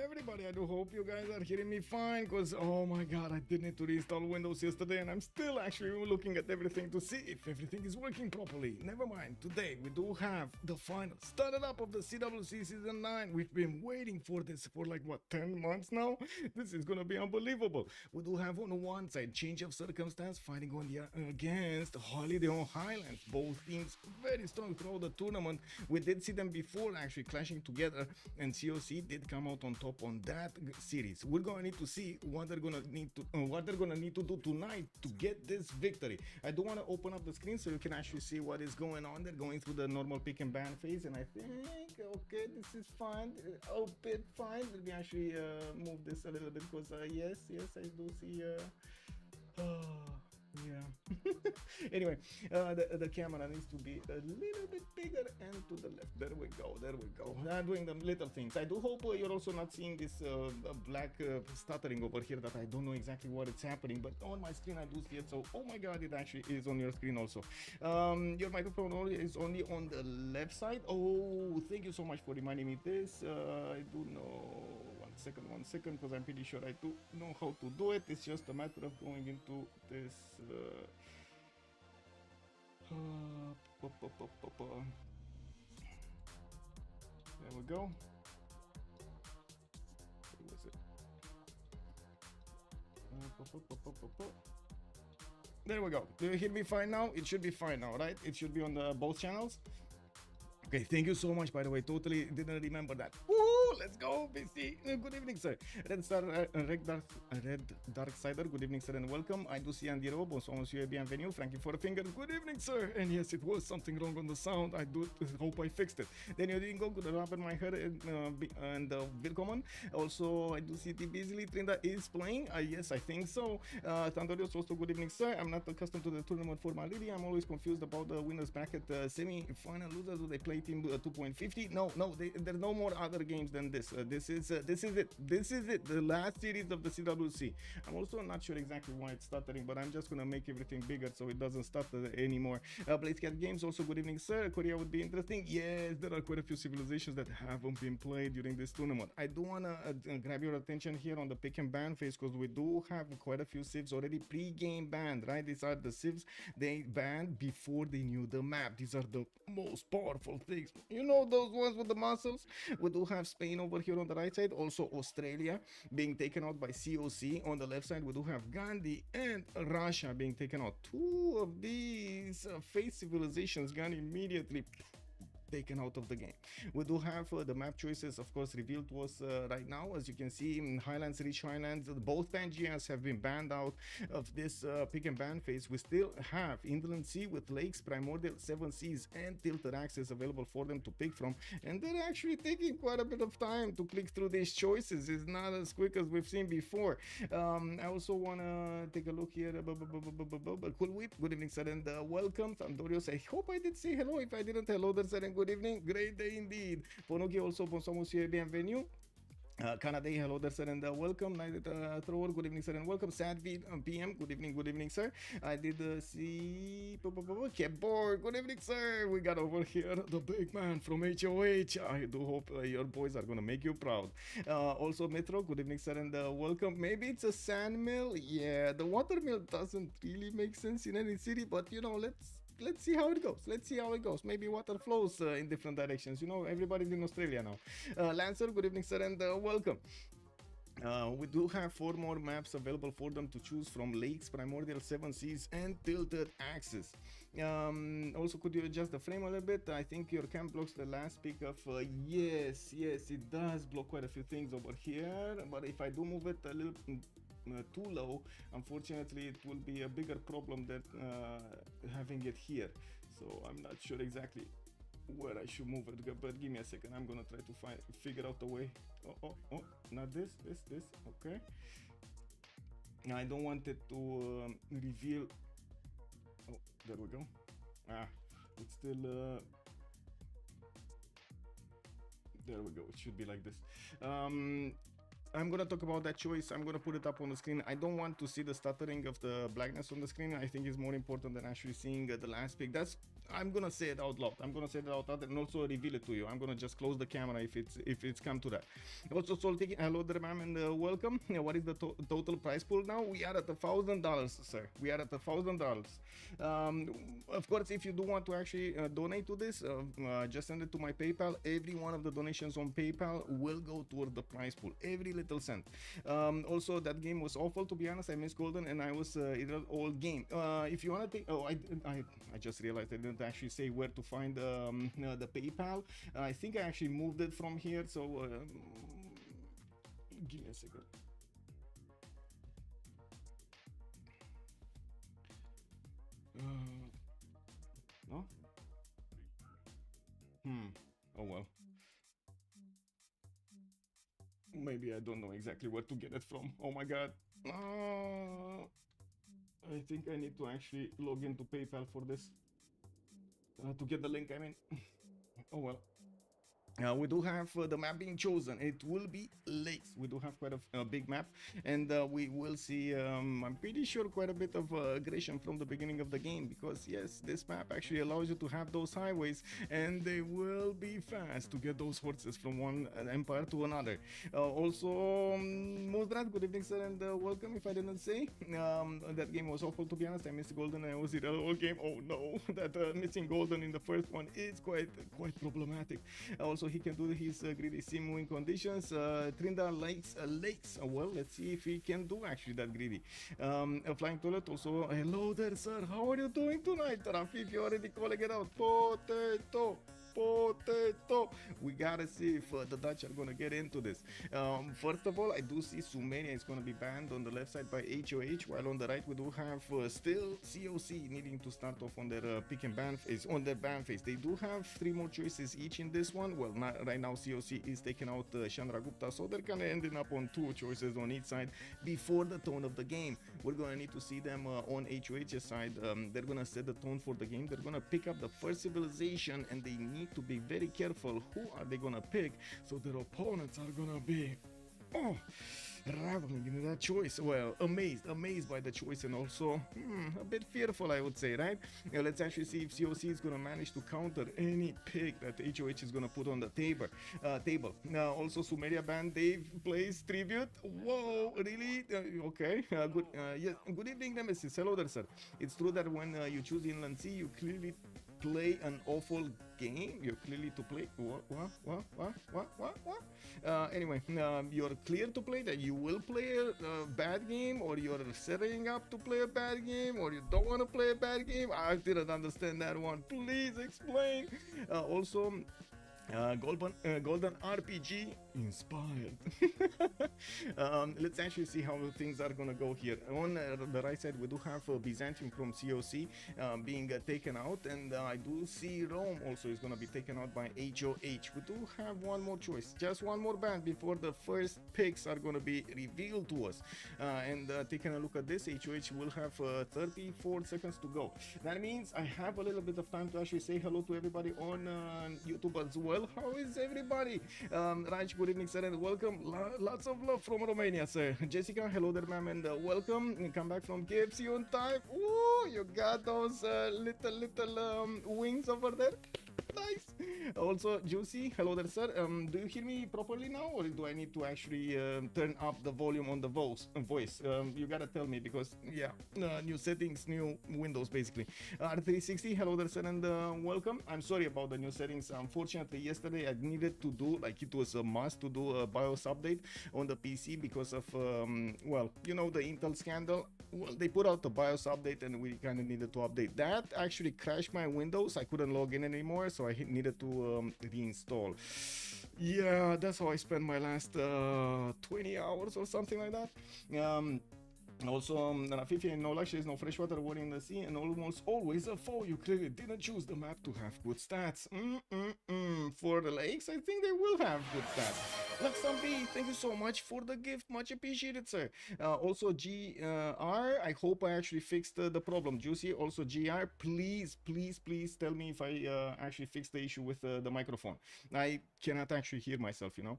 everybody. I do hope you guys are hearing me fine, because oh my god, I did need to reinstall Windows yesterday and I'm still actually looking at everything to see if everything is working properly. Never mind, today we do have the final started up of the CWC Season 9. We've been waiting for this for like what, 10 months now? This is gonna be unbelievable. We do have on one side change of circumstance fighting on the against Holiday on Highlands. Both teams very strong throughout the tournament. We did see them before actually clashing together, and COC did come out on top on that series. We're gonna need to see what they're gonna need to do tonight to get this victory. I do want to open up the screen so you can actually see what is going on. They're going through the normal pick and ban phase, and I think okay, this is fine, a bit fine. Let me actually move this a little bit, because yes, I do see yeah. Anyway, the camera needs to be a little bit bigger and to the left. There we go. Doing the little things. I do hope you're also not seeing this black stuttering over here, that I don't know exactly what it's happening, but on my screen I do see it. So oh my god, it actually is on your screen also. Your microphone is only on the left side. Oh, thank you so much for reminding me this. I do know. One second, because I'm pretty sure I do know how to do it. It's just a matter of going into this there we go. What was it? There we go. Do you hear me fine now? It should be fine now, right? It should be on the both channels. Okay, thank you so much, by the way. Totally didn't remember that. Woo! Let's go, BC. Good evening, sir. Red Darksider. Good evening, sir, and welcome. I do see Andy Rob. Bonsoir, monsieur, bienvenue. Frankie for a finger. Good evening, sir. And yes, it was something wrong on the sound. I do hope I fixed it. Then you didn't go. Good open my head and welcome. Also, I do see T Busily. Trynda is playing. Yes, I think so. Tandorios also. Good evening, sir. I'm not accustomed to the tournament formality. I'm always confused about the winners bracket semi-final losers. Do they play team 2.50? No, there's no more other games than this. This is it. The last series of the CWC. I'm also not sure exactly why it's stuttering, but I'm just gonna make everything bigger so it doesn't stutter anymore. Blazecat Games also. Good evening, sir. Korea would be interesting. Yes, there are quite a few civilizations that haven't been played during this tournament. I do wanna grab your attention here on the pick and ban phase, because we do have quite a few civs already pre-game banned, right? These are the civs they banned before they knew the map. These are the most powerful things, you know, those ones with the muscles. We do have Spain over here on the right side, also Australia being taken out by COC. On the left side we do have Gandhi and Russia being taken out. Two of these face civilizations gone immediately taken out of the game. We do have the map choices, of course, revealed to us right now. As you can see, in Highlands, Rich Highlands, both Pangeas have been banned out of this pick and ban phase. We still have Inland Sea with lakes, primordial, 7 seas, and tilted axes available for them to pick from, and they're actually taking quite a bit of time to click through these choices. It's not as quick as we've seen before. I also want to take a look here. Cool Whip, good evening, sir, and welcome. Tandorios, I hope I did say hello. If I didn't, hello there, sir, and good evening. Great day indeed. Ponoki also, bonsoir, monsieur, bienvenue. Canada, hello there, sir, and welcome. Nader Thrower, good evening, sir, and welcome. Sad PM, good evening, sir. I did see Keyboard, good evening, sir. We got over here the big man from HOH. I do hope your boys are gonna make you proud. Also Metro, good evening, sir, and welcome. Maybe it's a sand mill. Yeah, the water mill doesn't really make sense in any city, but you know, let's see how it goes. Maybe water flows in different directions. You know, everybody's in Australia now. Lancer, good evening, sir, and welcome. We do have 4 more maps available for them to choose from: lakes, primordial, 7 seas, and tilted axes. Also, could you adjust the frame a little bit? I think your cam blocks the last pick of yes, it does block quite a few things over here, but if I do move it a little too low, unfortunately it will be a bigger problem than having it here. So I'm not sure exactly where I should move it, but give me a second. I'm gonna try to figure out a way. Oh, not this, okay. I don't want it to reveal. Oh, there we go. It's still there we go. It should be like this. I'm gonna talk about that choice. I'm gonna put it up on the screen. I don't want to see the stuttering of the blackness on the screen. I think it's more important than actually seeing the last pick. That's I'm gonna say it out loud. I'm gonna say it out loud and also reveal it to you. I'm gonna just close the camera if it's come to that. Also, Soltic, hello there, ma'am, and welcome. What is the total prize pool now? We are at $1,000, sir. We are at $1,000. Of course, if you do want to actually donate to this, just send it to my PayPal. Every one of the donations on PayPal will go toward the prize pool. Every little cent. Also, that game was awful, to be honest. I missed Golden and I was in an old game. If you want to take, oh, I just realized I didn't actually say where to find the PayPal. I think I actually moved it from here, so give me a second. No? Oh well. Maybe I don't know exactly where to get it from. Oh my god. I think I need to actually log into PayPal for this. To get the link, I mean. Oh well. We do have the map being chosen. It will be lakes. We do have quite a big map, and we will see, I'm pretty sure, quite a bit of aggression from the beginning of the game, because yes, this map actually allows you to have those highways, and they will be fast to get those horses from one empire to another. Also, Mozdrat, good evening, sir, and welcome. If I didn't say, that game was awful, to be honest. I missed Golden. I was in the whole game. Oh no, that missing Golden in the first one is quite problematic. Also, he can do his greedy sim win conditions. Trynda likes lakes. Well, let's see if he can do actually that greedy. A flying toilet also. Hello there, sir. How are you doing tonight? Rafif, you already calling it out. Potato. We gotta see if the Dutch are gonna get into this. First of all, I do see Sumania is gonna be banned on the left side by HOH, while on the right we do have still COC needing to start off on their pick and ban phase. On their ban phase, they do have 3 more choices each in this one. Well, right now COC is taking out Chandragupta, so they're kind of ending up on 2 choices on each side before the tone of the game. We're gonna need to see them on HOH's side. They're gonna set the tone for the game. They're gonna pick up the first civilization, and they need to be very careful who are they gonna pick, so their opponents are gonna be raveling into that choice. Well, amazed by the choice, and also a bit fearful, I would say, right? Let's actually see if COC is gonna manage to counter any pick that HOH is gonna put on the table. Now, also Sumeria band Dave plays tribute. Whoa, really? Okay. Good. Yes. Good evening, Nemesis. Hello there, sir. It's true that when you choose Inland Sea, you clearly play an awful game. You're clearly to play what? Anyway, you're clear to play that you will play a bad game, or you're setting up to play a bad game, or you don't want to play a bad game. I didn't understand that one. Please explain. Also, Golden RPG inspired. Let's actually see how things are gonna go here. On the right side, we do have Byzantium from COC being taken out, and I do see Rome also is gonna be taken out by HOH. We do have one more choice, just one more band before the first picks are gonna be revealed to us. And taking a look at this, HOH will have 34 seconds to go. That means I have a little bit of time to actually say hello to everybody on YouTube as well. How is everybody? Raj, good evening, sir, and welcome. Lots of love from Romania, sir. Jessica, hello there, ma'am, and welcome. Come back from KFC on time. Ooh, you got those little wings over there. Nice. Also, Juicy, hello there, sir. Do you hear me properly now, or do I need to actually turn up the volume on the voice? You gotta tell me, because yeah, new settings, new Windows, basically. R360, hello there, sir, and welcome. I'm sorry about the new settings. Unfortunately, yesterday I needed to do, like, it was a must to do a BIOS update on the PC because of well, you know, the Intel scandal. Well, they put out the BIOS update, and we kind of needed to update. That actually crashed my Windows. I couldn't log in anymore, so I needed to reinstall. Yeah, that's how I spent my last 20 hours or something like that. Also, Rafifi, no luxuries, no freshwater, water in the sea, and almost always a foe. You clearly didn't choose the map to have good stats. For the lakes, I think they will have good stats. Luxambi, thank you so much for the gift. Much appreciated, sir. Also, GR, I hope I actually fixed the problem. Juicy, also GR, please, please, please tell me if I actually fixed the issue with the microphone. I cannot actually hear myself, you know.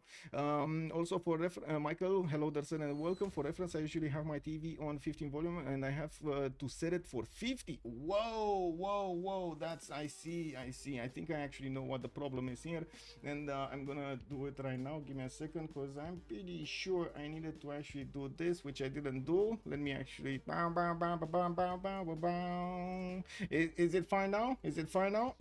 Also, for Michael, hello, Darsen, and welcome. For reference, I usually have my TV on 15 volume, and I have to set it for 50. Whoa, whoa, whoa. That's, I see. I think I actually know what the problem is here, and I'm gonna do it right now. Give me a second, because I'm pretty sure I needed to actually do this, which I didn't do. Let me actually is it fine now? Is it fine now?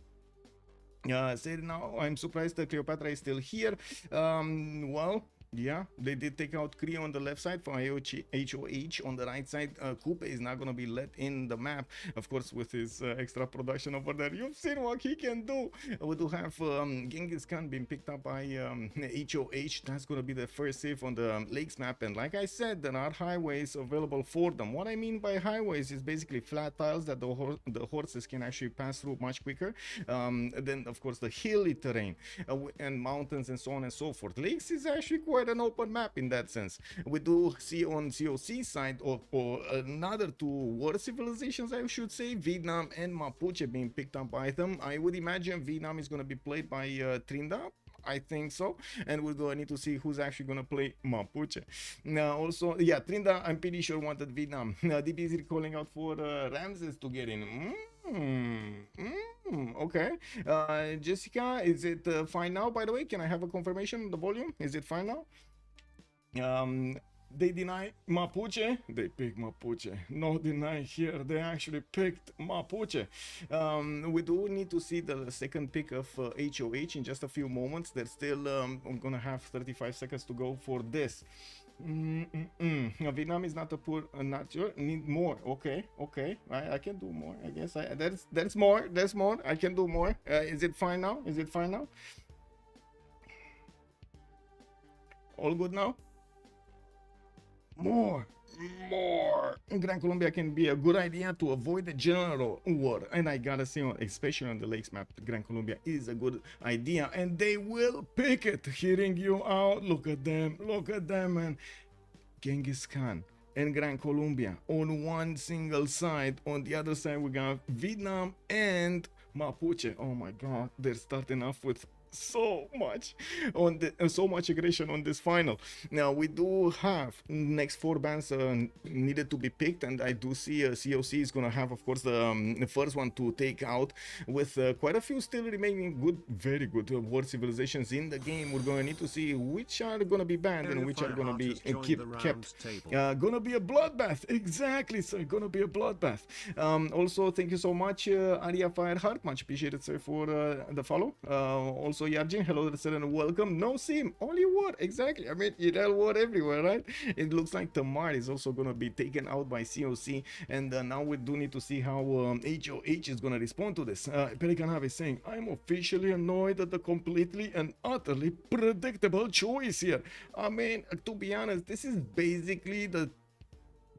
Say it now. I'm surprised that Cleopatra is still here. Well, yeah, they did take out Creo on the left side for HOH on the right side. Coupe is not going to be let in the map, of course, with his extra production over there. You've seen what he can do. We do have Genghis Khan being picked up by HOH. That's going to be the first save on the lakes map. And like I said, there are highways available for them. What I mean by highways is basically flat tiles that the horses can actually pass through much quicker. Then, of course, the hilly terrain and mountains and so on and so forth. Lakes is actually quite an open map in that sense. We do see on COC side or another two war civilizations, I should say, Vietnam and Mapuche being picked up by them. I would imagine Vietnam is going to be played by Trynda. I think so, and we're going to need to see who's actually going to play Mapuche. Now, also, yeah, Trynda, I'm pretty sure wanted Vietnam. DB is calling out for Ramses to get in. Okay. Jska, is it fine now, by the way? Can I have a confirmation on the volume? Is it fine now? They deny Mapuche. They pick Mapuche. No deny here. They actually picked Mapuche. We do need to see the second pick of HOH in just a few moments. They're still I'm gonna have 35 seconds to go for this. Vietnam is not a poor, not sure. Need more. Okay. I can do more. I guess there's more. There's more. I can do more. Is it fine now? Is it fine now? All good now? More. Gran Colombia can be a good idea to avoid the general war, and I gotta say, especially on the lakes map, Gran Colombia is a good idea, and they will pick it. Hearing you out, look at them, and Genghis Khan and Gran Colombia on one single side. On the other side, we got Vietnam and Mapuche. Oh my God, they're starting off with so much aggression on this final. Now we do have next 4 bands needed to be picked, and I do see COC is gonna have, of course, the first one to take out, with quite a few still remaining good, very good war civilizations in the game. We're gonna need to see which are gonna be banned and which are gonna be kept. Gonna be a bloodbath, exactly, sir. Gonna be a bloodbath. Also, thank you so much, Arya Fireheart, much appreciated, sir, for the follow. Also, Yarjin, hello, sir, and welcome. No sim, only war, exactly. I mean, Irel war everywhere, right? It looks like Tamar is also going to be taken out by COC, and now we do need to see how HOH is going to respond to this. Pelikanave is saying, I'm officially annoyed at the completely and utterly predictable choice here. I mean, to be honest, this is basically the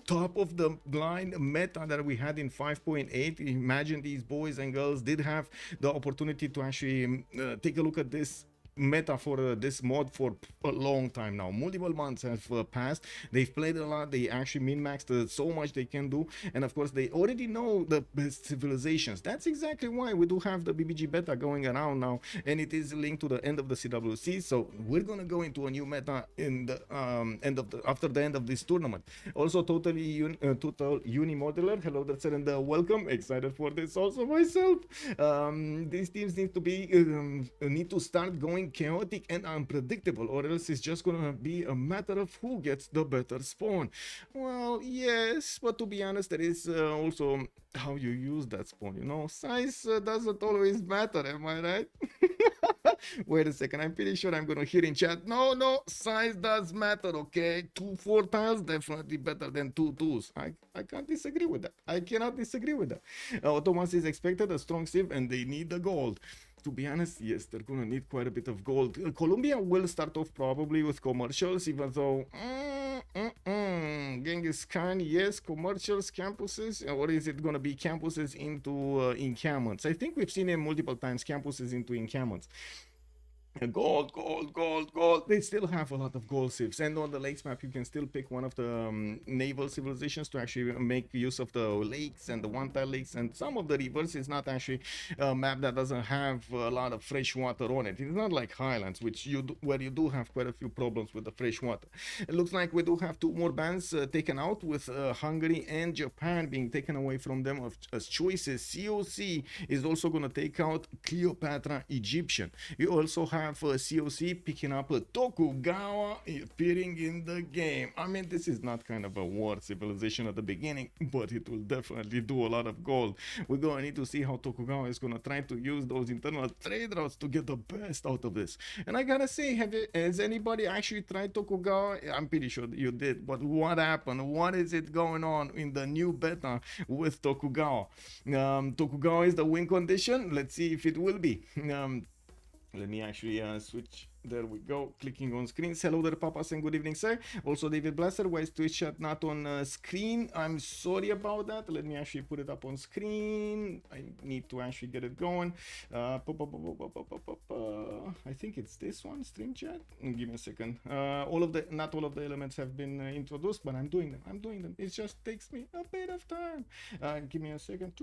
top of the line meta that we had in 5.8. Imagine these boys and girls did have the opportunity to actually take a look at this meta for this mod for a long time now. Multiple months have passed. They've played a lot. They actually min-maxed so much they can do, and of course they already know the best civilizations. That's exactly why we do have the BBG beta going around now, and it is linked to the end of the CWC. So we're gonna go into a new meta in the after the end of this tournament. Also, total unimodular, hello, that's it, and welcome. Excited for this also myself. These teams need to start going chaotic and unpredictable, or else it's just gonna be a matter of who gets the better spawn. Well, yes, but to be honest, there is also how you use that spawn, you know. Size doesn't always matter, am I right? Wait a second, I'm pretty sure I'm gonna hear in chat, no, size does matter, okay? 2 4 tiles definitely better than 2 2s. I can't disagree with that. I cannot disagree with that. Thomas is expected a strong Civ, and they need the gold. To be honest, yes, they're gonna need quite a bit of gold. Colombia will start off probably with commercials, even though Genghis Khan, yes, commercials, campuses, or is it gonna be campuses into encampments? I think we've seen it multiple times, campuses into encampments. Gold, gold, gold, gold. They still have a lot of gold civs, and on the lakes map, you can still pick one of the naval civilizations to actually make use of the lakes and the one-tile lakes, and some of the rivers is not actually a map that doesn't have a lot of fresh water on it. It's not like Highlands, which where you do have quite a few problems with the fresh water. It looks like we do have two more bans taken out, with Hungary and Japan being taken away from them as choices. COC is also going to take out Cleopatra Egyptian. You also have COC picking up a Tokugawa appearing in the game. I mean, this is not kind of a war civilization at the beginning, but it will definitely do a lot of gold. We're going to need to see how Tokugawa is going to try to use those internal trade routes to get the best out of this. And I gotta say, has anybody actually tried Tokugawa? I'm pretty sure you did, but what happened? What is it going on in the new beta with Tokugawa? Tokugawa is the win condition. Let's see if it will be. Let me actually switch. There we go. Clicking on screens. Hello there, papas, and good evening, sir. Also, David Blaster. Why is Twitch chat not on screen? I'm sorry about that. Let me actually put it up on screen. I need to actually get it going. I think it's this one, stream chat. Give me a second. Not all of the elements have been introduced, but I'm doing them. I'm doing them. It just takes me a bit of time. Give me a second.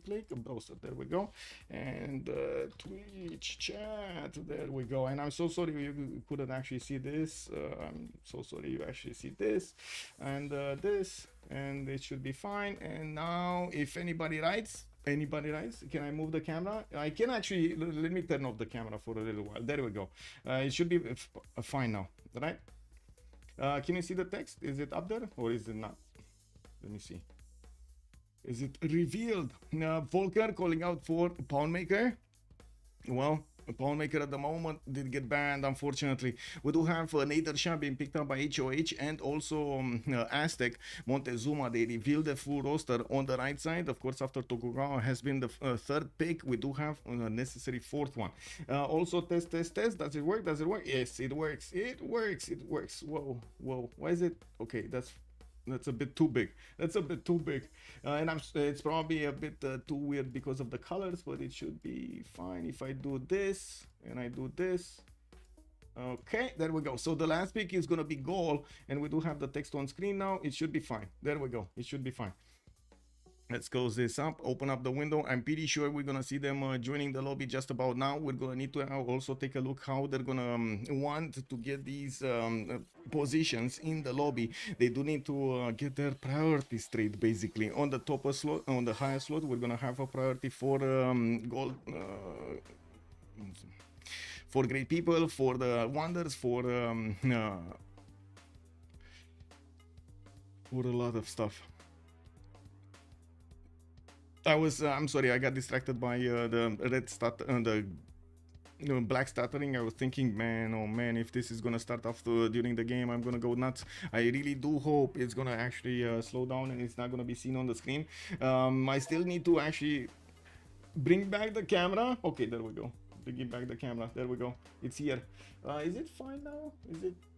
Click. Browser. There we go. And Twitch chat, there we go. And I'm so sorry you couldn't actually see this. I'm so sorry you actually see this and this, and it should be fine. And now if anybody writes, can I move the camera? I can actually, let me turn off the camera for a little while. There we go. It should be fine now, right? Can you see the text? Is it up there or is it not? Let me see. Is it revealed? Volker calling out for Poundmaker. Well, Poundmaker at the moment did get banned, unfortunately. We do have Nader Shah being picked up by HOH, and also Aztec Montezuma. They revealed the full roster on the right side. Of course, after Tokugawa has been the third pick, we do have a necessary fourth one. Also, test. Does it work? Does it work? Yes, it works. It works. Whoa. Why is it? Okay, that's a bit too big. And it's probably a bit too weird because of the colors, but it should be fine if I do this and I do this. Okay, there we go. So the last pick is gonna be Gaul, and we do have the text on screen now. It should be fine. There we go. It should be fine. Let's close this up, open up the window. I'm pretty sure we're gonna see them joining the lobby just about now. We're gonna need to also take a look how they're gonna want to get these positions in the lobby. They do need to get their priority straight, basically. On the top slot, on the highest slot, we're gonna have a priority for gold, for great people, for the wonders, for a lot of stuff. I'm sorry, I got distracted by the red stat, the black stuttering. I was thinking, man, oh man, if this is gonna start off during the game, I'm gonna go nuts. I really do hope it's gonna actually slow down and it's not gonna be seen on the screen. I still need to actually bring back the camera. Okay, there we go. Bringing back the camera. There we go. It's here. Is it fine now?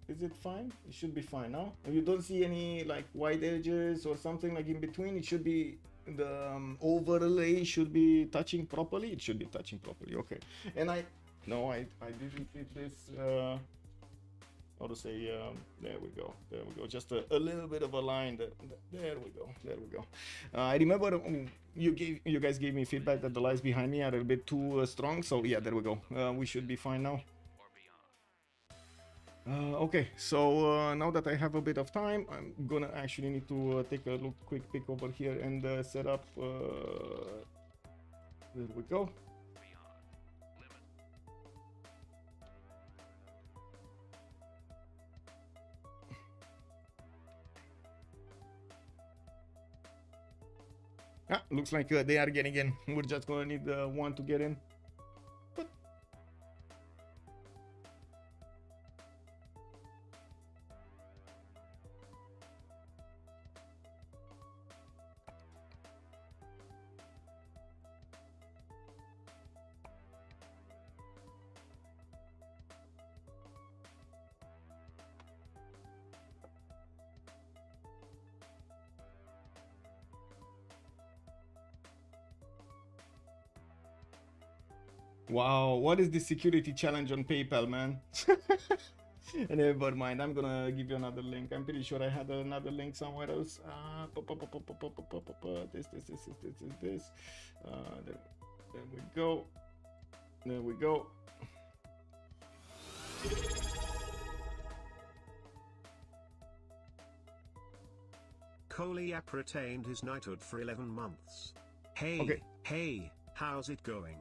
Is it fine? It should be fine now. If you don't see any like white edges or something like in between, it should be, the overlay should be touching properly. It should be touching properly. Okay. And I didn't fit this, how to say, there we go, just a little bit of a line. There we go. I remember you guys gave me feedback that the lights behind me are a bit too strong, so yeah, there we go. We should be fine now. Okay, so now that I have a bit of time, I'm gonna actually need to take a quick peek over here and set up. There we go. Looks like they are getting in. We're just gonna need one to get in. Wow, what is the security challenge on PayPal, man? Never mind, I'm gonna give you another link. I'm pretty sure I had another link somewhere else. This. There we go. There we go. Goliath retained his knighthood for 11 months. Okay. Hey, how's it going?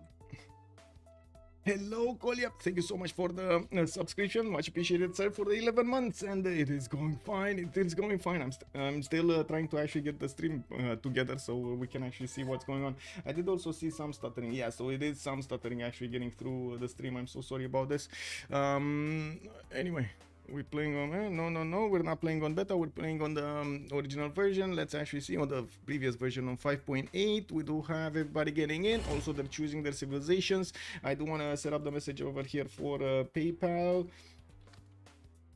Hello, Goliath. Thank you so much for the subscription. Much appreciated, sir, for the 11 months. And it is going fine. It is going fine. I'm still trying to actually get the stream together so we can actually see what's going on. I did also see some stuttering. Yeah, so it is some stuttering actually getting through the stream. I'm so sorry about this. Anyway. We're playing on no, we're not playing on beta, we're playing on the original version. Let's actually see on the previous version on 5.8. We do have everybody getting in. Also, they're choosing their civilizations. I do want to set up the message over here for PayPal.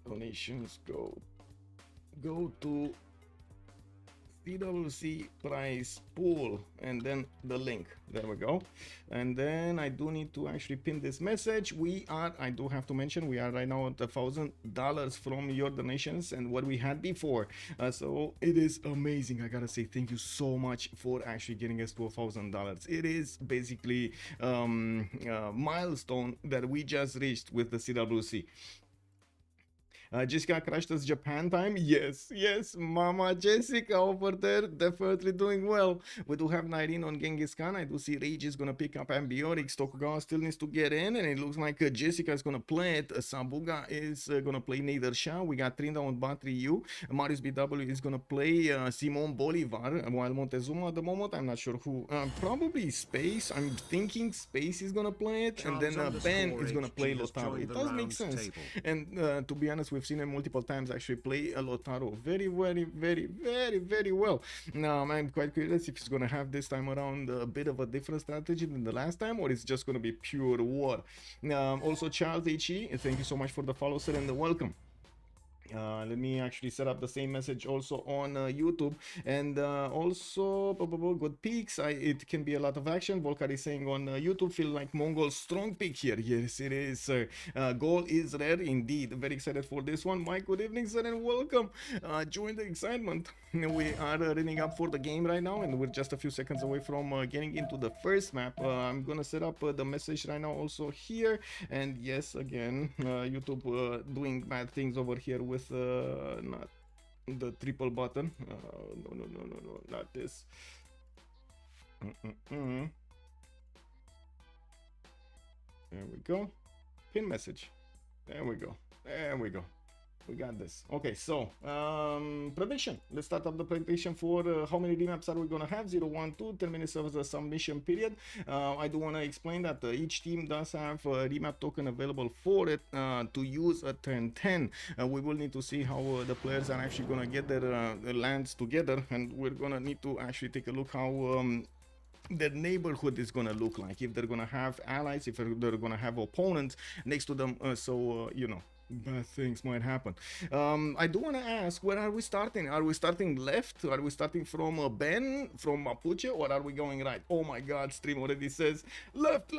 Donations go to CWC price pool and then the link. There we go. And then I do need to actually pin this message. I do have to mention, we are right now at $1,000 from your donations and what we had before. So it is amazing. I gotta say thank you so much for actually getting us to $1,000. It is basically a milestone that we just reached with the CWC. Jska crashed us Japan time. Yes, Mama Jessica over there, definitely doing well. We do have Nyreen on Genghis Khan. I do see Rage is gonna pick up Ambiotics. Tokugawa still needs to get in, and it looks like Jessica is gonna play it. Sabuga is gonna play Nader Shah. We got Trynda on Battery U. Mariusbw is gonna play Simon Bolivar, while Montezuma at the moment, I'm not sure who. Probably Space. I'm thinking Space is gonna play it, and then Ben is gonna play Lotaro. It does make sense. And to be honest, we've seen him multiple times actually play a Lotaro very well. Now I'm quite curious if he's gonna have this time around a bit of a different strategy than the last time, or it's just gonna be pure war. Also Charles HE, thank you so much for the follow, sir, and the welcome. Let me actually set up the same message also on YouTube, and also good peaks. It can be a lot of action. Volkar is saying on YouTube, feel like Mongol strong peak here. Yes, it is, sir. Goal is rare indeed. Very excited for this one. Mike, good evening, sir, and welcome. Join the excitement. We are running up for the game right now, and we're just a few seconds away from getting into the first map. I'm gonna set up the message right now also here, and yes, again, YouTube doing bad things over here with not the triple button. No, not this. There we go. Pin message. There we go. We got this. Okay, so prediction. Let's start up the prediction for how many remaps are we gonna have. 0, 1, 2, 10 minutes of the submission period. I do want to explain that each team does have a remap token available for it to use at turn 10. We will need to see how the players are actually gonna get their lands together, and we're gonna need to actually take a look how their neighborhood is gonna look like, if they're gonna have allies, if they're gonna have opponents next to them, so you know, bad things might happen. I do want to ask, where are we starting? Are we starting left? Are we starting from Ben, from Mapuche, or are we going right? Oh my god, stream already says left.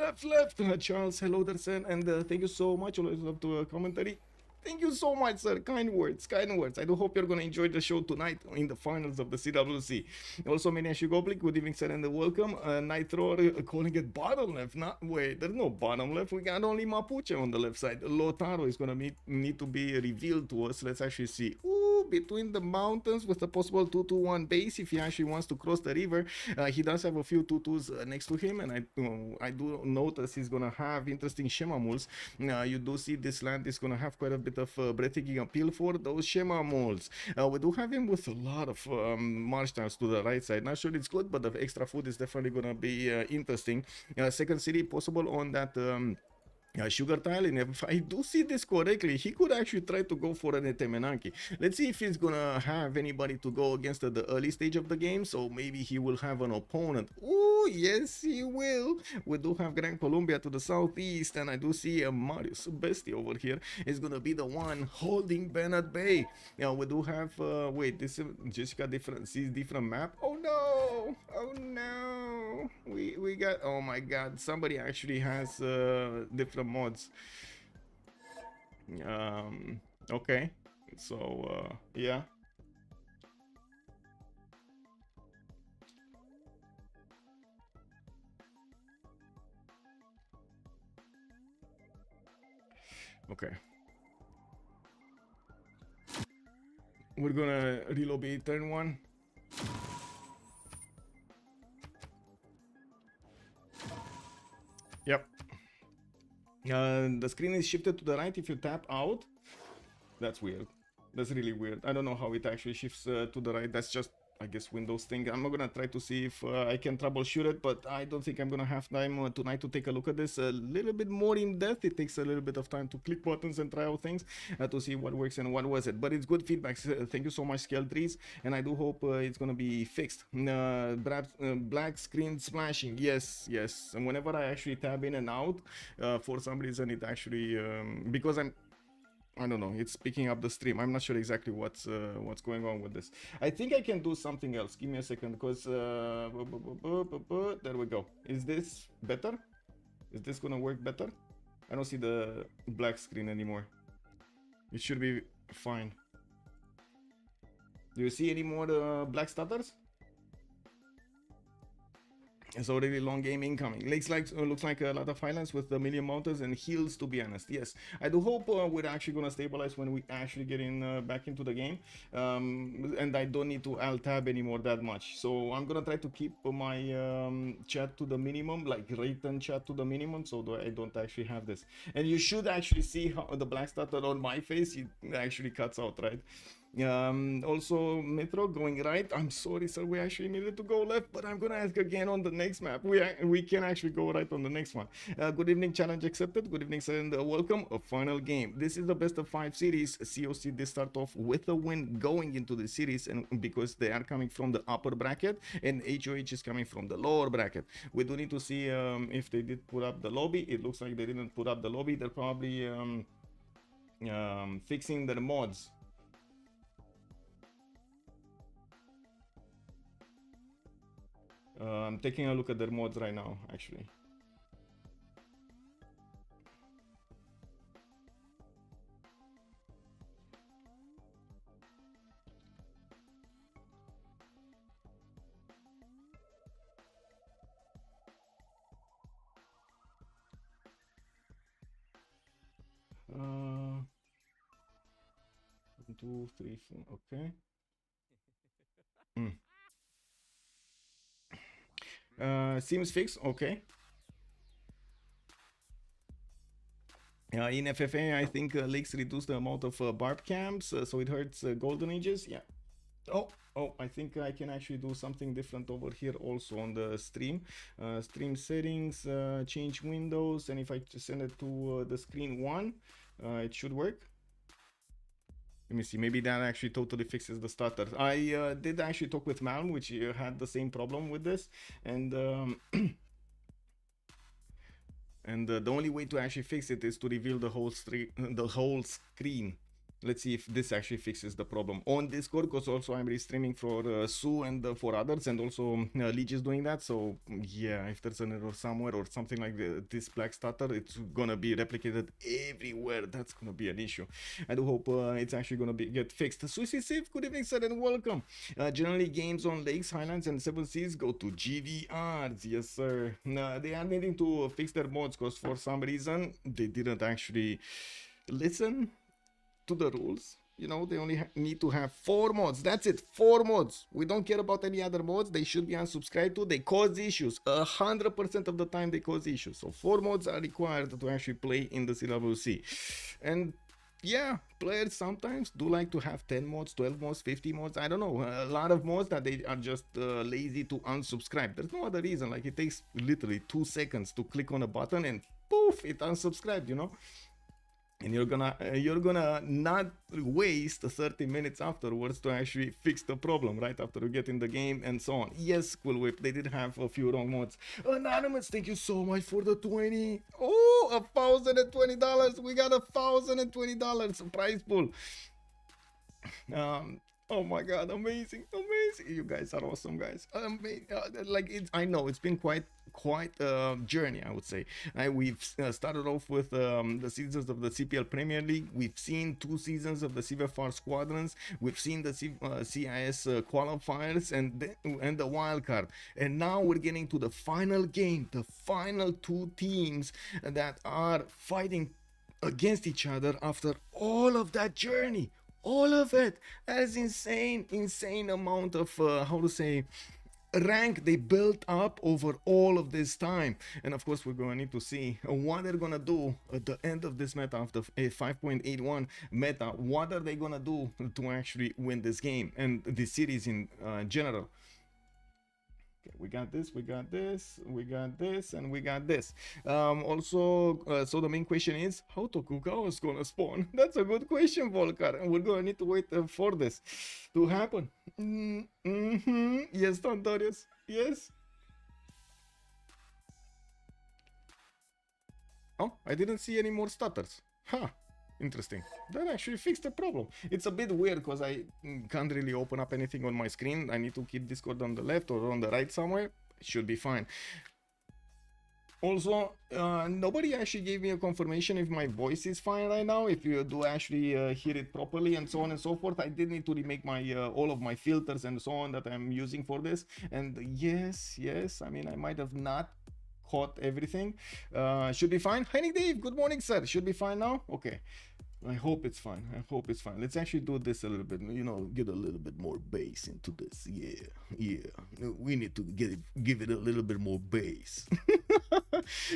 Charles, hello there, sir, and thank you so much. Always love to commentary. Thank you so much, sir. Kind words. I do hope you're going to enjoy the show tonight in the finals of the CWC. Also, Maniashi Goblik, good evening, sir, and welcome. Nitro calling it bottom left. Wait, there's no bottom left. We got only Mapuche on the left side. Lotaro is going to need to be revealed to us. Let's actually see. Ooh, between the mountains with a possible 2-2-1 base if he actually wants to cross the river. He does have a few 2-2s next to him, and I do notice he's going to have interesting Shema moves. You do see this land is going to have quite a bit of breathtaking appeal for those Shema molds. We do have him with a lot of march tiles to the right side. Not sure it's good, but the extra food is definitely gonna be interesting. Second city possible on that Sugar Tile, and if I do see this correctly, he could actually try to go for an Etemenanki. Let's see if he's gonna have anybody to go against at the early stage of the game, so maybe he will have an opponent. Oh, yes, he will. We do have Gran Colombia to the southeast, and I do see a Mariusbw over here is gonna be the one holding Bennett Bay. Yeah, we do have, wait, this is Jska different map. Oh no, oh no. We got, oh my god, somebody actually has different mods. Okay, so yeah. Okay, we're gonna relobby turn 1. Yep. The screen is shifted to the right if you tap out. That's weird. That's really weird. I don't know how it actually shifts to the right. That's just, I guess, Windows thing. I'm not gonna try to see if I can troubleshoot it, but I don't think I'm gonna have time tonight to take a look at this a little bit more in depth. It takes a little bit of time to click buttons and try out things to see what works and what was it. But it's good feedback. Thank you so much, Scale Trees, and I do hope it's gonna be fixed. Black screen splashing. Yes, yes. And whenever I actually tab in and out, for some reason it actually because I don't know, it's picking up the stream. I'm not sure exactly what's going on with this. I think I can do something else. Give me a second, because there we go. Is this better? Is this gonna work better? I don't see the black screen anymore. It should be fine. Do you see any more black stutters? It's already long game incoming. Looks like a lot of Highlands with the million mountains and hills, to be honest. Yes, I do hope we're actually gonna stabilize when we actually get in back into the game, and I don't need to alt tab anymore that much. So I'm gonna try to keep my chat to the minimum, like rate and chat to the minimum, so that I don't actually have this. And you should actually see how the black stutter on my face, it actually cuts out, right? Also Metro going right. I'm sorry, sir, we actually needed to go left, but I'm gonna ask again on the next map. We can actually go right on the next one. Good evening, challenge accepted. Good evening, sir, and welcome. A final game. This is the best of 5 series. COC did start off with a win going into the series, and because they are coming from the upper bracket and HOH is coming from the lower bracket. We do need to see if they did put up the lobby. It looks like they didn't put up the lobby. They're probably fixing their mods. I'm taking a look at their mods right now, actually. One, 2, 3, 4. Okay. Seems fixed. Okay. In FFA, I think leaks reduce the amount of barb camps, so it hurts golden ages. Yeah. Oh, I think I can actually do something different over here also on the stream. Stream settings, change windows, and if I send it to the screen 1, it should work. Let me see, maybe that actually totally fixes the stutter. I did actually talk with Malm, which had the same problem with this, and the only way to actually fix it is to reveal the whole screen. Let's see if this actually fixes the problem on Discord, because also I'm restreaming for Sue and for others, and also Leech is doing that. So yeah, if there's an error somewhere or something like this black stutter, it's gonna be replicated everywhere. That's gonna be an issue. I do hope it's actually gonna get fixed. Suicide Safe, good evening, sir, and welcome. Generally, games on lakes, highlands, and 7 seas go to GVRs. Yes, sir. They are needing to fix their mods because for some reason they didn't actually listen to the rules. You know, they only need to have 4 mods. That's it, 4 mods. We don't care about any other mods. They should be unsubscribed to. They cause issues 100% of the time. They cause issues, so 4 mods are required to actually play in the CWC. And yeah, players sometimes do like to have 10 mods, 12 mods, 50 mods, I don't know, a lot of mods that they are just lazy to unsubscribe. There's no other reason. Like, it takes literally 2 seconds to click on a button and poof, it unsubscribed, you know. And you're gonna not waste 30 minutes afterwards to actually fix the problem right after you get in the game and so on. Yes, Cool Whip, they did have a few wrong mods. Anonymous, thank you so much for the 20. Oh, $1,020. We got $1,020 prize pool. Oh my god, amazing. You guys are awesome, guys. Like, I know it's been quite a journey, I would say. We've started off with the seasons of the CPL Premier League. We've seen 2 seasons of the CVFR Squadrons. We've seen the CIS qualifiers and the wild card. And now we're getting to the final game, the final 2 teams that are fighting against each other after all of that journey. All of it. That is insane amount of rank they built up over all of this time. And of course, we're going to need to see what they're going to do at the end of this meta, after a 5.81 meta. What are they going to do to actually win this game and this series in general? Okay, we got this, and we got this. Also, so the main question is, how Tokugawa is gonna spawn? That's a good question, Volkar, and we're gonna need to wait for this to happen. Yes, Tantarius, yes. Oh, I didn't see any more stutters. Huh. Interesting. That actually fixed the problem. It's a bit weird because I can't really open up anything on my screen. I need to keep Discord on the left or on the right somewhere. It should be fine. Also, nobody actually gave me a confirmation if my voice is fine right now, if you do actually hear it properly and so on and so forth. I did need to remake my all of my filters and so on that I'm using for this. And yes, I mean, I might have not caught everything. Should be fine. Henning Dave, good morning, sir. Should be fine now. Okay, I hope it's fine. Let's actually do this a little bit, you know, get a little bit more bass into this. Yeah, we need to give it a little bit more bass.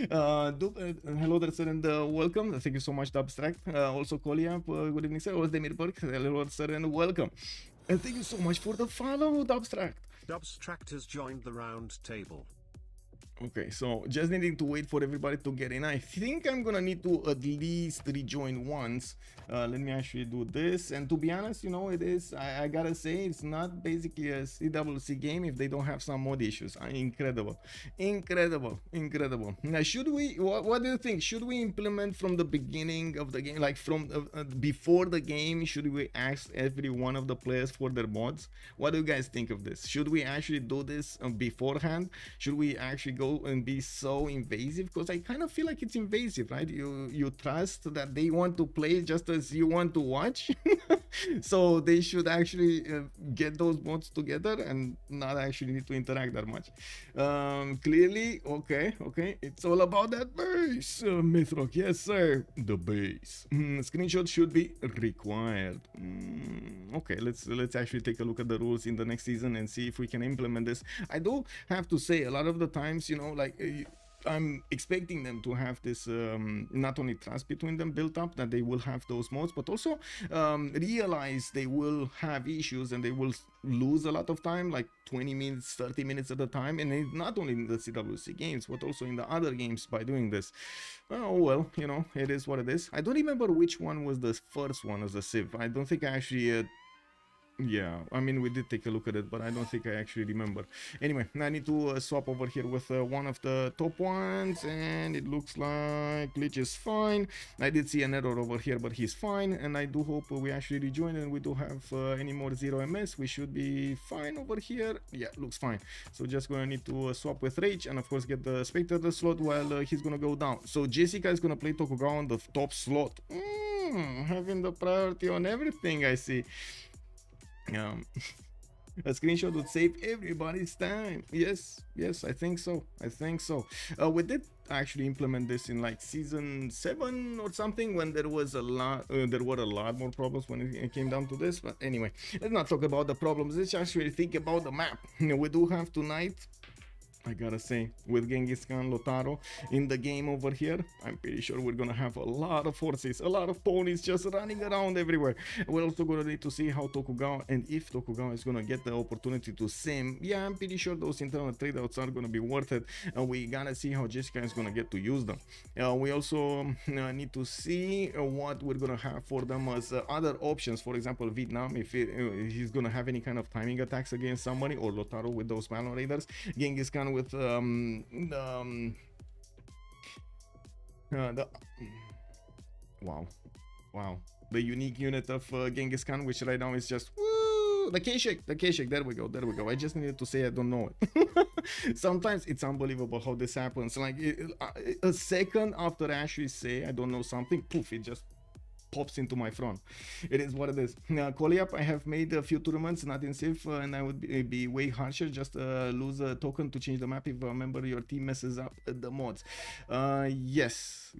Hello there, sir, and welcome. Thank you so much, Abstract. Also Kolia, good evening, sir. Ozdemir Berg, hello sir, and welcome. And thank you so much for the follow, Abstract. Abstract has joined the round table. Okay, so just needing to wait for everybody to get in. I think I'm gonna need to at least rejoin once. Let me actually do this. And to be honest, you know, it is, I gotta say, it's not basically a CWC game if they don't have some mod issues. Incredible. Now, should we, what do you think? Should we implement from the beginning of the game, like from before the game? Should we ask every one of the players for their mods? What do you guys think of this? Should we actually do this beforehand? Should we actually go and be so invasive? Because I kind of feel like it's invasive, right? You trust that they want to play just as you want to watch. So they should actually get those mods together and not actually need to interact that much. Clearly, okay, it's all about that base. Mythrock, yes sir, the base. Screenshot should be required. Okay, let's actually take a look at the rules in the next season and see if we can implement this. I do have to say, a lot of the times, you know, like I'm expecting them to have this not only trust between them built up, that they will have those mods, but also realize they will have issues and they will lose a lot of time, like 20 minutes, 30 minutes at a time, and it's not only in the CWC games, but also in the other games by doing this. Oh well, you know, it is what it is. I don't remember which one was the first one as a Civ. I don't think I actually yeah, I mean, we did take a look at it, but I don't think I actually remember. Anyway, I need to swap over here with one of the top ones, and it looks like Glitch is fine. I did see an error over here, but he's fine, and I do hope we actually rejoin and we do have any more 0 MS. We should be fine over here. Yeah, looks fine. So just gonna need to swap with Rage, and of course get the Spectator slot while he's gonna go down. So Jska is gonna play Tokugawa on the top slot. Having the priority on everything, I see. A screenshot would save everybody's time. Yes, I think so. We did actually implement this in like season 7 or something, when there was a lot there were a lot more problems when it came down to this. But anyway, let's not talk about the problems. Let's actually think about the map. We do have tonight I gotta say, with Genghis Khan, Lotaro in the game over here, I'm pretty sure we're gonna have a lot of horses, a lot of ponies just running around everywhere. We're also gonna need to see how Tokugawa, and if Tokugawa is gonna get the opportunity to sim. Yeah, I'm pretty sure those internal trade-outs are gonna be worth it. We gotta see how Jska is gonna get to use them. We also need to see what we're gonna have for them as other options. For example, Vietnam, if he's gonna have any kind of timing attacks against somebody, or Lotaro with those Malon Raiders. Genghis Khan with wow, the unique unit of Genghis Khan, which right now is just woo, the K-Shake, there we go. I just needed to say I don't know it. Sometimes it's unbelievable how this happens, like a second after I actually say I don't know something, poof, it just pops into my front. It is what it is. Coliap, I have made a few tournaments, not in Civ, and I would be way harsher. Just lose a token to change the map if a member of your team messes up the mods. Yes.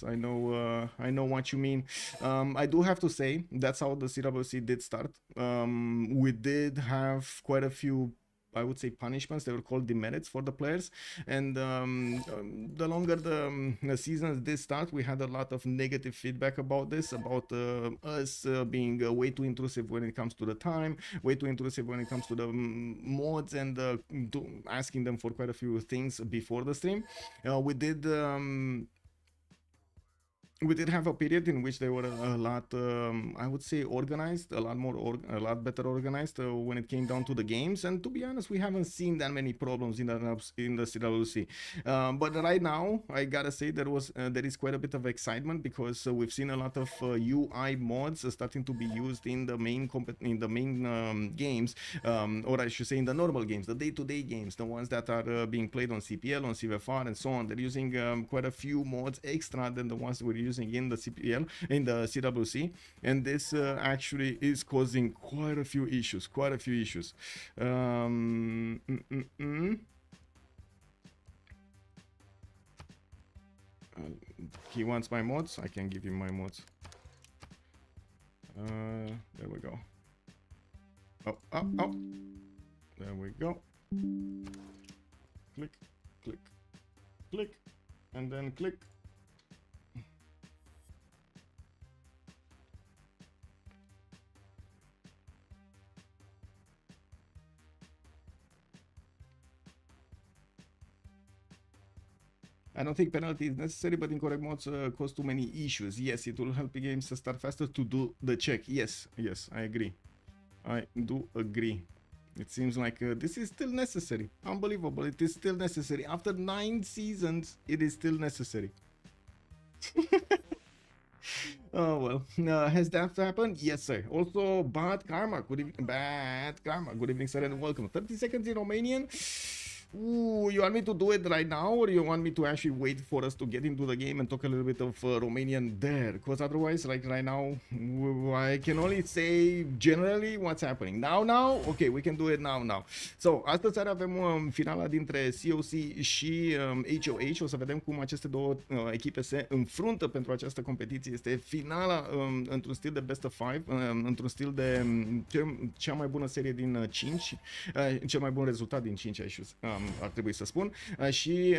I know what you mean. I do have to say that's how the CWC did start. We did have quite a few, I would say, punishments. They were called demerits for the players, and the longer the seasons did start, we had a lot of negative feedback about this, about us being way too intrusive when it comes to the time, way too intrusive when it comes to the mods, and asking them for quite a few things before the stream. We did have a period in which they were a lot, I would say, organized, a lot better organized when it came down to the games. And to be honest, we haven't seen that many problems in the CWC. But right now, I gotta say there is quite a bit of excitement, because we've seen a lot of UI mods starting to be used in the main games, or I should say in the normal games, the day-to-day games, the ones that are being played on CPL, on CVFR, and so on. They're using quite a few mods extra than the ones we're using in the CPL, in the CWC, and this actually is causing quite a few issues. He wants my mods. I can give him my mods. There we go. Oh, there we go. Click, and then click. I don't think penalty is necessary, but incorrect mods cause too many issues. Yes, it will help the games to start faster to do the check. Yes, I agree. I do agree. It seems like this is still necessary. Unbelievable. It is still necessary. After 9 seasons, it is still necessary. Oh well. Has that happened? Yes, sir. Also, Bad Karma. Good evening, sir, and welcome. 30 seconds in Romanian. Ooh, you want me to do it right now, or you want me to actually wait for us to get into the game and talk a little bit of Romanian there? Because otherwise, like right now, I can only say generally what's happening. Now? Okay, we can do it now. So, astăzi avem finala dintre COC și HOH. O să vedem cum aceste două echipe se înfruntă pentru această competiție. Este finala într-un stil de best of 5, într-un stil de cea mai bună serie din 5, cel mai bun rezultat din 5, ar trebui să spun, și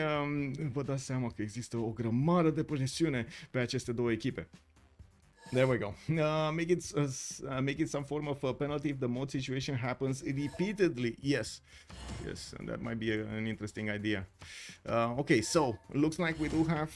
vă dați seama că există o grămadă de presiune pe aceste două echipe. There we go. Make it some form of a penalty if the mod situation happens repeatedly. Yes, and that might be an interesting idea. Okay, so looks like we do have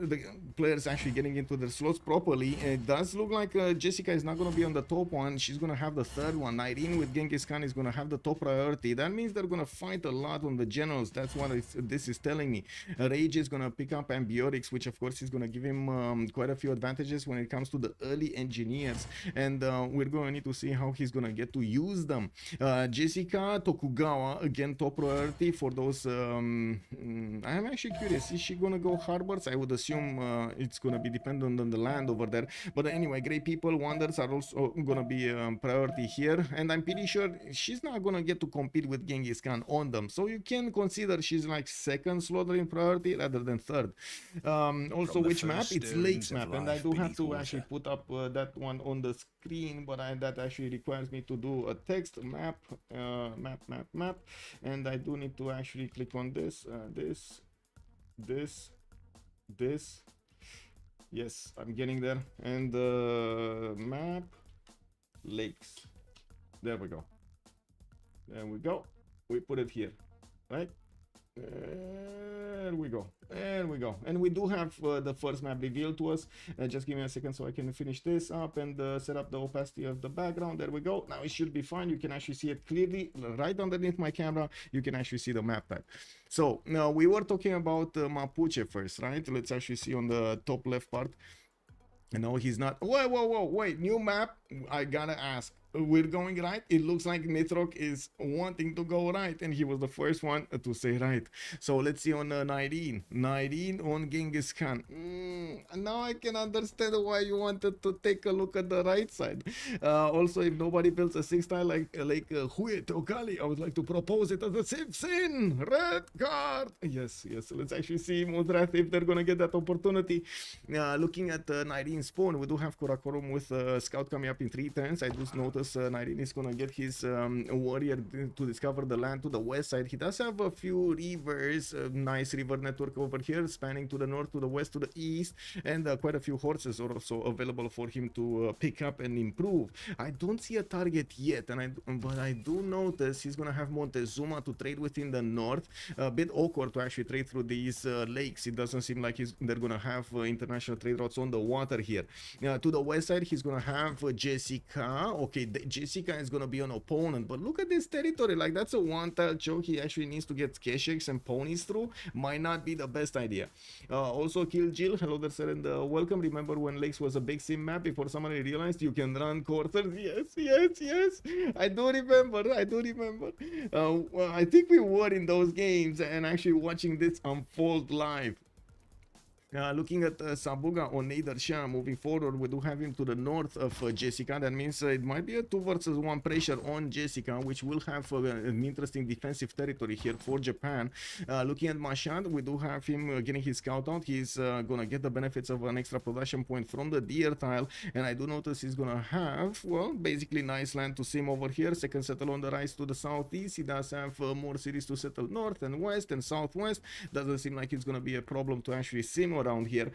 the players actually getting into their slots properly. It does look like Jska is not going to be on the top one. She's going to have the third one. Nyreen with Genghis Khan is going to have the top priority. That means they're going to fight a lot on the generals. That's what this is telling me. Rage is going to pick up Ambiotics, which of course is going to give him quite a few advantages when it comes to the early engineers, and we're going to need to see how he's going to get to use them. Jska, Tokugawa, again top priority for those. I'm actually curious, is she going to go harbors? I would assume it's going to be dependent on the land over there, but anyway, great people, wonders are also going to be priority here, and I'm pretty sure she's not going to get to compete with Genghis Khan on them, so you can consider she's like second slaughter in priority rather than third. Also, which map? It's Lakes map, and I do have to actually put put up that one on the screen, but that actually requires me to do a text map, map, and I do need to actually click on this, this. Yes, I'm getting there. And map lakes. There we go. There we go. We put it here, right? There we go. There we go. And we do have the first map revealed to us. Just give me a second so I can finish this up and set up the opacity of the background. There we go. Now it should be fine. You can actually see it clearly right underneath my camera. You can actually see the map type. So now we were talking about Mapuche first, right? Let's actually see on the top left part. No, he's not. Whoa, wait, new map. I gotta ask, we're going right? It looks like Nitrok is wanting to go right, and he was the first one to say right. So let's see on Nyreen on Genghis Khan. Now I can understand why you wanted to take a look at the right side. Also, if nobody builds a 6-tile like Huye Tokali, I would like to propose it as a Civ6 red card. Yes, let's actually see Mudrath if they're gonna get that opportunity. Looking at Nyreen spawn, we do have Karakorum with scout coming up in 3 turns. I just noticed Nyreen is gonna get his warrior to discover the land to the west side. He does have a few rivers, nice river network over here, spanning to the north, to the west, to the east, and quite a few horses are also available for him to pick up and improve. I don't see a target yet, but I do notice he's gonna have Montezuma to trade with in the north. A bit awkward to actually trade through these lakes. It doesn't seem like they're gonna have international trade routes on the water here. To the west side, he's gonna have Jska. Okay, Jska is gonna be an opponent, but look at this territory. Like, that's a one-tile choke. He actually needs to get Kesheks and ponies through. Might not be the best idea. Also, Kill Jill, hello there, sir, and welcome. Remember when Lakes was a big sim map before somebody realized you can run quarters? Yes. I do remember. Well, I think we were in those games and actually watching this unfold live. Looking at Sabuga or Nader Shah moving forward, we do have him to the north of Jska. That means it might be a 2 versus 1 pressure on Jska, which will have an interesting defensive territory here for Japan. Looking at Mashad, we do have him getting his scout out. He's gonna get the benefits of an extra production point from the deer tile, and I do notice he's gonna have, well, basically nice land to sim over here. Second settle on the rise to the southeast. He does have more cities to settle north and west and southwest. Doesn't seem like it's gonna be a problem to actually sim around here.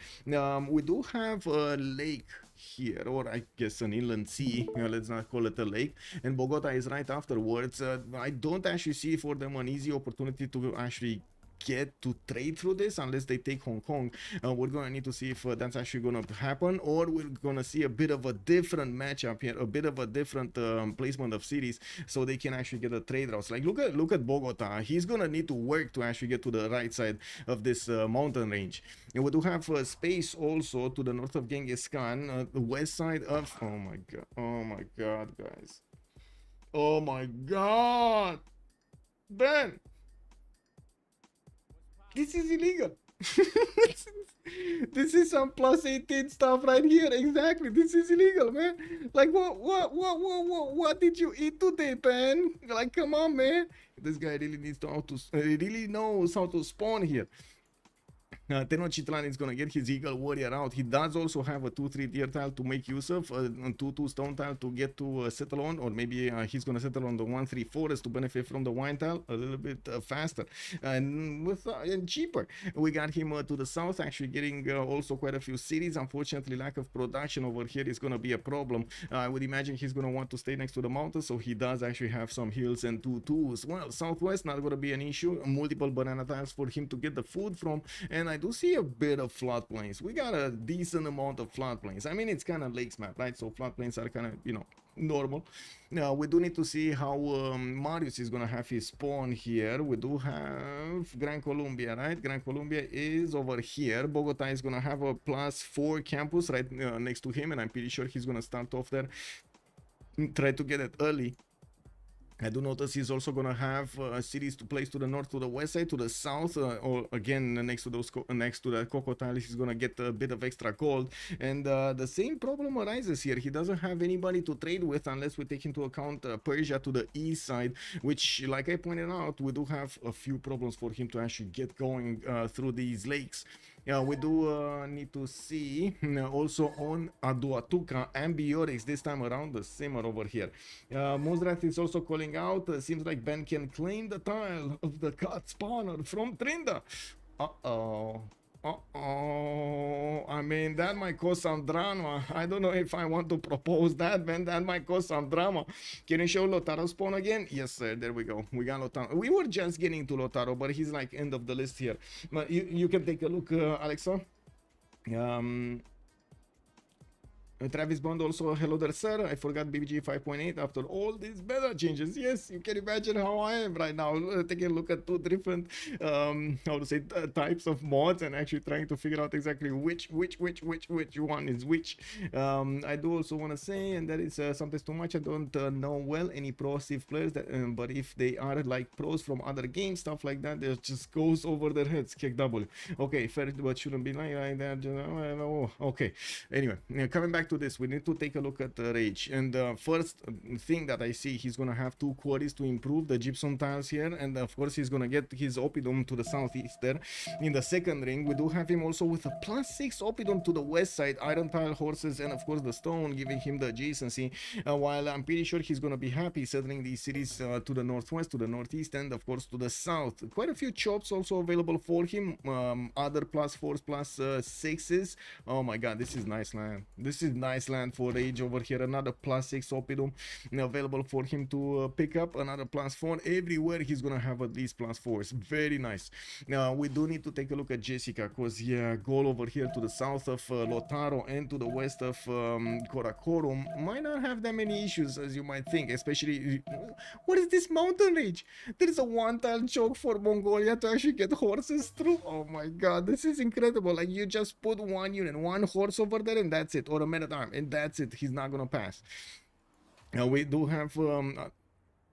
We do have a lake here, or I guess an inland sea. Let's not call it a lake, and Bogota is right afterwards. I don't actually see for them an easy opportunity to actually get to trade through this unless they take Hong Kong. We're gonna need to see if that's actually gonna happen, or we're gonna see a bit of a different matchup here, a bit of a different placement of cities, so they can actually get a trade routes. Like, look at Bogota. He's gonna need to work to actually get to the right side of this mountain range. And we do have space also to the north of Genghis Khan, the west side of, oh my god, guys, oh my god, Ben, this is illegal. This is some plus 18 stuff right here. Exactly, this is illegal, man. Like, what did you eat today, Ben? Like, come on, man. This guy really needs to really knows how to spawn here. Tenochtitlan is going to get his Eagle Warrior out. He does also have a 2-3 deer tile to make use of, a 2-2 stone tile to get to settle on, or maybe he's going to settle on the 1-3 forest to benefit from the wine tile a little bit faster and with and cheaper. We got him to the south, actually getting also quite a few cities. Unfortunately, lack of production over here is going to be a problem. I would imagine he's going to want to stay next to the mountains, so he does actually have some hills and 2-2s. Well, southwest not going to be an issue. Multiple banana tiles for him to get the food from, and I do see a bit of floodplains. We got a decent amount of floodplains. I mean, it's kind of lakes map, right? So floodplains are kind of, you know, normal. Now we do need to see how Marius is gonna have his spawn here. We do have Gran Colombia, right? Gran Colombia is over here. Bogota is gonna have a +4 campus right next to him, and I'm pretty sure he's gonna start off there, try to get it early. I do notice he's also gonna have cities to place to the north, to the west side, to the south, or again next to those next to the cocoa tiles. He's gonna get a bit of extra gold, and the same problem arises here. He doesn't have anybody to trade with unless we take into account Persia to the east side, which, like I pointed out, we do have a few problems for him to actually get going through these lakes. Yeah, we do need to see also on Aduatuca and Biorix this time around the simmer over here. Muzrat is also calling out. Seems like Ben can claim the tile of the cat spawner from Trynda. Uh-oh. Uh-oh. I mean, that might cause some drama. I don't know if I want to propose that, man. That might cause some drama. Can you show Lotaro spawn again? Yes, sir. There we go. We got Lotaro. We were just getting to Lotaro, but he's like end of the list here. But you can take a look, Alexa. Travis Bond also, hello there, sir. I forgot BBG 5.8 after all these beta changes. Yes, you can imagine how I am right now. Taking a look at two different, how to say, types of mods and actually trying to figure out exactly which one is which. I do also want to say, and that is sometimes too much. I don't know well any pro Civ players, that, but if they are like pros from other games, stuff like that, it just goes over their heads. Kick double. Okay, fair, but shouldn't be like that. Oh, okay. Anyway, coming back to this, we need to take a look at Rage, and the first thing that I see, he's gonna have two quarries to improve the gypsum tiles here, and of course he's gonna get his oppidum to the southeast there. In the second ring, we do have him also with a +6 oppidum to the west side, iron tile, horses, and of course the stone, giving him the adjacency, while I'm pretty sure he's gonna be happy settling these cities to the northwest, to the northeast, and of course to the south. Quite a few chops also available for him, other +4s, +6s. Oh my god, this is nice land. This is nice land for Rage over here. Another +6 oppidum available for him to pick up. Another +4. Everywhere he's gonna have at least +4s. Very nice. Now we do need to take a look at Jska, because yeah, Gaul over here to the south of Lotaro and to the west of Karakorum might not have that many issues as you might think, especially what is this mountain range? There is a one-tile choke for Mongolia to actually get horses through. Oh my god, this is incredible. Like, you just put one unit, one horse over there, and that's it, or a man at arm, and that's it. He's not gonna pass.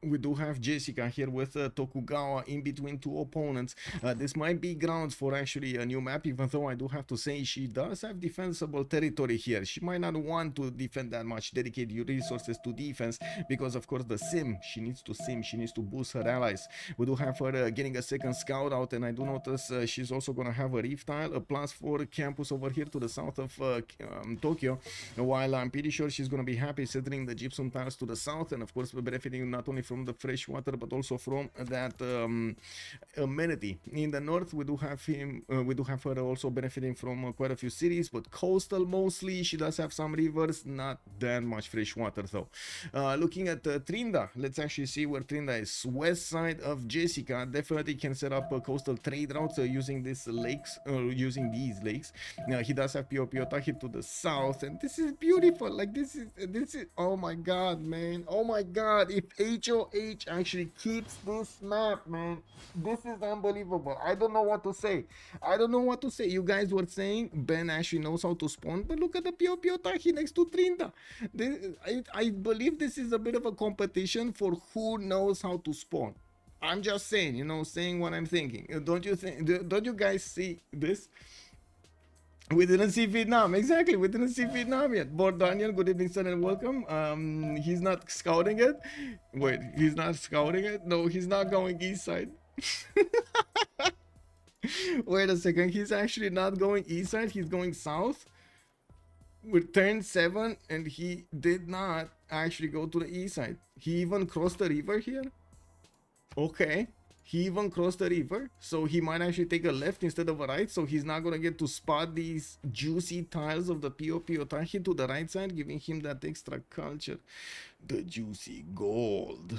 We do have Jska here with Tokugawa in between two opponents. This might be grounds for actually a new map, even though I do have to say she does have defensible territory here. She might not want to defend that much, dedicate your resources to defense, because of course the sim, she needs to boost her allies. We do have her getting a second scout out, and I do notice she's also gonna have a reef tile, a +4 campus over here to the south of Tokyo, while I'm pretty sure she's gonna be happy settling the gypsum tiles to the south, and of course benefiting not only from the fresh water but also from that amenity. In the north, we do have her also benefiting from quite a few cities, but coastal mostly. She does have some rivers, not that much fresh water though. Looking at Trynda, let's actually see where Trynda is. West side of Jska, definitely can set up coastal trade routes using these lakes. He does have Piotaki to the south, and this is beautiful. Like, this is oh my god, man, oh my god. If HOH actually keeps this map, man, this is unbelievable. I don't know what to say. You guys were saying Ben actually knows how to spawn, but look at the Piotaki next to Trynda. I believe this is a bit of a competition for who knows how to spawn. I'm just saying, saying what I'm thinking. Don't you guys see this? We didn't see Vietnam. Exactly, we didn't see Vietnam yet. Board Daniel, good evening, sir, and welcome. He's not scouting it. Wait, he's not scouting it? No, he's not going east side. Wait a second, he's actually not going east side, he's going south. With turn 7, and he did not actually go to the east side. He even crossed the river here. Okay. He even crossed the river, so he might actually take a left instead of a right, so he's not gonna get to spot these juicy tiles of the Piotaki to the right side, giving him that extra culture. The juicy gold.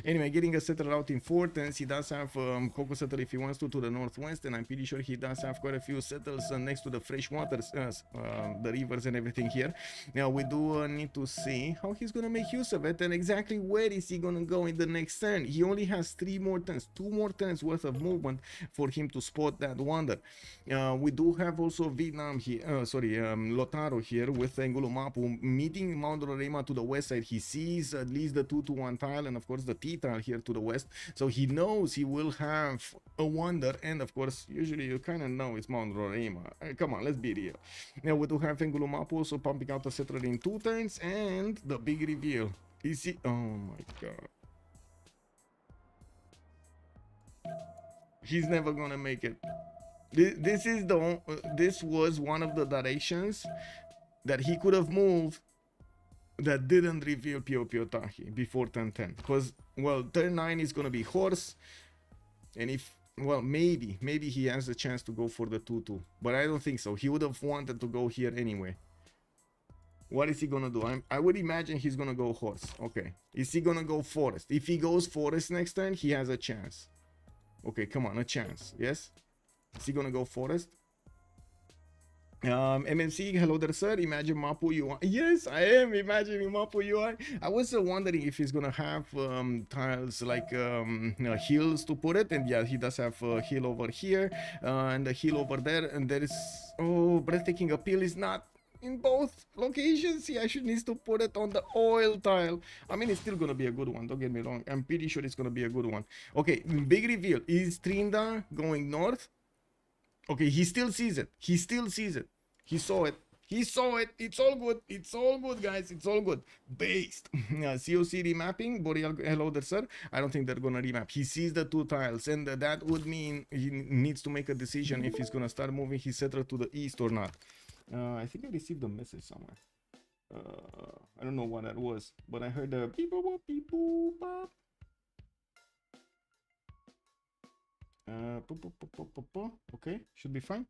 Anyway, getting a settler out in 4 turns. He does have Coco Settle if he wants to the northwest, and I'm pretty sure he does have quite a few settles next to the fresh waters, the rivers and everything here. Now we do need to see how he's gonna make use of it, and exactly where is he gonna go in the next turn. He only has 3 more turns, 2 more turns worth of movement for him to spot that wonder. We do have also Vietnam here, Lotaro here with Ngulumapu meeting Mount Roraima to the west side. He sees at least the 2-to-1 tile, and of course the T tile here to the west, so he knows he will have a wonder, and of course usually you kind of know it's Mount Roraima. Come on, let's be real. Now we do have Ngulumapu also pumping out a settler in 2 turns, and the big reveal is he. Oh my god, he's never gonna make it. This was one of the directions that he could have moved that didn't reveal Piotahi before 1010, because well, turn 9 is gonna be horse, and if well, maybe he has a chance to go for the 2-2, but I don't think so. He would have wanted to go here anyway. What is he gonna do? I would imagine he's gonna go horse. Okay, is he gonna go forest? If he goes forest next turn, he has a chance. Okay, come on, a chance. Yes, is he gonna go forest? MMC, hello there, sir. Imagine Mapu UI. Yes, I am imagining Mapu UI. I was wondering if he's gonna have tiles like hills to put it, and yeah, he does have a hill over here and a hill over there, and there is breathtaking appeal is not in both locations. He actually needs to put it on the oil tile. I mean, it's still gonna be a good one, don't get me wrong. I'm pretty sure it's gonna be a good one. Okay, big reveal. Is Trynda going north? Okay, he still sees it. He still sees it. He saw it. He saw it. It's all good. It's all good, guys. It's all good. Based. COC remapping. Boreal, hello there, sir. I don't think they're gonna remap. He sees the 2 tiles, and that would mean he needs to make a decision if he's gonna start moving his settler to the east or not. I think I received a message somewhere. I don't know what that was, but I heard a beep boop beep boop bop. Okay, should be fine.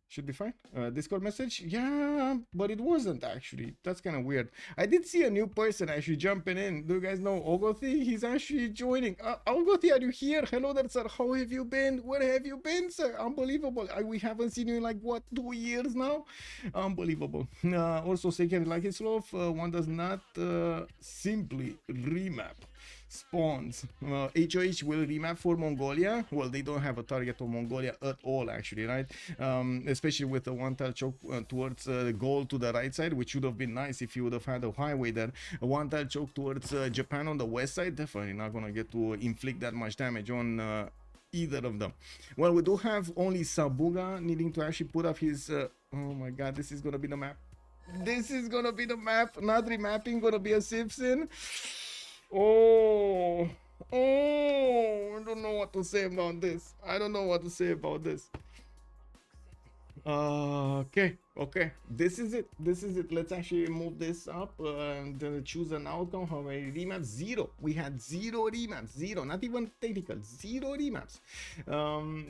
Should be fine. Discord message, yeah, but it wasn't actually. That's kind of weird. I did see a new person actually jumping in. Do you guys know Ogothi? He's actually joining. Ogothi, are you here? Hello there, sir. How have you been? Where have you been, sir? Unbelievable. We haven't seen you in like what, 2 years now? Unbelievable. Also, second, like his love, one does not simply remap spawns. HOH will remap for Mongolia. Well, they don't have a target on Mongolia at all, actually, right? Especially with the one tile choke towards the Gaul to the right side, which would have been nice if you would have had a highway there. A one tile choke towards Japan on the west side, definitely not gonna get to inflict that much damage on either of them. Well, we do have only Sabuga needing to actually put up his oh my god, this is gonna be the map. This is gonna be the map. Not remapping, gonna be a Civ6. Oh, I don't know what to say about this. I don't know what to say about this. Okay, this is it. Let's actually move this up and choose an outcome. How many remaps? 0. We had 0 remaps. 0, not even technical. 0 remaps.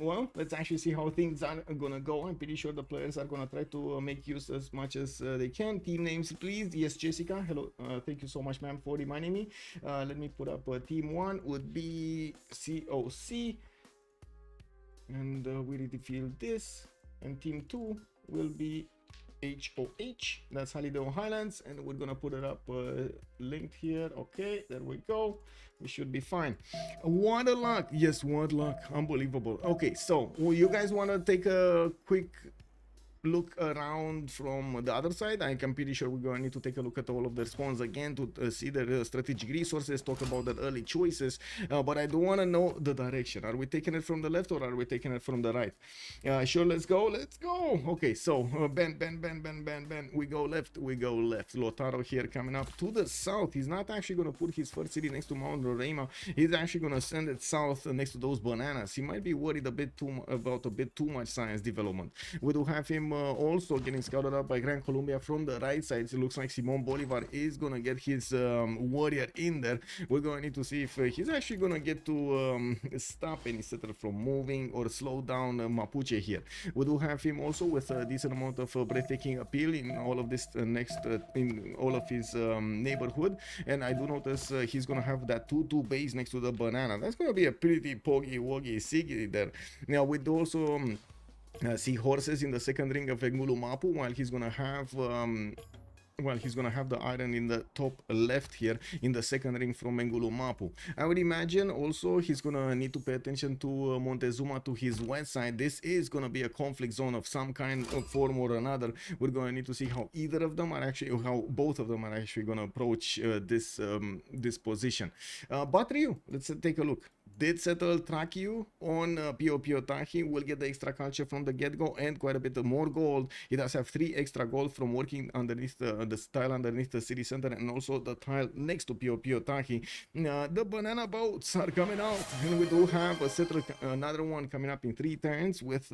Well, let's actually see how things are gonna go. I'm pretty sure the players are gonna try to make use as much as they can. Team names, please. Yes, Jska, hello. Thank you so much, ma'am, for reminding me. Let me put up team 1 would be COC, and we reveal this. And team 2 will be HOH. That's Highlands, and we're gonna put it up linked here. Okay, there we go. We should be fine. What a luck. Yes, what luck. Unbelievable. Okay, so you guys want to take a quick look around from the other side? I'm pretty sure we're going to need to take a look at all of their spawns again to see their strategic resources, talk about their early choices, but I do want to know the direction. Are we taking it from the left or are we taking it from the right? Sure, let's go. Okay, so bend, we go left. Lotaro here coming up to the south. He's not actually going to put his first city next to Mount Roraima. He's actually going to send it south next to those bananas. He might be worried about a bit too much science development. We do have him also getting scouted up by Gran Colombia from the right side. It looks like Simon Bolivar is gonna get his warrior in there. We're gonna need to see if he's actually gonna get to stop any settler from moving or slow down Mapuche here. We do have him also with a decent amount of breathtaking appeal in all of this in all of his neighborhood, and I do notice he's gonna have that 2-2 base next to the banana. That's gonna be a pretty poggy siggy there. Now we do also see horses in the second ring of Engulu Mapu, while he's gonna have the iron in the top left here in the second ring from Engulu Mapu. I would imagine also he's gonna need to pay attention to Montezuma to his west side. This is gonna be a conflict zone of some kind of form or another. We're gonna need to see how either of them are actually, or how both of them are actually gonna approach this position. Batriu, let's take a look. did settle Tracheu on Pio will get the extra culture from the get-go and quite a bit more gold. He does have 3 extra gold from working underneath the tile underneath the city center and also the tile next to Pio the banana boats are coming out, and we do have a settle, another one coming up in 3 turns with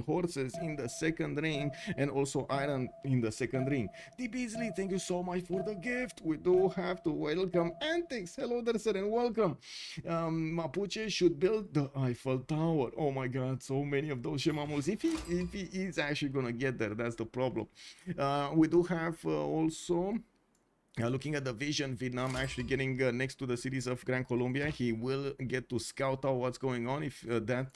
horses in the second ring and also iron in the second ring. D. Beasley, thank you so much for the gift. We do have to welcome Antics. Hello there, sir, and welcome. Mapuche should build the Eiffel Tower. Oh my god, so many of those shemamos. If he is actually gonna get there, that's the problem. We do have also looking at the vision, Vietnam actually getting next to the cities of Gran Colombia. He will get to scout out what's going on if that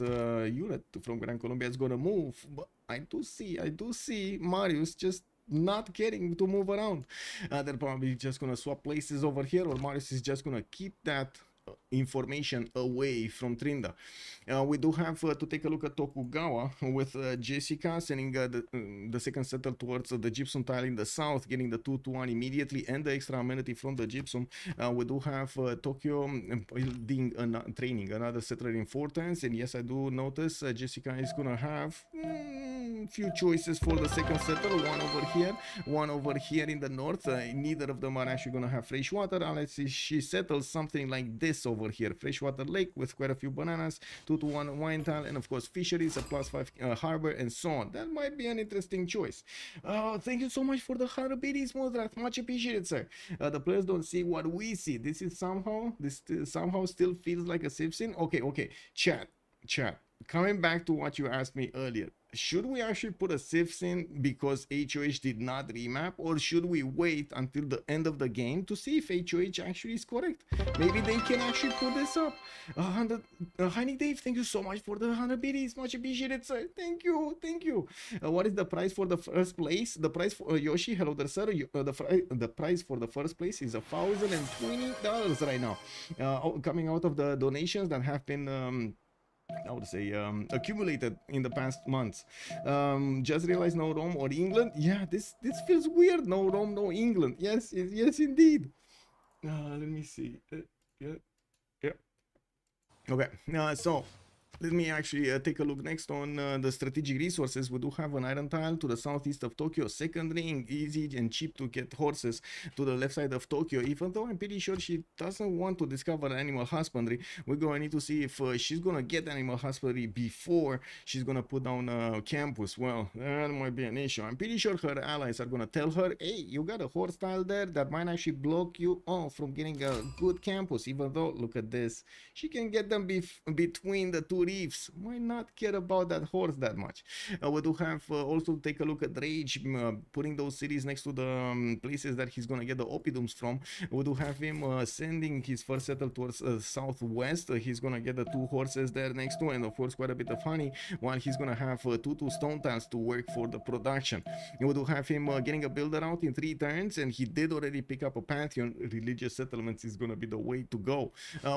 unit from Gran Colombia is going to move. But I do see Marius just not getting to move around. They're probably just going to swap places over here, or Marius is just going to keep that information away from Trynda. We do have to take a look at Tokugawa with Jska sending the second settle towards the gypsum tile in the south, getting the 2-1 immediately and the extra amenity from the gypsum. We do have Tokyo building training another settler in 4 turns, and yes, I do notice Jska is gonna have few choices for the second settle, one over here in the north. Neither of them are actually gonna have fresh water unless she settles something like this over here, freshwater lake with quite a few bananas, 2-1 wine tile, and of course fisheries, a +5 harbor, and so on. That might be an interesting choice. Thank you so much for the 100 BDs, Modrat, much appreciated, sir. The players don't see what we see. This somehow still feels like a Civ6. Okay, chat, coming back to what you asked me earlier, should we actually put a Civ6 because HOH did not remap, or should we wait until the end of the game to see if HOH actually is correct? Maybe they can actually put this up. 100 Heinie Dave, thank you so much for the 100 BDs, much appreciated, sir. Thank you. What is the price for the first place? The price for Yoshi, hello there, sir. The price for the first place is $1,020 right now, coming out of the donations that have been I would say accumulated in the past months. Just realized no Rome or England. Yeah, this feels weird. No Rome, no England. Yes indeed. Let me see. Yeah. Okay. So let me actually take a look next on the strategic resources. We do have an iron tile to the southeast of Tokyo, second ring, easy and cheap to get horses to the left side of Tokyo, even though I'm pretty sure she doesn't want to discover animal husbandry. We're going to need to see if she's going to get animal husbandry before she's going to put down a campus. Well, that might be an issue. I'm pretty sure her allies are going to tell her, hey, you got a horse tile there that might actually block you off from getting a good campus, even though, look at this, she can get them between the two reefs. Might not care about that horse that much. We do have also take a look at Rage, putting those cities next to the places that he's gonna get the oppidums from. We do have him sending his first settle towards southwest. He's gonna get the 2 horses there next to, and of course quite a bit of honey, while he's gonna have 2 stone tiles to work for the production. We do have him getting a builder out in 3 turns, and he did already pick up a pantheon. Religious settlements is gonna be the way to go.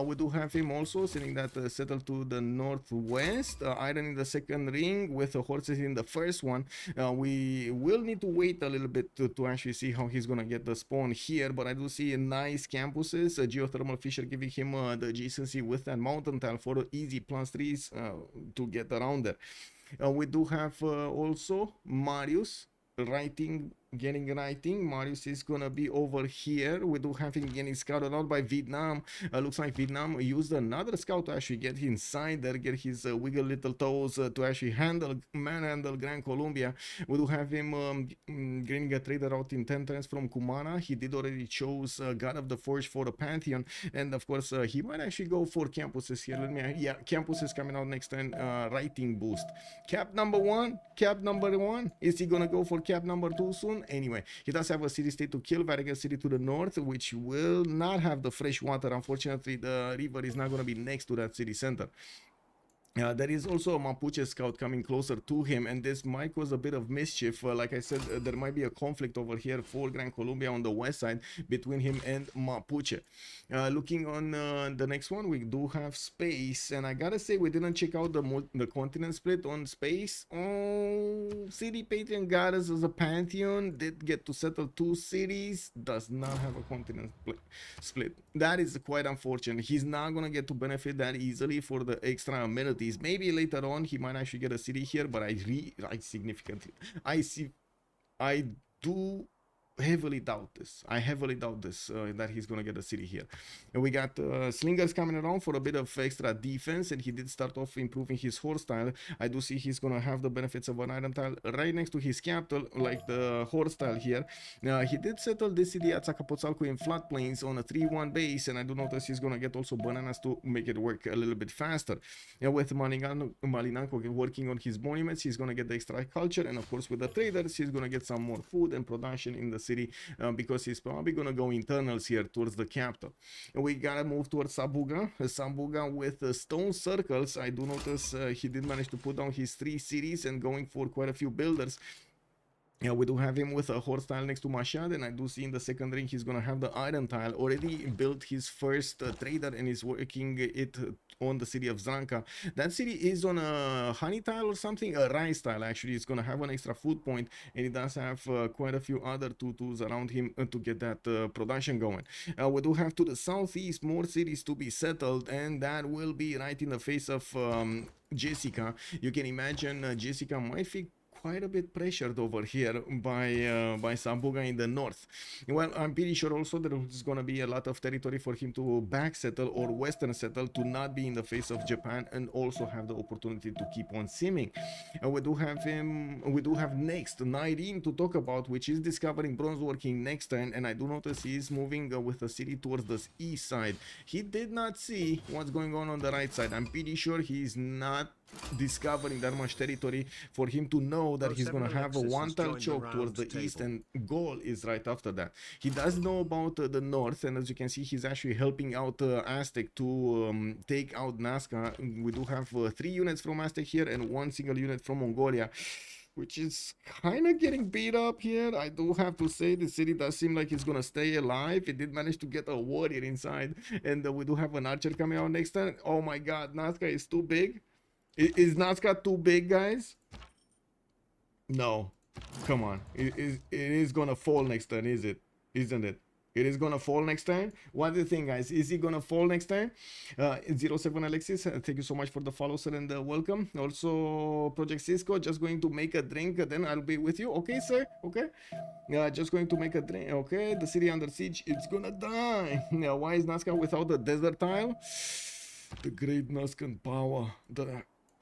We do have him also sending that settle to the northwest, iron in the second ring with the horses in the first one. We will need to wait a little bit to actually see how he's gonna get the spawn here, but I do see nice campuses, a geothermal fisher giving him the adjacency with that mountain tile for easy +3s to get around there. We do have also Marius getting writing. Marius is gonna be over here. We do have him getting scouted out by Vietnam. Looks like Vietnam used another scout to actually get inside there, get his wiggle little toes to actually manhandle Gran Colombia. We do have him getting a trader out in 10 turns from Kumana. He did already chose God of the Forge for the Pantheon, and of course he might actually go for campuses here. Campus is coming out next turn. Writing boost. Cap number one. Is he gonna go for cap number 2 soon? Anyway, he does have a city state to kill, Vatican City to the north, which will not have the fresh water. Unfortunately, the river is not going to be next to that city center. There is also a Mapuche scout coming closer to him, and this might cause a bit of mischief. Like I said, there might be a conflict over here for Gran Colombia on the west side between him and Mapuche. Looking on the next one, we do have space, and I gotta say we didn't check out the continent split on space. Oh, City Patreon got us as a pantheon, did get to settle 2 cities, does not have a continent split. That is quite unfortunate. He's not gonna get to benefit that easily for the extra amenities. Maybe later on he might actually get a city here, but I do heavily doubt this. I heavily doubt this that he's gonna get a city here. And we got slingers coming around for a bit of extra defense, and he did start off improving his horse tile. I do see he's gonna have the benefits of an iron tile right next to his capital, like the horse tile here. He did settle this city at Zacapotzalco in floodplains on a 3-1 base, and I do notice he's gonna get also bananas to make it work a little bit faster. With Malinanko working on his monuments, he's gonna get the extra culture, and of course with the traders he's gonna get some more food and production in the city, because he's probably gonna go internals here towards the capital. And we gotta move towards Sabuga with stone circles. I do notice he did manage to put down his 3 cities and going for quite a few builders. Yeah, we do have him with a horse tile next to Mashad, and I do see in the second ring he's gonna have the iron tile. Already built his first trader and is working it on the city of Zanka. That city is on a honey tile or something, a rice tile actually. It's gonna have an extra food point, and it does have quite a few other tutus around him to get that production going. We do have to the southeast more cities to be settled, and that will be right in the face of Jska. You can imagine Jska might feel quite a bit pressured over here by Sabuga in the north. Well, I'm pretty sure also there is going to be a lot of territory for him to back settle or western settle to not be in the face of Japan and also have the opportunity to keep on simming. We do have next Nyreen to talk about, which is discovering bronze working next turn, and I do notice he is moving with the city towards the east side. He did not see what's going on the right side. I'm pretty sure he's not discovering that much territory for him to know that he's gonna have a one-tile choke towards the east, and Gaul is right after that. He does know about the north, and as you can see he's actually helping out Aztec to take out Nazca. We do have 3 units from Aztec here and 1 single unit from Mongolia, which is kind of getting beat up here. I do have to say the city does seem like it's gonna stay alive. It did manage to get a warrior inside, and we do have an archer coming out next turn. Oh my god, Nazca is too big. Is Nazca too big, guys? No. Come on. It is gonna fall next turn, is it? Isn't it? It is gonna fall next turn. What do you think, guys? Is he gonna fall next turn? 07 Alexis, thank you so much for the follow, sir, and welcome. Also, Project Cisco, just going to make a drink, then I'll be with you. Okay, sir? Okay. Just going to make a drink. Okay, the city under siege, it's gonna die. Now, why is Nazca without the desert tile? The great Nazcan power that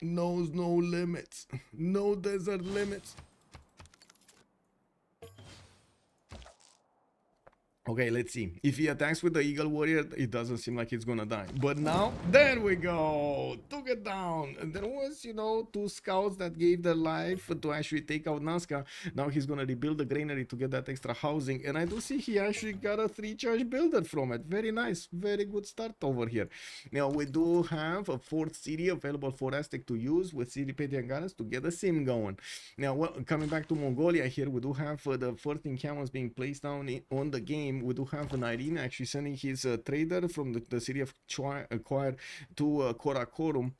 knows no limits, no desert limits. Okay, let's see. If he attacks with the Eagle Warrior, it doesn't seem like he's gonna die. But now, there we go. Took it down. And there was, you know, 2 scouts that gave their life to actually take out Nazca. Now he's gonna rebuild the granary to get that extra housing. And I do see he actually got a 3-charge builder from it. Very nice. Very good start over here. Now, we do have a 4th city available for Aztec to use with City Petianganas to get the sim going. Now, well, coming back to Mongolia here, we do have the first encampments being placed down on the game. We do have Nyreen actually sending his trader from the city of Choir to Karakorum.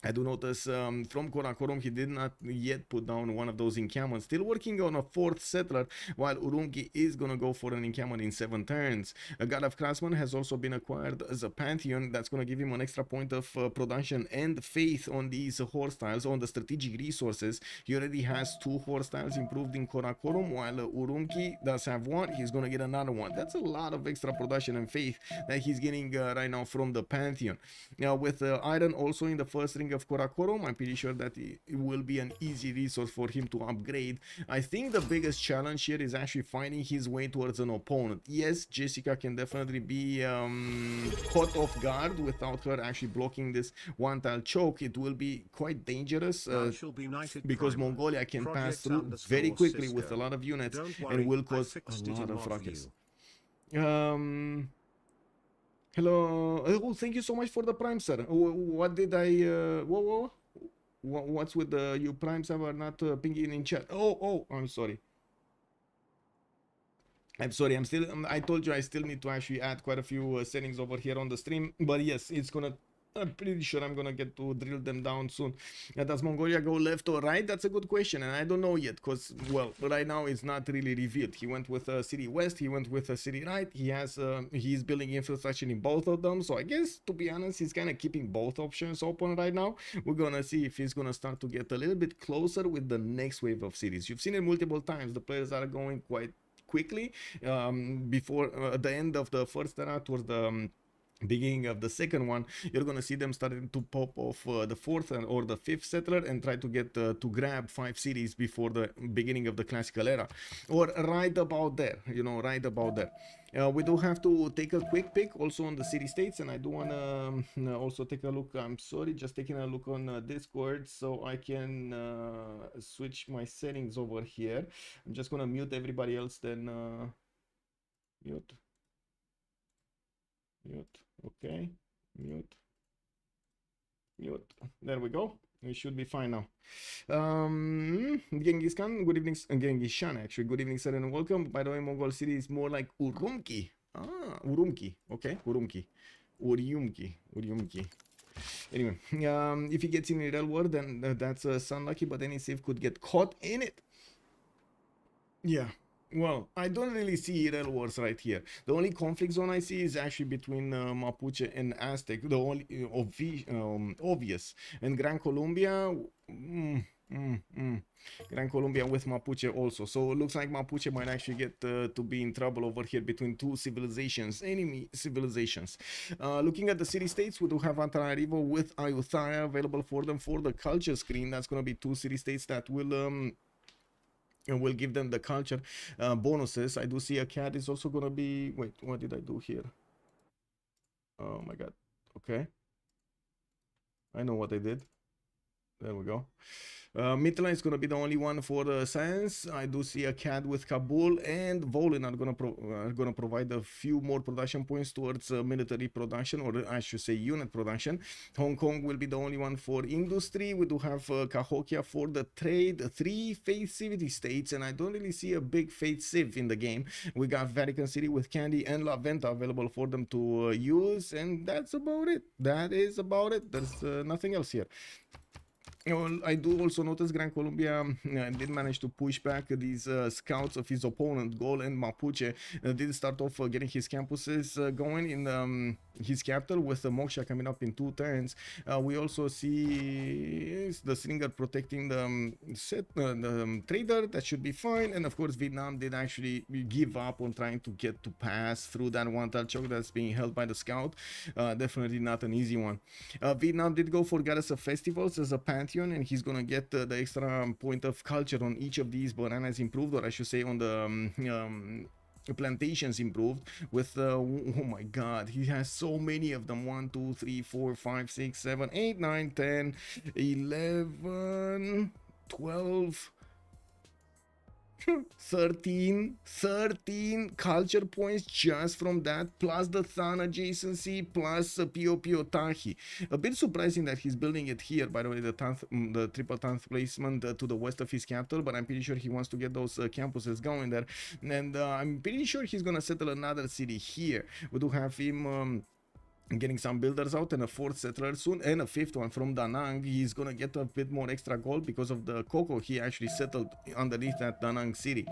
I do notice from Karakorum he did not yet put down one of those encampments. Still working on a 4th settler, while Urumqi is gonna go for an encampment in 7 turns. A God of Craftsman has also been acquired as a pantheon. That's gonna give him an extra point of production and faith on these horse tiles, on the strategic resources. He already has 2 horse tiles improved in Karakorum, while Urumqi does have 1. He's gonna get another 1. That's a lot of extra production and faith that he's getting right now from the pantheon. Now, with iron also in the first ring of Karakorum, I'm pretty sure that it will be an easy resource for him to upgrade. I think the biggest challenge here is actually finding his way towards an opponent. Yes, Jska can definitely be caught off guard without her actually blocking this 1-tile choke. It will be quite dangerous because Mongolia can pass through very quickly with a lot of units and will cause a lot of ruckus. Hello. Oh, thank you so much for the prime, sir. What did I? Whoa. What's with the you prime server not pinging in chat? Oh, I'm sorry. I'm sorry. I'm still. I told you I still need to actually add quite a few settings over here on the stream. But yes, it's gonna. I'm pretty sure I'm gonna get to drill them down soon. Does Mongolia go left or right? That's a good question, and I don't know yet, because well, right now it's not really revealed. He went with city west, he went with city right. He's building infrastructure in both of them. So I guess, to be honest, he's kind of keeping both options open right now. We're gonna see if he's gonna start to get a little bit closer with the next wave of cities. You've seen it multiple times. The players are going quite quickly before the end of the first era towards the beginning of the second one. You're gonna see them starting to pop off the fourth or the fifth settler and try to get to grab 5 cities before the beginning of the classical era, or right about there, you know, right about there. We do have to take a quick pick also on the city states, and I do want to also take a look. I'm sorry, just taking a look on Discord so I can switch my settings over here. I'm just gonna mute everybody else, then mute, okay, mute. There we go. We should be fine now. Genghis Khan, good evening. Genghis Shan, actually, good evening, sir, and welcome. By the way, Mongol city is more like Urumqi. Urumqi. Okay, Urumqi. Anyway, if he gets in the real world, then that's unlucky, but any Civ could get caught in it. Yeah. Well, I don't really see real wars right here. The only conflict zone I see is actually between Mapuche and Aztec, the only obvious. And Gran Colombia, Gran Colombia with Mapuche also. So it looks like Mapuche might actually get to be in trouble over here between two civilizations, enemy civilizations. Looking at the city-states, we do have Antananarivo with Ayutthaya available for them for the culture screen. That's going to be 2 city-states that will... and we'll give them the culture bonuses. I do see a cat is also gonna be... Wait, what did I do here? Oh my god. Okay, I know what I did. There we go. Mitla is going to be the only one for the science. I do see a cat with Kabul, and Volin are going to provide a few more production points towards military production, or I should say unit production. Hong Kong will be the only one for industry. We do have Cahokia for the trade. 3 faith city states, and I don't really see a big faith civ in the game. We got Vatican City with Candy and La Venta available for them to use, and that's about it. That is about it. There's nothing else here. I do also notice Gran Colombia did manage to push back these scouts of his opponent, Gaul and Mapuche. Did start off getting his campuses going in his capital, with the Moksha coming up in 2 turns. We also see the Slinger protecting the trader. That should be fine. And of course, Vietnam did actually give up on trying to get to pass through that one-tile choke that's being held by the scout. Definitely not an easy one. Vietnam did go for Goddess of Festivals as a pantheon, and he's gonna get the extra point of culture on each of these bananas improved, or I should say on the plantations improved with oh my god, he has so many of them. 1 2 3 4 5 6 7 8 9 10 11 12 13 culture points just from that, plus the Than adjacency, plus Pio Tahi. A bit surprising that he's building it here, by the way, the triple 10th placement to the west of his capital, but I'm pretty sure he wants to get those campuses going there, and I'm pretty sure he's gonna settle another city here. We do have him getting some builders out, and a 4th settler soon, and a 5th one from Da Nang. He's gonna get a bit more extra gold because of the cocoa he actually settled underneath that Da Nang city.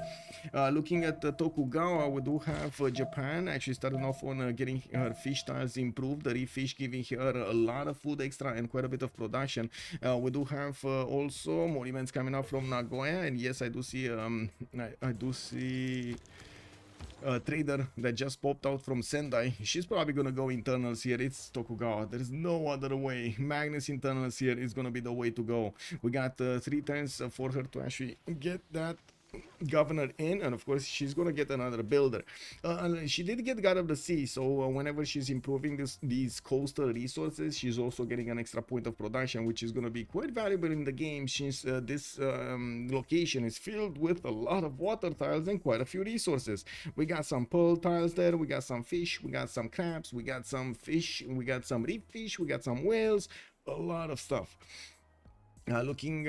Looking at Tokugawa, we do have Japan actually starting off on getting her fish tiles improved, the reef fish giving her a lot of food extra and quite a bit of production. We do have also more events coming up from Nagoya, and yes, I do see I do see trader that just popped out from Sendai. She's probably gonna go internals here. It's Tokugawa. There is no other way. Magnus internals here is gonna be the way to go. We got 3 turns for her to actually get that governor in, and of course she's gonna get another builder. She did get God of the Sea, so whenever she's improving these coastal resources, she's also getting an extra point of production, which is gonna be quite valuable in the game, since this location is filled with a lot of water tiles and quite a few resources. We got some pearl tiles there, we got some fish, we got some crabs, we got some fish, we got some reef fish, we got some whales, a lot of stuff. Looking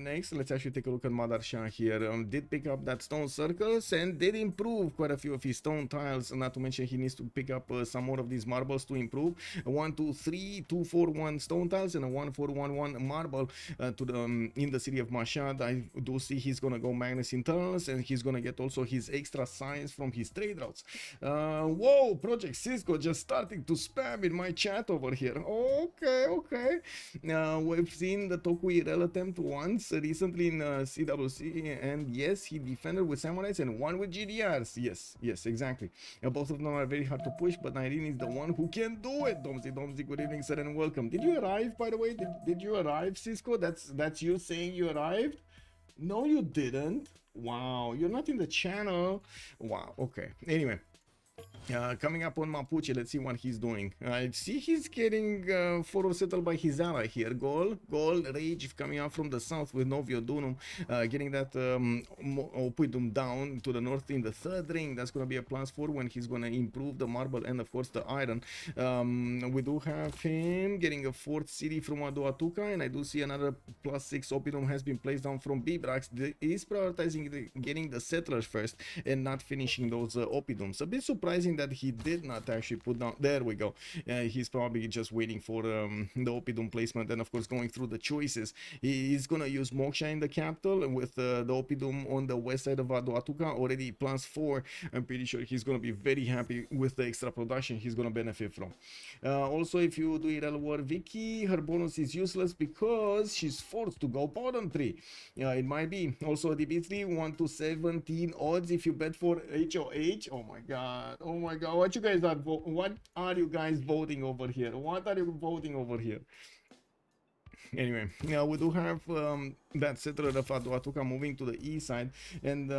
next, let's actually take a look at Madar Shah here. Did pick up that stone circles and did improve quite a few of his stone tiles. Not to mention he needs to pick up some more of these marbles to improve. 1, 2, 3, 2, 4, 1 stone tiles and a 1, 4, 1, 1 marble to the in the city of Mashhad. I do see he's gonna go Magnus internals, and he's gonna get also his extra science from his trade routes. Whoa, Project Cisco just starting to spam in my chat over here. Okay. We've seen the Tokui attempt once recently in CWC, and yes, he defended with samurais and one with GDRs. Yes, exactly. Both of them are very hard to push, but Nyreen is the one who can do it. Domzi, good evening, sir, and welcome. Did you arrive, by the way? Did you arrive, Cisco? That's you saying you arrived? No, you didn't. Wow, you're not in the channel. Wow, okay. Anyway. Coming up on Mapuche, let's see what he's doing. I see he's getting forward settled by his ally here. Gaul, Rage coming out from the south with Novio Dunum, getting that Opidum down to the north in the third ring. That's going to be a +4 when he's going to improve the marble and of course the iron. We do have him getting a 4th city from Aduatuca, and I do see another +6 Opidum has been placed down from Bibrax. He's prioritizing getting the settlers first and not finishing those Opidums. A bit surprising that he did not actually put down. There we go. He's probably just waiting for the Opidum placement, and of course going through the choices. He's gonna use Moksha in the capital with the Opidum on the west side of Aduatuca already +4. I'm pretty sure he's gonna be very happy with the extra production he's gonna benefit from. Also, if you do Irel War Vicky, her bonus is useless because she's forced to go bottom 3. It might be. Also, DB3 1 to 17 odds if you bet for HOH. Oh my god. What are you guys voting over here? What are you voting over here? Anyway, we do have that settler of Aduatuca moving to the east side, and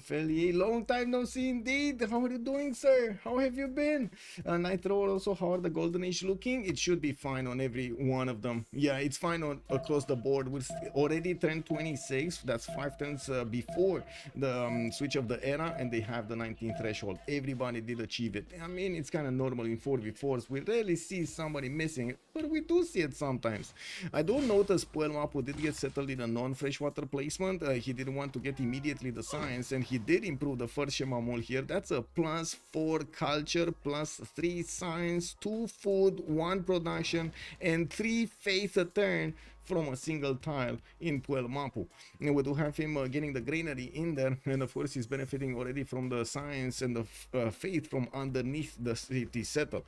fairly long time no see indeed. How are you doing, sir? How have you been? Nitro also, how are the Golden Age looking? It should be fine on every one of them. Yeah, it's fine across the board. We're already turned 26. That's 5 turns before the switch of the era, and they have the 19 threshold. Everybody did achieve it. I mean, it's kind of normal in 4v4s. We rarely see somebody missing it, but we do see it sometimes. I don't notice Puelmapu did get settled in a non-freshwater placement. He didn't want to get immediately the science, and he did improve the first Shemamol here. That's a +4 culture, +3 science, 2 food, 1 production, and 3 faith a turn from a single tile in Puelmapu. And we do have him getting the granary in there, and of course he's benefiting already from the science and the faith from underneath the city settle.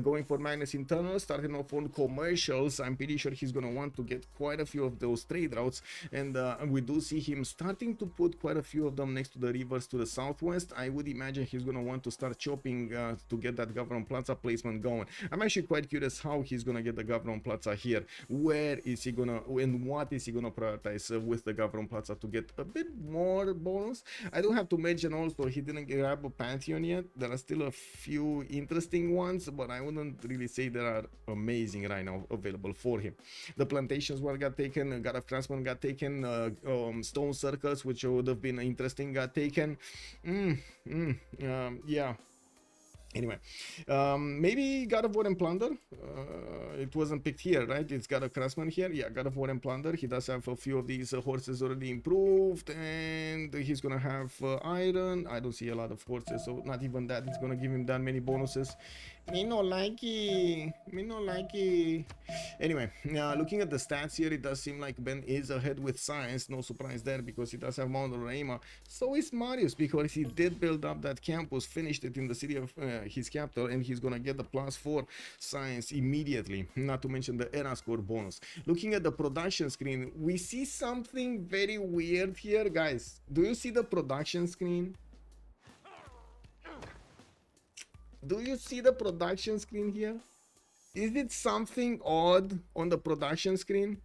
Going for Magnus internal, starting off on commercials. I'm pretty sure he's gonna want to get quite a few of those trade routes, and we do see him starting to put quite a few of them next to the rivers to the southwest. I would imagine he's gonna want to start chopping to get that Government Plaza placement going. I'm actually quite curious how he's gonna get the Government Plaza here. Where is he gonna, and what is he gonna prioritize with the Government Plaza to get a bit more bonus? I do have to mention also he didn't grab a Pantheon yet. There are still a few interesting ones, but I wouldn't really say they are amazing right now available for him. The plantations were got taken, God of Craftsman got taken, stone circles, which would have been interesting, got taken. Yeah. Anyway, maybe God of War and Plunder. It wasn't picked here, right? It's God of Craftsman here. Yeah, God of War and Plunder. He does have a few of these horses already improved, and he's gonna have iron. I don't see a lot of horses, so not even that. It's gonna give him that many bonuses. Me no like it. Anyway, looking at the stats here, it does seem like Ben is ahead with science. No surprise there, because he does have Mount Roraima. So is Marius, because he did build up that campus, finished it in the city of his capital, and he's gonna get the +4 science immediately. Not to mention the era score bonus. Looking at the production screen, we see something very weird here, guys. Do you see the production screen? Do you see the production screen here? Is it something odd on the production screen?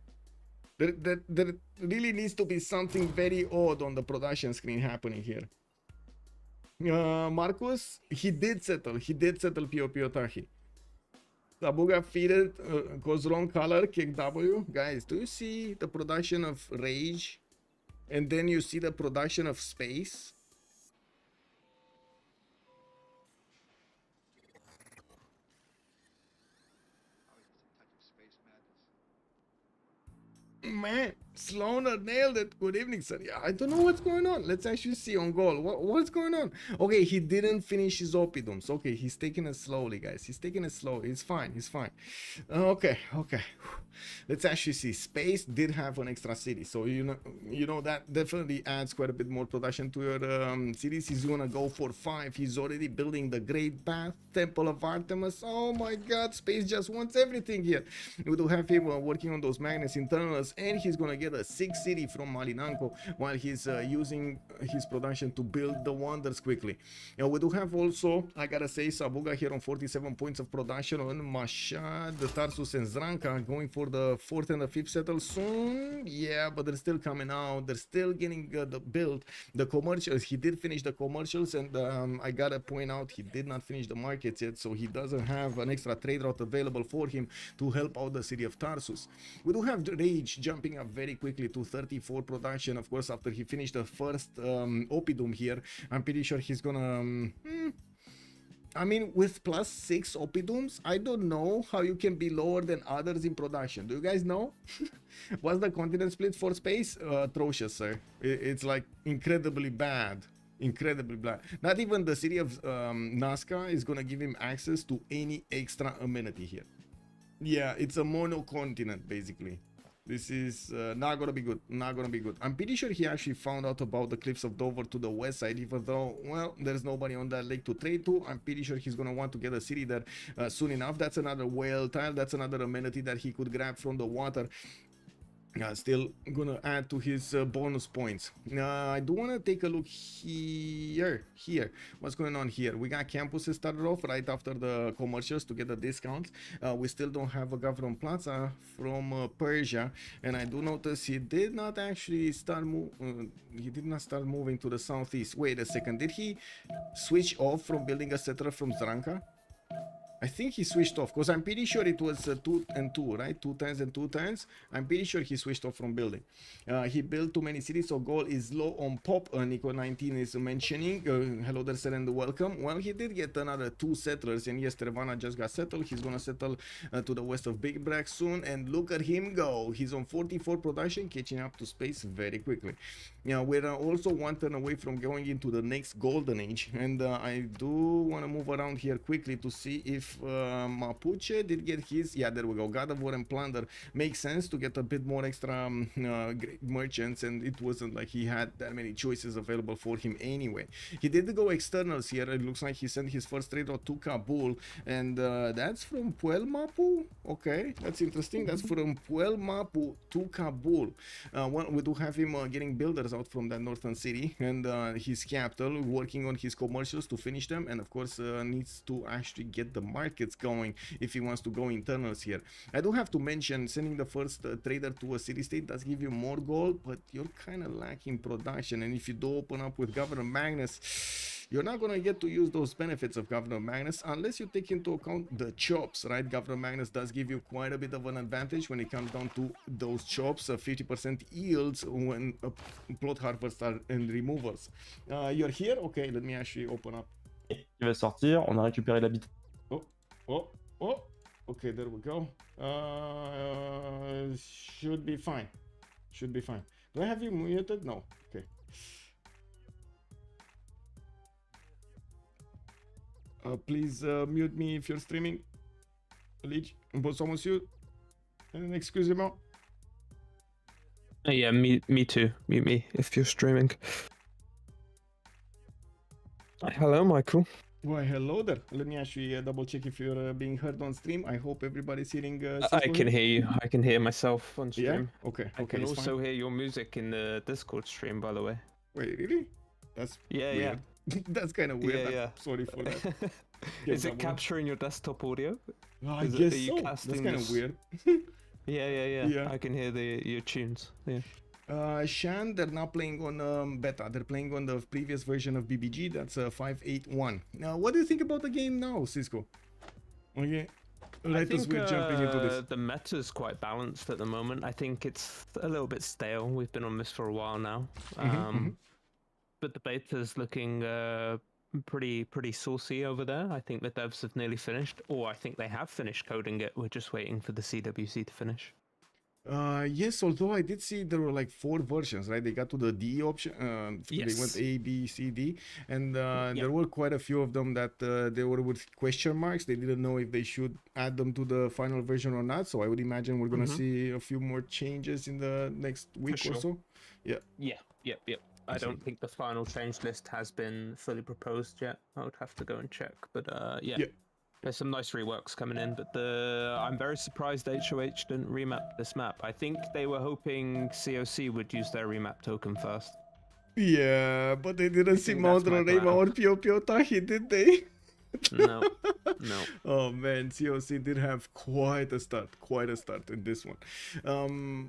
There really needs to be something very odd on the production screen happening here. Marcus, he did settle Pio Pio Tahi. Sabuga feeded, goes wrong color, kick W. Guys, do you see the production of rage? And then you see the production of space? Man, Sloaner nailed it. Good evening, sir. Yeah, I don't know what's going on. Let's actually see on Gaul. What's going on? Okay, he didn't finish his oppidums. Okay, he's taking it slowly, guys. He's taking it slowly. It's fine. He's fine. Okay. Let's actually see. Space did have an extra city, so you know that definitely adds quite a bit more production to your cities. He's gonna go for 5. He's already building the Great Bath, Temple of Artemis. Oh my God, Space just wants everything here. We do have him working on those Magnus internals, and he's gonna get a 6th city from Malinanko while he's using his production to build the wonders quickly. We do have also, I gotta say, Sabuga here on 47 points of production on Mashad, the Tarsus and Zranka going for the 4th and the 5th settle soon. Yeah, but they're still coming out. They're still getting the build. The commercials, he did finish the commercials, and I gotta point out he did not finish the markets yet, so he doesn't have an extra trade route available for him to help out the city of Tarsus. We do have Rage jumping up very quickly to 34 production, of course, after he finished the first oppidum here. I'm pretty sure he's gonna I mean, with +6 oppidums, I don't know how you can be lower than others in production. Do you guys know? What's the continent split for space? Atrocious, sir. It's like incredibly bad. Incredibly bad. Not even the city of Nazca is gonna give him access to any extra amenity here. Yeah, it's a mono continent basically. This is not gonna be good. Not gonna be good. I'm pretty sure he actually found out about the cliffs of Dover to the west side, even though, well, there's nobody on that lake to trade to. I'm pretty sure he's gonna want to get a city there soon enough. That's another whale tile. That's another amenity that he could grab from the water. Still gonna add to his bonus points. I do want to take a look here. What's going on here? We got campuses started off right after the commercials to get the discounts. We still don't have a government plaza from Persia, and I do notice he did not actually start moving to the southeast. Wait a second, did he switch off from building a settler from Zranka? I think he switched off, because I'm pretty sure it was 2 and 2, right? 2 turns and 2 turns. I'm pretty sure he switched off from building. He built too many cities, so Gaul is low on pop. Nico19 is mentioning. Hello there, sir, and welcome. Well, he did get another 2 settlers, and yes, Trevana just got settled. He's gonna settle to the west of Big Brack soon, and look at him go. He's on 44 production, catching up to space very quickly. We're also 1 turn away from going into the next golden age, and I do want to move around here quickly to see if Mapuche did get his. Yeah, there we go. God of War and Plunder makes sense to get a bit more extra merchants, and it wasn't like he had that many choices available for him anyway. He did go externals here. It looks like he sent his first trade route to Kabul, and that's from Puel Mapu. Okay, that's interesting. That's from Puel Mapu to Kabul. Well, we do have him getting builders out from that northern city, and his capital, working on his commercials to finish them, and of course needs to actually get the markets going if he wants to go internals here. I do have to mention, sending the first trader to a city-state does give you more gold, but you're kind of lacking production, and if you do open up with Governor Magnus, you're not going to get to use those benefits of Governor Magnus unless you take into account the chops, right? Governor Magnus does give you quite a bit of an advantage when it comes down to those chops, 50% yields when plot harvest and removals. You're here? Okay, let me actually open up. Il va sortir, on a récupéré l'habitat. Oh, okay, there we go. Should be fine. Do I have you muted? No. Okay. Please mute me if you're streaming. Leech, bonsoir monsieur. Excusez-moi. Yeah, me too. Mute me if you're streaming. Hello, Michael. Why, hello there. Let me actually double check if you're being heard on stream. I hope everybody's hearing. I can hear you. I can hear myself on stream. Yeah? Okay. I can also hear your music in the Discord stream, by the way. Wait, really? That's weird. Yeah. That's kind of weird. Yeah. Sorry for that. Is it capturing your desktop audio? I guess so. That's kind of weird. Yeah. I can hear your tunes. Yeah. Shan, they're not playing on beta. They're playing on the previous version of BBG. That's 5.8.1. Now, what do you think about the game now, Cisco? Okay. I think we're jumping into this. The meta's quite balanced at the moment. I think it's a little bit stale. We've been on this for a while now. But the beta's looking pretty saucy over there. I think the devs have nearly finished, or I think they have finished coding it. We're just waiting for the CWC to finish. Yes, although I did see there were like 4 versions, right? They got to the D option. Yes. They went A, B, C, D, and there were quite a few of them that they were with question marks. They didn't know if they should add them to the final version or not. So I would imagine we're gonna see a few more changes in the next week or so. Yeah. Yep. I don't think the final change list has been fully proposed yet. I would have to go and check, but yeah. There's some nice reworks coming in, but I'm very surprised HOH didn't remap this map. I think they were hoping COC would use their remap token first. Yeah, but they didn't see Mount Roraima or Pio Tahi, did they? No. Oh man, COC did have quite a start in this one.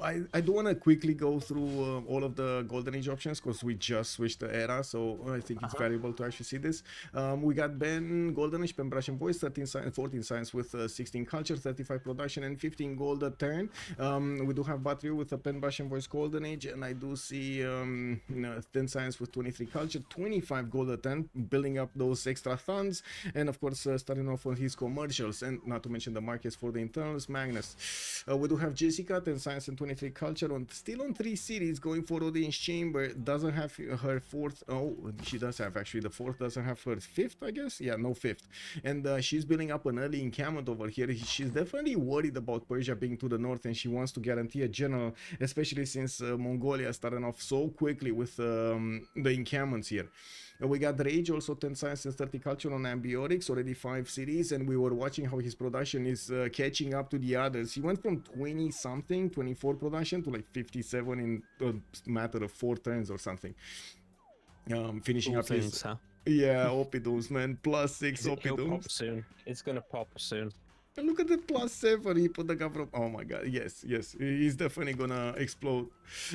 I do want to quickly go through all of the Golden Age options because we just switched the era, so I think it's valuable to actually see this. We got Ben Golden Age, Pen Brush and Voice, 13 science, 14 science with 16 culture, 35 production and 15 gold a turn. We do have Battery with a Pen Brush and Voice Golden Age, and I do see 10 science with 23 culture, 25 gold a turn, building up those extra thons. And of course, starting off on his commercials, and not to mention the markets for the internals. Magnus. We do have Jska, 10 science and 23 culture, still on 3 cities, going for Audience Chamber. Doesn't have her 4th. Oh, she does have actually. The 4th doesn't have her 5th, I guess. Yeah, no 5th. And she's building up an early encampment over here. She's definitely worried about Persia being to the north, and she wants to guarantee a general, especially since Mongolia starting off so quickly with the encampments here. We got Rage, also 10 science and 30 culture on Ambiotics, already 5 cities, and we were watching how his production is catching up to the others. He went from 20 something, 24 production to like 57 in a matter of 4 turns or something. Finishing up his... Yeah, Opidums, man, +6 Opidums. It's gonna pop soon. And look at the +7, he put the government. Oh my god, yes, he's definitely gonna explode.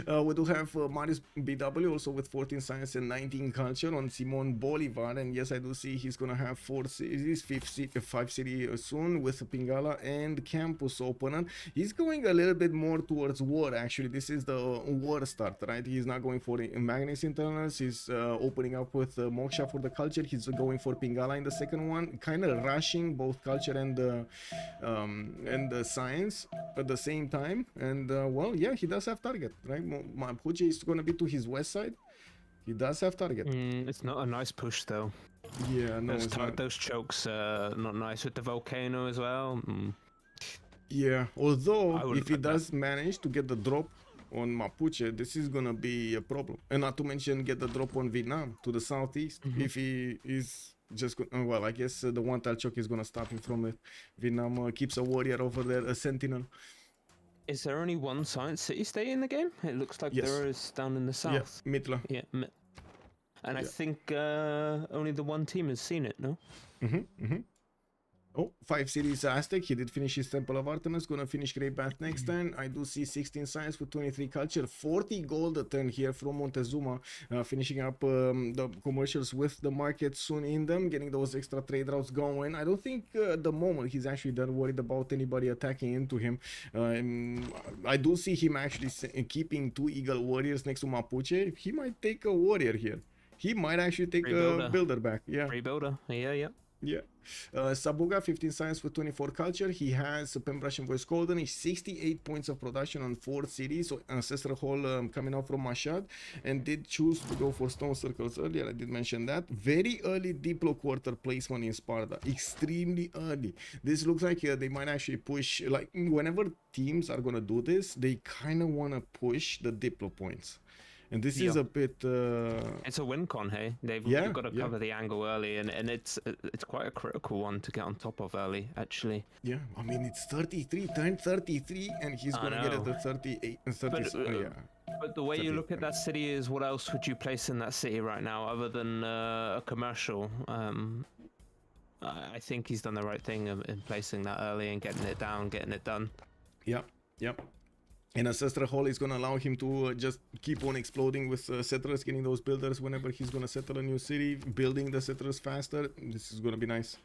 We do have Mariusbw also with 14 science and 19 culture on Simon Bolivar, and yes, I do see he's gonna have 4 cities, 5 city soon with Pingala and Campus opener. He's going a little bit more towards war, actually. This is the war start, right? He's not going for Magnus internals, he's opening up with Moksha for the culture. He's going for Pingala in the second one, kind of rushing both culture and the science at the same time. And well, yeah, he does have target, right? Mapuche is going to be to his west side. He does have target. It's not a nice push though. Yeah, no, those chokes not nice with the volcano as well. Yeah, although if he does manage to get the drop on Mapuche, this is gonna be a problem, and not to mention get the drop on Vietnam to the southeast. If he is just well, I guess the one Talchok is gonna stop him from it. Vietnam keeps a warrior over there, a sentinel. Is there only one science city state in the game? It looks like there is down in the south. Yeah, Mitla. Yeah, and I think only the one team has seen it, no? Oh, 5 cities Aztec. He did finish his Temple of Artemis. Gonna finish Great Bath next turn. I do see 16 science with 23 culture, 40 gold a turn here from Montezuma, finishing up the commercials with the market soon in them, getting those extra trade routes going. I don't think at the moment he's actually that worried about anybody attacking into him. I do see him actually keeping 2 Eagle warriors next to Mapuche. He might take a warrior here. He might actually take a builder back. Yeah. Rebuilder. Yeah. Sabuga, 15 science with 24 culture. He has a Pen Brush and Voice Golden. He's 68 points of production on 4 cities. So Ancestral Hall coming out from Mashhad, and did choose to go for Stone Circles earlier. I did mention that. Very early Diplo quarter placement in Sparta. Extremely early. This looks like they might actually push, like whenever teams are gonna do this, they kind of want to push the Diplo points. And this is a bit... It's a win con, hey? They've got to cover the angle early, and it's quite a critical one to get on top of early, actually. Yeah, I mean, it's 33, turned 33, and he's going to get it to 38 and 30. But the way you look at that city is, what else would you place in that city right now, other than a commercial? I think he's done the right thing in placing that early and getting it down, getting it done. Yeah. Yep. And Ancestral Hall is going to allow him to just keep on exploding with settlers, getting those builders whenever he's going to settle a new city, building the settlers faster. This is going to be nice.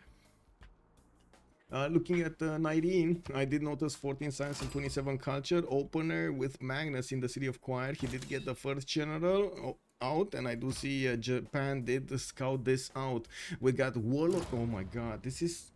Looking at Nyreen, I did notice 14 science and 27 culture. Opener with Magnus in the city of Choir. He did get the first general out, and I do see Japan did scout this out. We got Warlock. Oh my god, this is...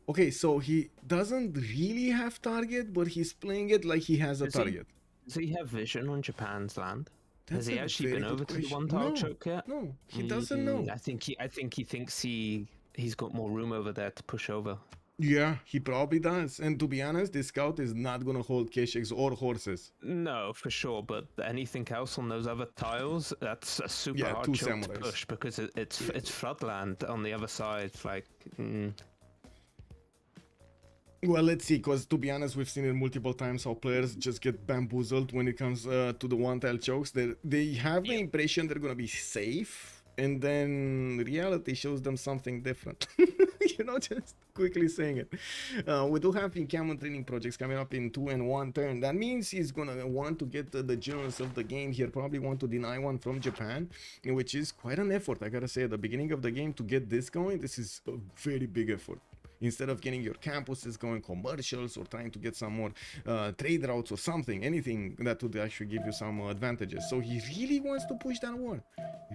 Okay, so he doesn't really have target, but he's playing it like he has a target. Does he have vision on Japan's land? That's Has he actually been over to the one-tile choke yet? No, he doesn't know. I think he thinks he's got more room over there to push over. Yeah, he probably does. And to be honest, this scout is not gonna hold Kesheks or horses. No, for sure. But anything else on those other tiles, that's a super hard choke to push because it's floodland on the other side. Like. Well, let's see, because to be honest, we've seen it multiple times how players just get bamboozled when it comes to the one-tile chokes. They have the impression they're going to be safe, and then reality shows them something different. You know, just quickly saying it. We do have encampment training projects coming up in 2 and 1 turn. That means he's going to want to get the generals of the game here, probably want to deny one from Japan, which is quite an effort. I got to say, at the beginning of the game to get this going, this is a very big effort. Instead of getting your campuses going commercials or trying to get some more trade routes or something, anything that would actually give you some advantages. So he really wants to push that war.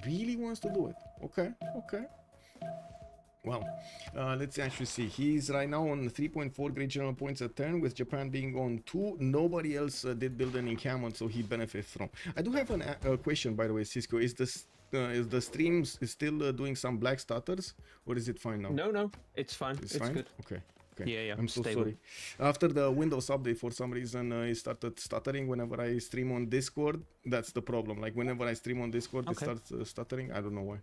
He really wants to do it. Okay, okay. Well, let's actually see. He's right now on 3.4 great general points a turn, with Japan being on 2. Nobody else did build an encampment, so he benefits from. I do have a question, by the way, Cisco. Is the stream still doing some black stutters, or is it fine now? No, it's fine. It's fine? Good. Okay. Yeah. I'm so sorry. After the Windows update, for some reason, it started stuttering whenever I stream on Discord. That's the problem. Like whenever I stream on Discord, it starts stuttering. I don't know why.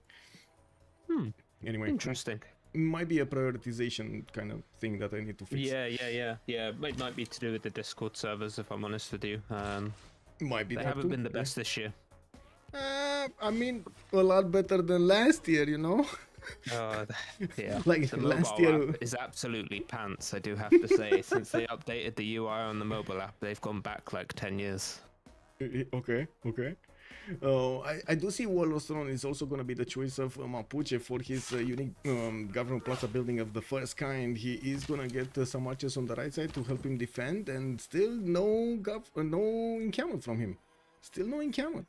Anyway, interesting. Might be a prioritization kind of thing that I need to fix. Yeah. It might be to do with the Discord servers, if I'm honest with you. Might be. They haven't been the best this year. I mean, a lot better than last year, you know. Yeah. Like the last year app is absolutely pants, I do have to say. Since they updated the UI on the mobile app, they've gone back like 10 years. Okay. I do see Warlord's Throne is also going to be the choice of Mapuche for his unique government plaza building of the first kind. He is going to get some archers on the right side to help him defend, and still no encampment from him. Still no encampment.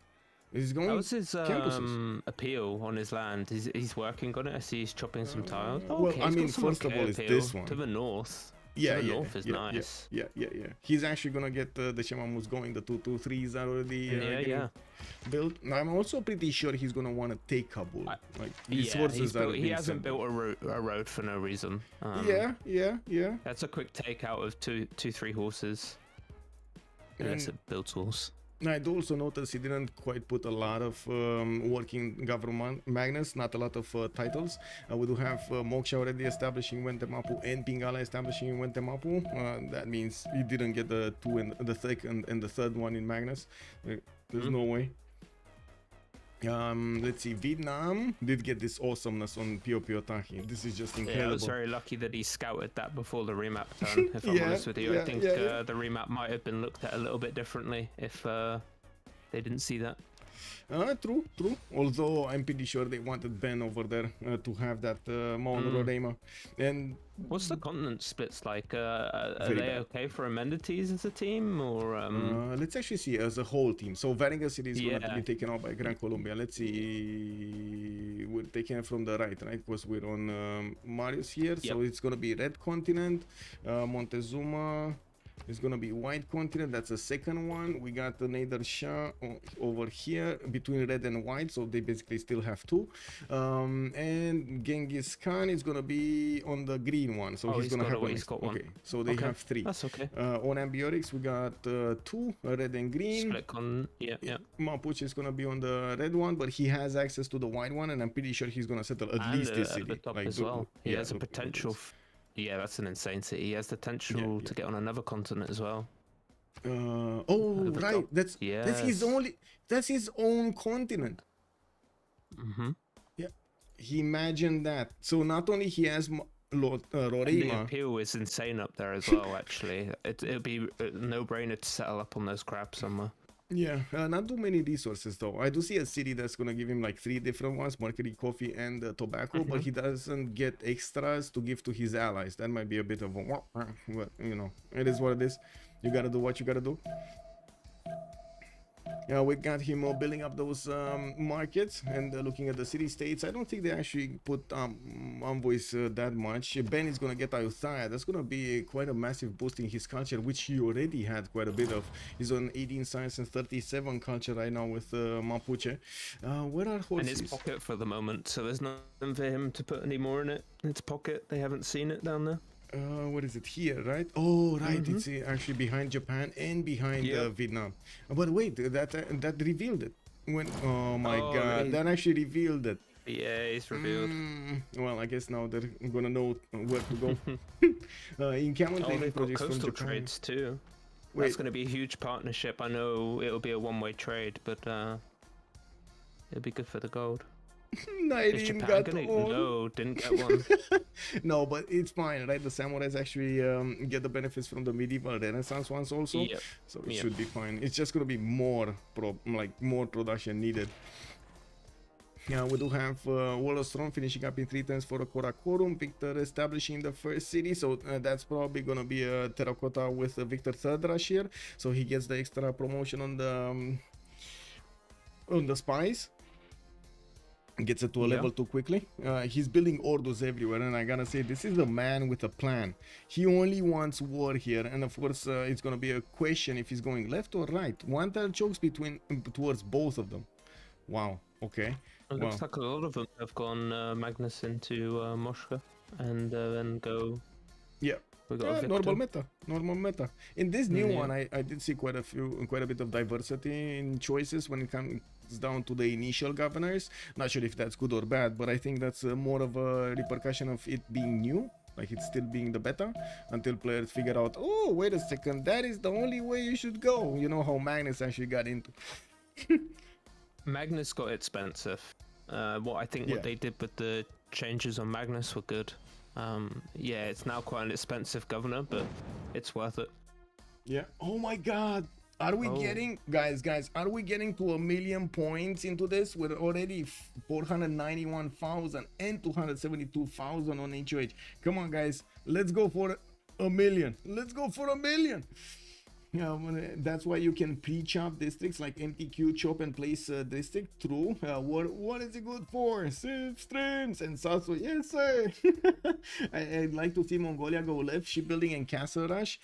He's going. That was his appeal on his land. He's working on it. I see he's chopping some tiles. Well, okay, I mean, first of all, it's this one to the north. Yeah, the north is nice. Yeah. He's actually gonna get the Shemamus going. The 2-2-3s are already built. I'm also pretty sure he's gonna want to take Kabul. Like his horses are. He hasn't built a road for no reason. Yeah. That's a quick take out of 2-3 horses. Unless it builds horse. I do also notice he didn't quite put a lot of working government Magnus, not a lot of titles. We do have Moksha already establishing Wentemapu and Pingala establishing Wentemapu. That means he didn't get the 2 and the second and the third one in Magnus. There's no way. Let's see, Vietnam did get this awesomeness on Piotahi. This is just incredible. Yeah, I was very lucky that he scouted that before the remap turn, if I'm honest with you. I think the remap might have been looked at a little bit differently if they didn't see that. True. Although I'm pretty sure they wanted Ben over there to have that Mount Roraima. And what's the continent splits like? Are they okay for amenities as a team, or? Let's actually see as a whole team. So Varinga City is going to be taken out by Gran Colombia. Let's see. We're taking it from the right? Because we're on Marius here. So it's going to be Red Continent, Montezuma. It's gonna be White Continent. That's the second one. We got the Nader Shah over here between red and white, so they basically still have 2. And Genghis Khan is gonna be on the green one, so he's gonna have one. Okay, so they have 3. That's okay. On Ambiorix we got 2, red and green. Split con, yeah. Mapuche is gonna be on the red one, but he has access to the white one, and I'm pretty sure he's gonna settle at least this city. At the top as well. He has a potential. Yeah, that's an insane city. He has the potential to get on another continent as well. Right. That's his own continent. Mm-hmm. Yeah. He imagined that. So not only he has The Roraima. appeal is insane up there as well, actually. It'll be a no-brainer to settle up on those crabs somewhere. Yeah, not too many resources though. I do see a city that's gonna give him like 3 different ones: mercury, coffee, and tobacco. But he doesn't get extras to give to his allies. That might be a bit of a, but you know, it is what it is. You gotta do what you gotta do. Yeah, we got him building up those markets and looking at the city states. I don't think they actually put envoys that much. Ben is gonna get Ayutthaya. That's gonna be quite a massive boost in his culture, which he already had quite a bit of. He's on 18 science and 37 culture right now with Mapuche. Where are horses? And it's pocket for the moment, so there's nothing for him to put any more in it. It's pocket. They haven't seen it down there. What is it here, right? Oh, right. It's actually behind Japan and behind Vietnam. But wait, that revealed it. When oh my god, that actually revealed it. Yeah, it's revealed. Well, I guess now they're gonna know where to go. In Camel training projects from Japan. Trades too. Wait. That's gonna be a huge partnership. I know it'll be a one-way trade, but it'll be good for the gold. Nyreen got no, didn't get one. No, but it's fine, right? The samurais actually get the benefits from the medieval Renaissance ones also, so it should be fine. It's just gonna be more more production needed. Yeah, we do have Wolostrom finishing up in 3 turns for a Karakorum. Victor establishing the first city, so that's probably gonna be a terracotta with Victor third rush here, so he gets the extra promotion on the spies. Gets it to a level too quickly. He's building orders everywhere, and I gotta say, this is a man with a plan. He only wants war here, and of course it's gonna be a question if he's going left or right. One tile chokes towards both of them. Wow. Okay. It looks like a lot of them have gone Magnus into Moshka and then go. Yeah. Normal meta. In this new one, I did see quite a bit of diversity in choices when it comes down to the initial governors. Not sure if that's good or bad, but I think that's more of a repercussion of it being new, like it's still being the beta, until players figure out, oh, wait a second, that is the only way you should go. You know how Magnus actually got into. Magnus got expensive. What they did with the changes on Magnus were good. Yeah, it's now quite an expensive governor, but it's worth it. Yeah. Oh my god. Are we getting, guys, are we getting to 1 million points into this? We're already 491,000 and 272,000 on HOH. Come on, guys. Let's go for 1 million. Let's go for 1 million. Yeah, that's why you can pre-chop districts like MTQ, chop and place district. True. What is it good for? Civ streams and Sasso. Yes, sir. I'd like to see Mongolia go left, shipbuilding and castle rush.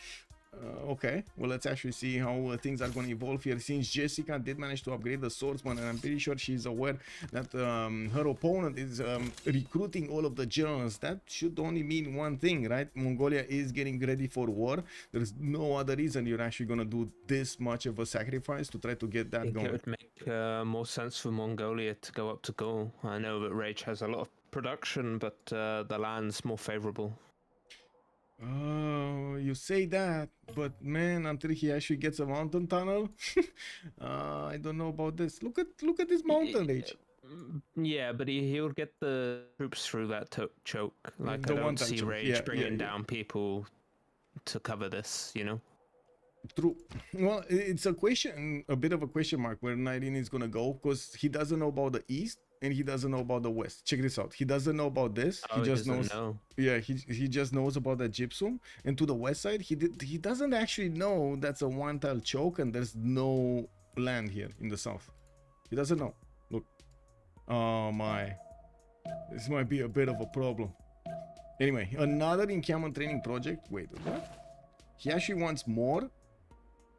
Okay, well, let's actually see how things are going to evolve here, since Jska did manage to upgrade the swordsman, and I'm pretty sure she's aware that her opponent is recruiting all of the generals. That should only mean one thing, right? Mongolia is getting ready for war. There's no other reason you're actually going to do this much of a sacrifice to try to get that going. It would make more sense for Mongolia to go up to Gaul. I know that Rage has a lot of production, but the land's more favorable. Oh, you say that, but man, until he actually gets a mountain tunnel, I don't know about this. Look at this mountain Rage. Yeah, but he'll get the troops through that choke. Like, I don't see Rage bringing down people to cover this, you know? True. Well, it's a bit of a question mark where Nyreen is gonna go, because he doesn't know about the east and he doesn't know about the west. Check this out. He doesn't know about this. He just knows. Yeah, he just knows about the gypsum. And to the west side, he doesn't actually know that's a one tile choke and there's no land here in the south. He doesn't know. Look. Oh my. This might be a bit of a problem. Anyway, another encampment training project. Wait, what? He actually wants more.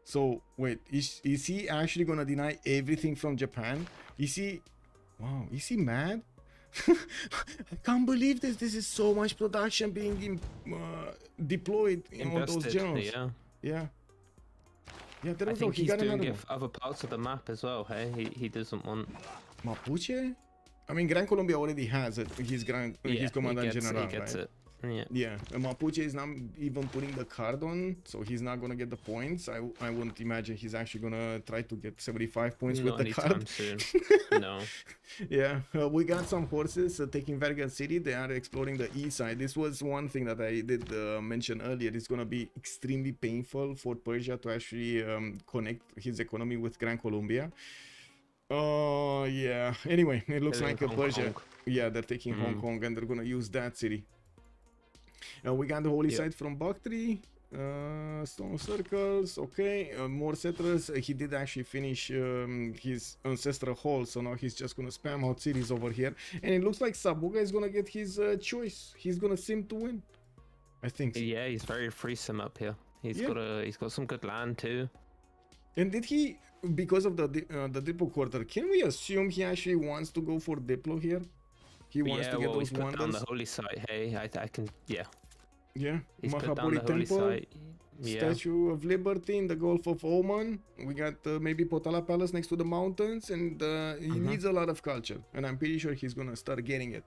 So wait, is he actually gonna deny everything from Japan? Is he? Wow, is he mad? I can't believe this. This is so much production being deployed in all those generals. Yeah. There I think he's doing it for other parts of the map as well. Hey, he doesn't want Mapuche. I mean, Gran Colombia already has it. He's Commandant General, he gets right? it. Yeah. Mapuche is not even putting the card on, so he's not gonna get the points. I wouldn't imagine he's actually gonna try to get 75 points with the card. Soon. No. Yeah, we got some horses taking Vergan City. They are exploring the east side. This was one thing that I did mention earlier. It's gonna be extremely painful for Persia to actually connect his economy with Gran Colombia. Oh yeah. Anyway, it looks like Persia. Yeah, they're taking Hong Kong and they're gonna use that city. We got the holy site from Bakhtri. Stone circles. Okay, more settlers. He did actually finish his ancestral hall, so now he's just gonna spam out cities over here. And it looks like Sabuga is gonna get his choice. He's gonna sim to win, I think. Yeah, he's very free sim up here. He's got some good land too. And did he, because of the Diplo quarter, can we assume he actually wants to go for Diplo here? He wants to get those he's put wonders. down the holy site. Hey, I can, yeah. Yeah, He's put down Mahapuri the holy Temple, site. Yeah. Statue of Liberty in the Gulf of Oman. We got maybe Potala Palace next to the mountains, and he needs a lot of culture, and I'm pretty sure he's gonna start getting it.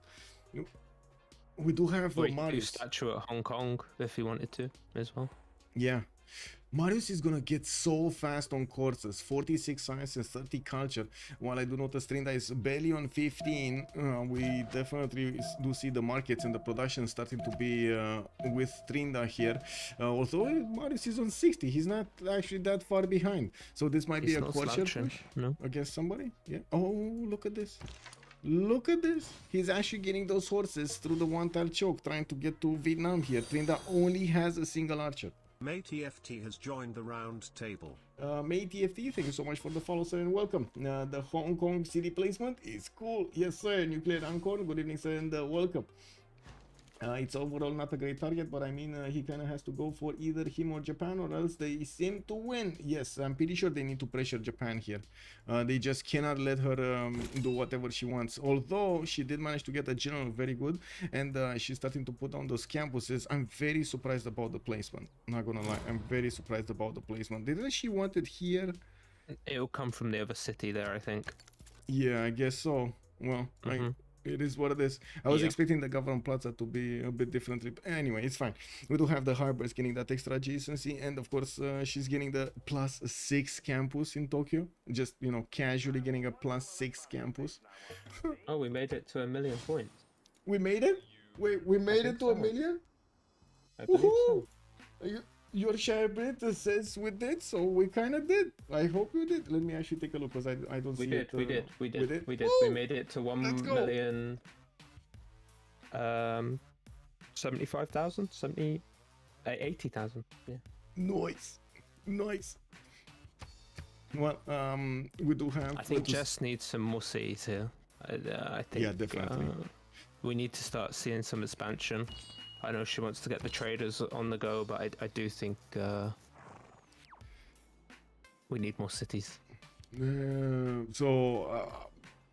We do have Marius. Statue at Hong Kong if he wanted to as well. Yeah. Marius is gonna get so fast on courses, 46 science and 30 culture, while I do notice Trynda is barely on 15. We definitely do see the markets and the production starting to be with Trynda here, although Marius is on 60. He's not actually that far behind, so this might be a course against somebody. Yeah. Oh, look at this. Look at this. He's actually getting those horses through the one tile choke, trying to get to Vietnam here. Trynda only has a single archer. MayTFT has joined the round table. MayTFT, thank you so much for the follow, sir, and welcome. The Hong Kong city placement is cool. Yes, sir. Nuclear Anchor, good evening, sir, and welcome. It's overall not a great target, but I mean, he kind of has to go for either him or Japan, or else they seem to win. Yes, I'm pretty sure they need to pressure Japan here. They just cannot let her do whatever she wants. Although she did manage to get a general very good, and she's starting to put down those campuses. I'm very surprised about the placement. Not gonna lie, I'm very surprised about the placement. Didn't she want it here? It'll come from the other city there, I think. Yeah, I guess so. Well, it is what it is. I was expecting the government plaza to be a bit differently. Anyway, it's fine. We do have the harbors getting that extra adjacency, and of course, she's getting the +6 campus in Tokyo. Just, you know, casually getting a +6 campus. Oh, we made it to 1 million points. We made it? Wait, we made it to 1 million? I believe so. Your share bit says we did, so we kind of did. I hope you did. Let me actually take a look, because I don't see it. We did. We made it to 1 million. 75,000, 80,000. Yeah. Nice. Well, we do have. I think Jess needs some more cities here. I think. Yeah, definitely. We need to start seeing some expansion. I know she wants to get the traders on the go, but I do think we need more cities.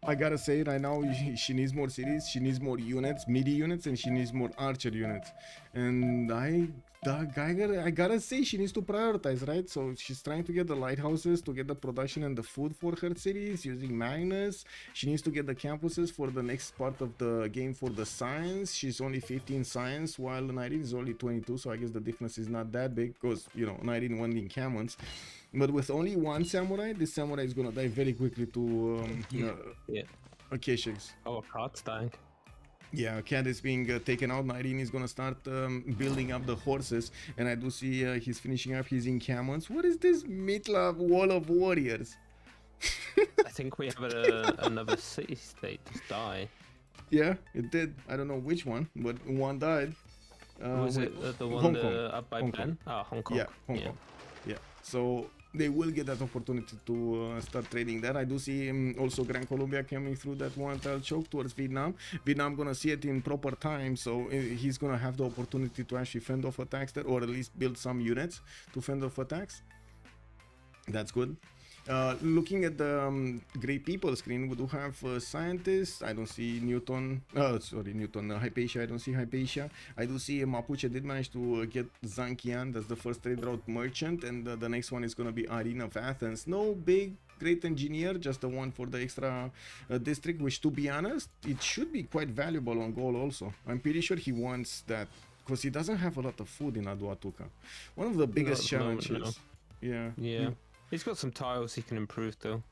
I gotta say right now, she needs more cities, she needs more units, midi units, and she needs more archer units. And I gotta say, she needs to prioritize, right? So she's trying to get the lighthouses to get the production and the food for her cities using Magnus. She needs to get the campuses for the next part of the game for the science. She's only 15 science, while Nyreen is only 22, so I guess the difference is not that big, because, you know, Nyreen won in cannons. But with only one samurai, this samurai is gonna die very quickly to Akeshix. Oh, a card's dying. Yeah, a cat is being taken out. Nyreen is gonna start building up the horses, and I do see he's finishing up his encampments. What is this Mitla Wall of Warriors? I think we have another city state just die. Yeah, it did. I don't know which one, but one died. Was it the one up by Ben? Oh, Hong Kong. Yeah, Hong Kong. Yeah, so they will get that opportunity to start trading there. I do see also Gran Colombia coming through that one tile choke towards Vietnam. Vietnam gonna see it in proper time, so he's gonna have the opportunity to actually fend off attacks there, or at least build some units to fend off attacks. That's good. Looking at the Great People screen, we do have scientists. I don't see Hypatia. I don't see Hypatia. I do see Mapuche did manage to get Zankian. That's the first trade route merchant, and the next one is going to be Arena of Athens. No big great engineer, just the one for the extra district, which, to be honest, it should be quite valuable on Gaul also. I'm pretty sure he wants that because he doesn't have a lot of food in Aduatuca. One of the biggest challenges. Yeah. Yeah. He's got some tiles he can improve though.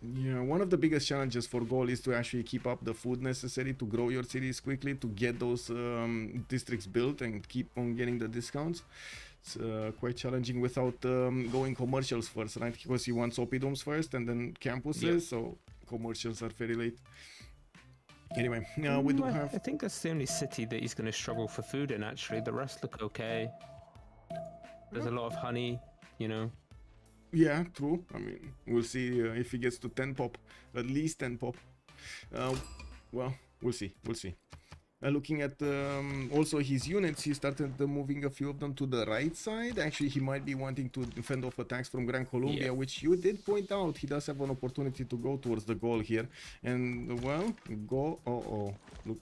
Yeah, one of the biggest challenges for Gaul is to actually keep up the food necessary to grow your cities quickly, to get those districts built and keep on getting the discounts. It's quite challenging without going commercials first, right? Because he wants oppidums first and then campuses, so commercials are very late. Anyway, we do have... I think that's the only city that he's going to struggle for food in, actually. The rest look okay. There's a lot of honey, you know. Yeah, true. I mean, we'll see if he gets to 10 pop. At least 10 pop. Well, we'll see. We'll see. Looking at also his units, he started moving a few of them to the right side. Actually, he might be wanting to defend off attacks from Gran Colombia, which you did point out. He does have an opportunity to go towards the goal here. And, well, go...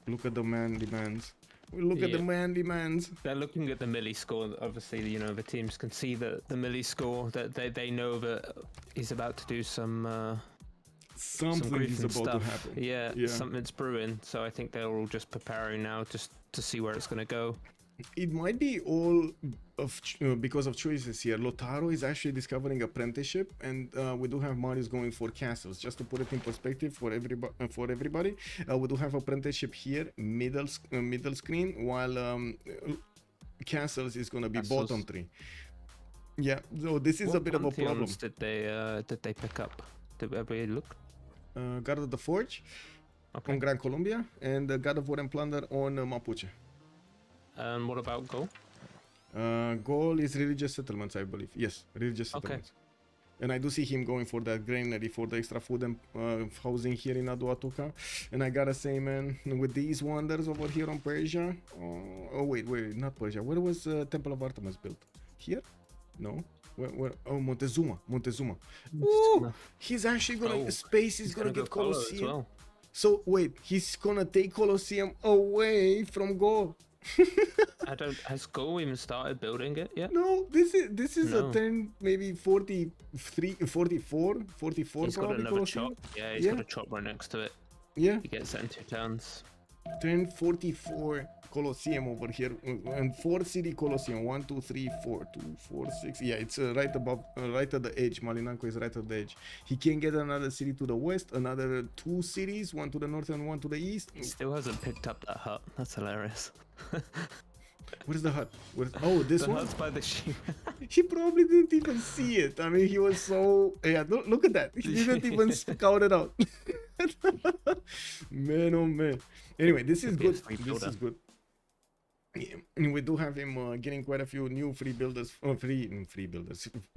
Look at the man demands. Look at the man demands. They're looking at the milli score. Obviously, you know, the teams can see the milli score. That they know that he's about to do some... Something is about to happen. Yeah, something's brewing. So I think they're all just preparing now just to see where it's going to go. It might be all of because of choices here. Lotaro is actually discovering apprenticeship, and we do have Marius going for castles. Just to put it in perspective for everybody, we do have apprenticeship here, middle screen, while castles is going to be bottom tree. Yeah, so this is a bit of a problem. Did they pick up? Did everybody look? God of the Forge on Gran Colombia, and God of War and Plunder on Mapuche. And what about Gaul? Gaul is religious settlements, I believe. Yes, religious settlements. And I do see him going for that granary for the extra food and housing here in Aduatuca. And I gotta say, man, with these wonders over here on Persia... oh, wait, not Persia. Where was Temple of Artemis built? Here? No. Where? Oh, Montezuma. Ooh, he's actually gonna... Space is gonna get Colosseum. Well. So, wait, he's gonna take Colosseum away from Gaul. Has Gaul even started building it yet? No, this is a turn maybe 44 he's got another chop. Yeah, he's got a chop right next to it. Yeah, he gets it in 2 turns. Turn 44 Colosseum over here, and 4 city Colosseum. 1, 2, 3, 4, 2, 4, 6. Yeah, it's right above, right at the edge. Malinanko is right at the edge. He can get another city to the west, another 2 cities, 1 to the north and 1 to the east. He still hasn't picked up that hut. That's hilarious. Where's the hut? Oh, this the one? hut's by the sheep. He probably didn't even see it. I mean, he was so... Yeah, look at that. He didn't even scout it out. Man, oh man. Anyway, this is good. This is good. Yeah, we do have him getting quite a few new free builders,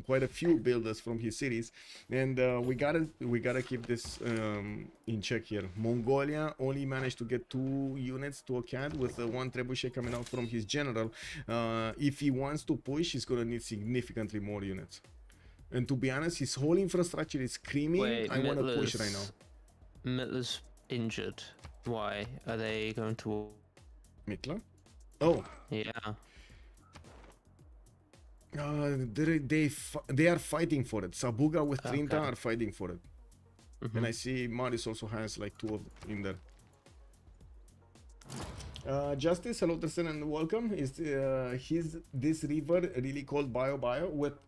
quite a few builders from his cities, and we gotta keep this in check here. Mongolia only managed to get 2 units to a CAD with 1 trebuchet coming out from his general. If he wants to push, he's gonna need significantly more units. And to be honest, his whole infrastructure is screaming. Wait, I want to push right now. Mittler's injured. Why are they going to Mittler? Oh yeah. They are fighting for it. Sabuga with Trynda are fighting for it. And I see Marius also has like 2 of them in there. Justice, hello Tristan and welcome. Is this river really called Bio?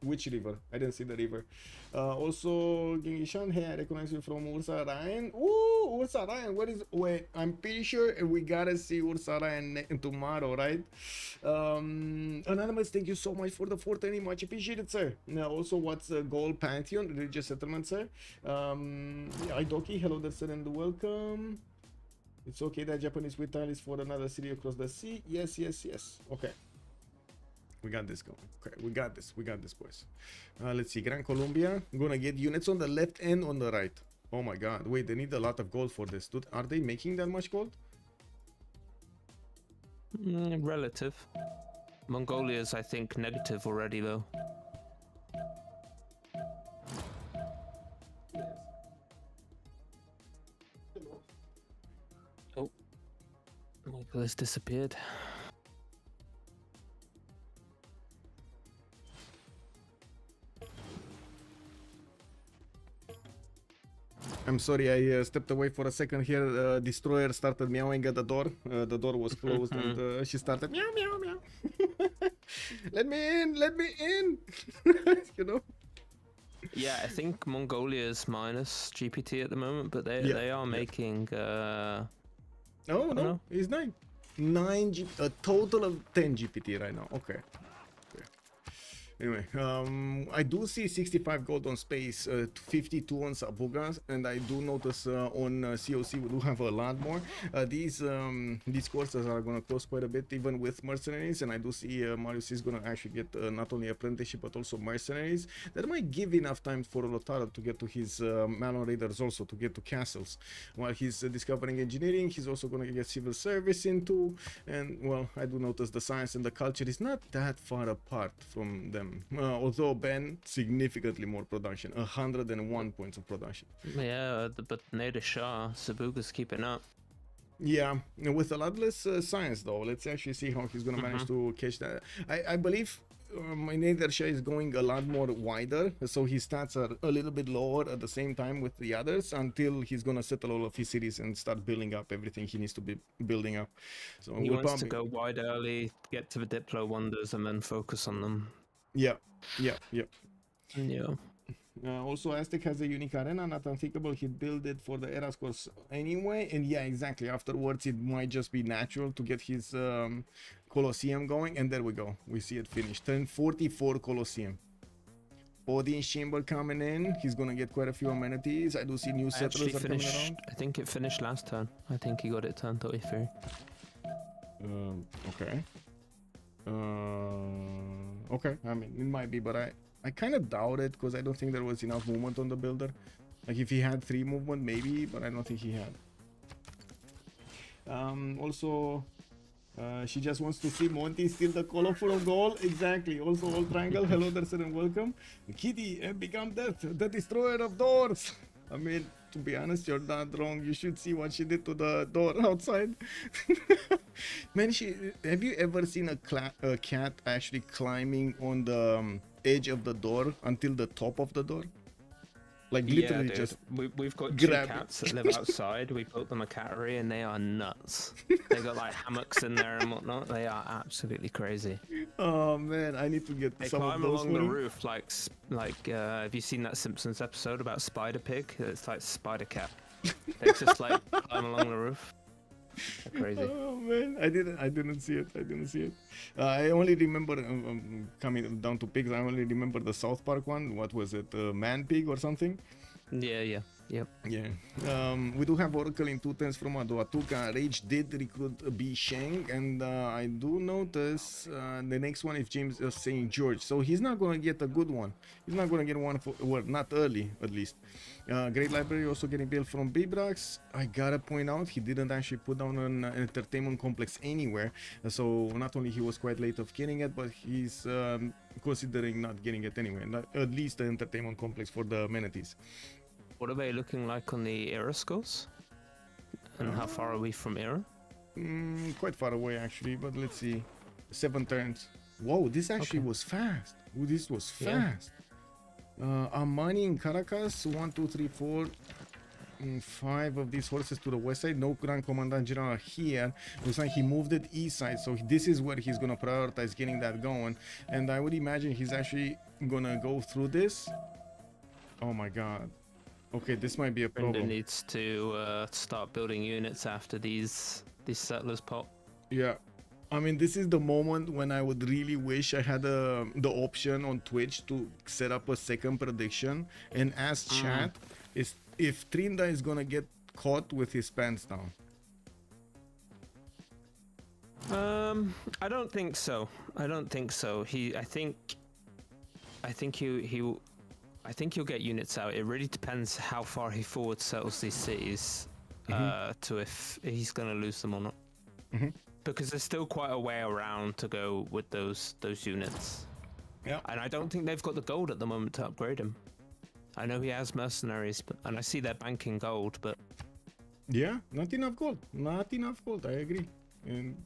Which river? I didn't see the river. Also Genghis, hey, I recognize you from Ursa Ryan. Ooh, Ursa Ryan, what is... Wait, I'm pretty sure we gotta see Ursa Ryan tomorrow, right? Anonymous, thank you so much for the 420, much appreciated, sir. Also, what's Gaul Pantheon, religious settlement, sir? Idoki, hello there, sir, and welcome. It's okay that Japanese wheat tile is for another city across the sea. Yes. Okay. We got this going. Okay, we got this, boys. Let's see. Gran Colombia. I'm gonna get units on the left and on the right. Oh my god. Wait, they need a lot of gold for this. Dude, are they making that much gold? Relative. Mongolia's, I think, negative already, though. Oh. Michael has disappeared. I'm sorry, I stepped away for a second here. Destroyer started meowing at the door. The door was closed and she started meow, meow, meow. Let me in, let me in. You know? Yeah, I think Mongolia is minus GPT at the moment, but they are making... Oh, no, it's 9. 9 a total of 10 GPT right now. Okay. Anyway, I do see 65 gold on space, 52 on Sabuga, and I do notice on COC we do have a lot more. These courses are gonna cost quite a bit, even with mercenaries, and I do see Marius is gonna actually get not only apprenticeship but also mercenaries. That might give enough time for Lotaro to get to his Malon Raiders, also to get to castles. While he's discovering engineering, he's also gonna get civil service into, and well, I do notice the science and the culture is not that far apart from them. Although Ben significantly more production, 101 points of production. Yeah, but Nader Shah, Sabuga's keeping up. Yeah, with a lot less science though. Let's actually see how he's gonna manage to catch that. I believe my Nader Shah is going a lot more wider, so his stats are a little bit lower at the same time with the others until he's gonna settle all of his cities and start building up everything he needs to be building up. So he wants to go wide early, get to the Diplo wonders, and then focus on them. Yeah. Also, Aztec has a unique arena, not unthinkable. He'd build it for the Eras course anyway, and yeah, exactly. Afterwards, it might just be natural to get his Colosseum going, and there we go. We see it finished. 1044 Colosseum. Audience chamber coming in. He's gonna get quite a few amenities. I do see new settlers are coming around. I think it finished last turn. I think he got it turn 33. Okay. Okay, I mean, it might be, but I kind of doubt it because I don't think there was enough movement on the builder. Like if he had 3 movement, maybe, but I don't think he had. Also, she just wants to see Monty steal the colorful of Gaul. Exactly. Also, all triangle. Hello there, sir, and welcome. Kitty and become death, the destroyer of doors. I mean, to be honest, you're not wrong. You should see what she did to the door outside. Man, have you ever seen a cat actually climbing on the edge of the door until the top of the door? Like literally, just we've got 2 cats that live outside. We built them a cattery and they are nuts. They got like hammocks in there and whatnot. They are absolutely crazy. Oh man, I need to get some of those. They climb along the roof like have you seen that Simpsons episode about Spider Pig? It's like Spider Cat. They just like climb along the roof. They're crazy. Oh man, I didn't see it. I only remember coming down to pigs. I only remember the South Park one. What was it, Man Pig or something? Yeah. We do have Oracle in 2 turns from Aduatuca. Rage did recruit B Sheng, and I do notice the next one is James St. George, so he's not gonna get a good one. He's not gonna get one for, well, not early at least. Great Library also getting built from Bibrax. I gotta point out he didn't actually put down an entertainment complex anywhere, so not only he was quite late of getting it, but he's considering not getting it anyway. At least the entertainment complex for the amenities. What are they looking like on the era scores? And how far are we from era? Quite far away actually, but let's see. 7 turns. Whoa, this actually was fast. Ooh, this was fast. Amani in Caracas, 1, 2, 3, 4, 5 of these horses to the west side. No Grand Commandant General here. Looks like he moved it east side, so this is where he's gonna prioritize getting that going. And I would imagine he's actually gonna go through this. Oh my god. Okay, this might be a problem. Trynda needs to start building units after these settlers pop. Yeah. I mean, this is the moment when I would really wish I had the option on Twitch to set up a second prediction and ask chat if Trynda is gonna get caught with his pants down. I don't think so. I think he'll get units out. It really depends how far he forward settles these cities to if he's going to lose them or not. Because there's still quite a way around to go with those units. Yeah. And I don't think they've got the gold at the moment to upgrade him. I know he has mercenaries, and I see they're banking gold, but... Yeah, not enough gold. I agree. And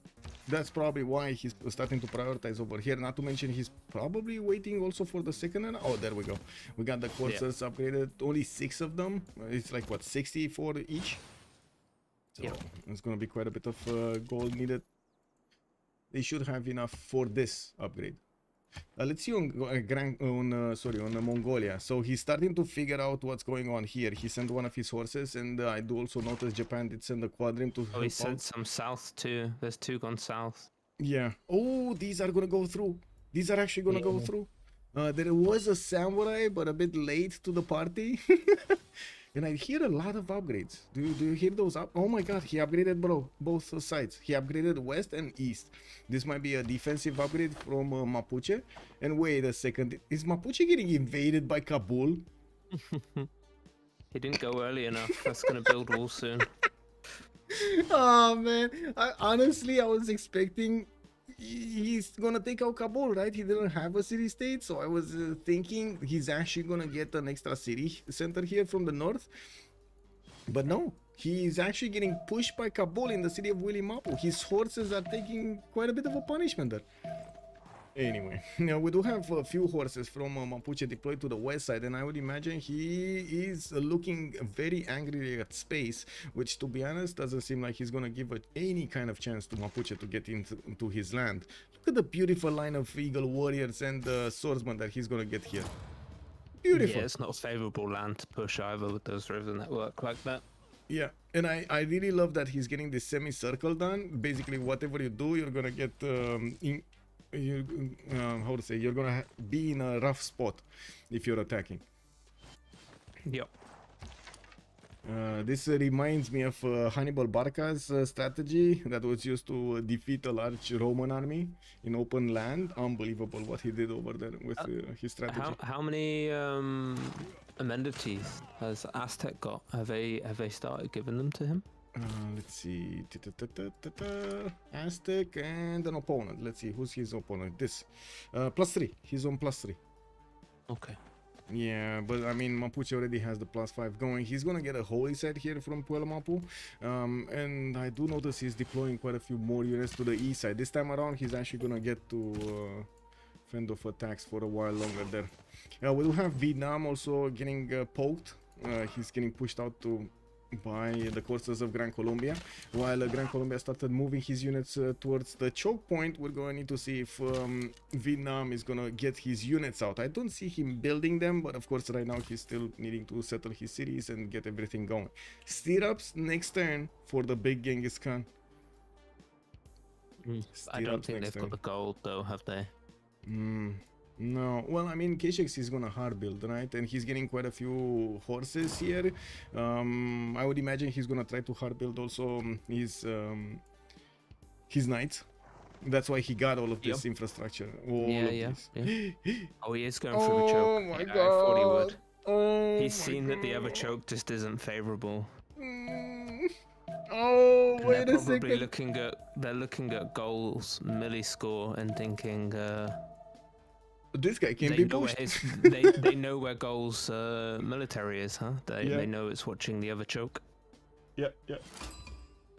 that's probably why he's starting to prioritize over here. Not to mention he's probably waiting also for the second. Oh, there we go. We got the coursers upgraded. Only 6 of them. It's like what, 60 for each. So it's gonna be quite a bit of gold needed. They should have enough for this upgrade. Let's see on Mongolia. So he's starting to figure out what's going on here. He sent one of his horses, and I do also notice Japan did send a quadrim to help he sent some south too. There's 2 gone south. Yeah. Oh, these are gonna go through. These are actually gonna go through. There was a samurai, but a bit late to the party. And I hear a lot of upgrades. Do you hear those up? Oh my god, he upgraded, bro, both sides. He upgraded west and east. This might be a defensive upgrade from Mapuche. And wait a second, is Mapuche getting invaded by Kabul? He didn't go early enough. That's gonna build wall soon. Oh man, honestly, I was expecting he's gonna take out Kabul, right? He didn't have a city state, so I was thinking he's actually gonna get an extra city center here from the north, but no, he's actually getting pushed by Kabul in the city of Mapu. His horses are taking quite a bit of a punishment there. Anyway, now we do have a few horses from Mapuche deployed to the west side, and I would imagine he is looking very angry at space, which, to be honest, doesn't seem like he's gonna give any kind of chance to Mapuche to get into his land. Look at the beautiful line of eagle warriors and swordsmen that he's gonna get here. Beautiful. Yeah, it's not a favorable land to push either with those river network like that. Yeah, and I really love that he's getting this semicircle done. Basically, whatever you do, you're gonna get you're gonna be in a rough spot if you're attacking. Yep. This reminds me of Hannibal Barca's strategy that was used to defeat a large Roman army in open land. Unbelievable what he did over there with his strategy. How many amenities has Aztec got? Have they started giving them to him? Let's see. Aztec and an opponent. Let's see who's his opponent. This +3. He's on +3. Okay. Yeah, but I mean Mapuche already has the +5 going. He's gonna get a holy site here from Pueblo Mapu, and I do notice he's deploying quite a few more units to the east side. This time around he's actually gonna get to fend off attacks for a while longer there. We do have Vietnam also getting poked. He's getting pushed out by the courses of Gran Colombia. While Gran Colombia started moving his units towards the choke point, we're going to need to see if Vietnam is gonna get his units out. I don't see him building them, but of course right now he's still needing to settle his cities and get everything going. Stirrups next turn for the big Genghis Khan. I don't think they've got the gold though, have they? No, well, I mean, K6 is gonna hard build, right? And he's getting quite a few horses here. I would imagine he's gonna try to hard build also his knights. That's why he got all of this infrastructure. Yeah. Oh, he is going for the choke. Oh my god! I thought he would. Oh, he's seen that the other choke just isn't favorable. Oh, and wait they're a second. probably looking at Gaul's milli score and thinking. This guy can be pushed. They know where Gaul's military is, huh? They know it's watching the other choke. Yeah.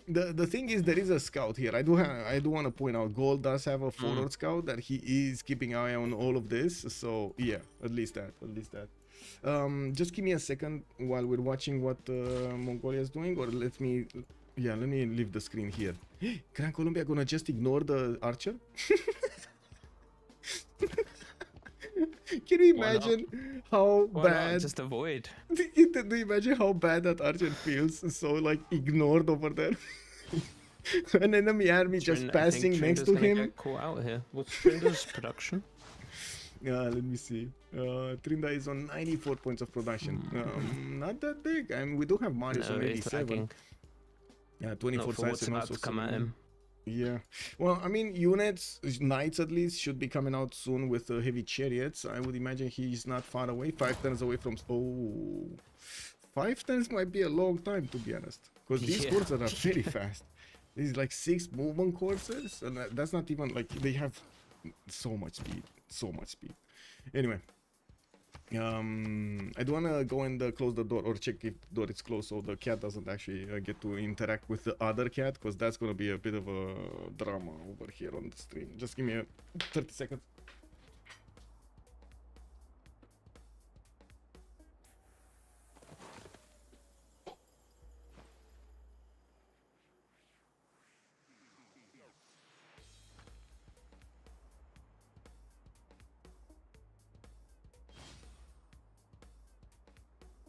The thing is, there is a scout here. I do want to point out, Gaul does have a forward scout that he is keeping an eye on all of this. So yeah, at least that. Just give me a second while we're watching what Mongolia is doing, or let me leave the screen here. Gran Colombia gonna just ignore the archer? Can you imagine how bad? Just avoid. Do you imagine how bad that archer feels? So like ignored over there. An enemy army just passing next to him. Get caught out here. What's Trynda's production? Let me see. Trynda is on 94 points of production. Not that big. I mean, we do have Mariusbw on 87. Yeah, 24 sides and also come at him. Yeah, well, I mean, units, knights at least, should be coming out soon with heavy chariots. I would imagine he's not far away, 5 turns away from... Oh, 5 turns might be a long time, to be honest, because these courses are very fast. These like 6 movement courses, and that's not even like they have so much speed. Anyway, I don't want to go and close the door or check if the door is closed so the cat doesn't actually get to interact with the other cat, because that's going to be a bit of a drama over here on the stream. Just give me 30 seconds.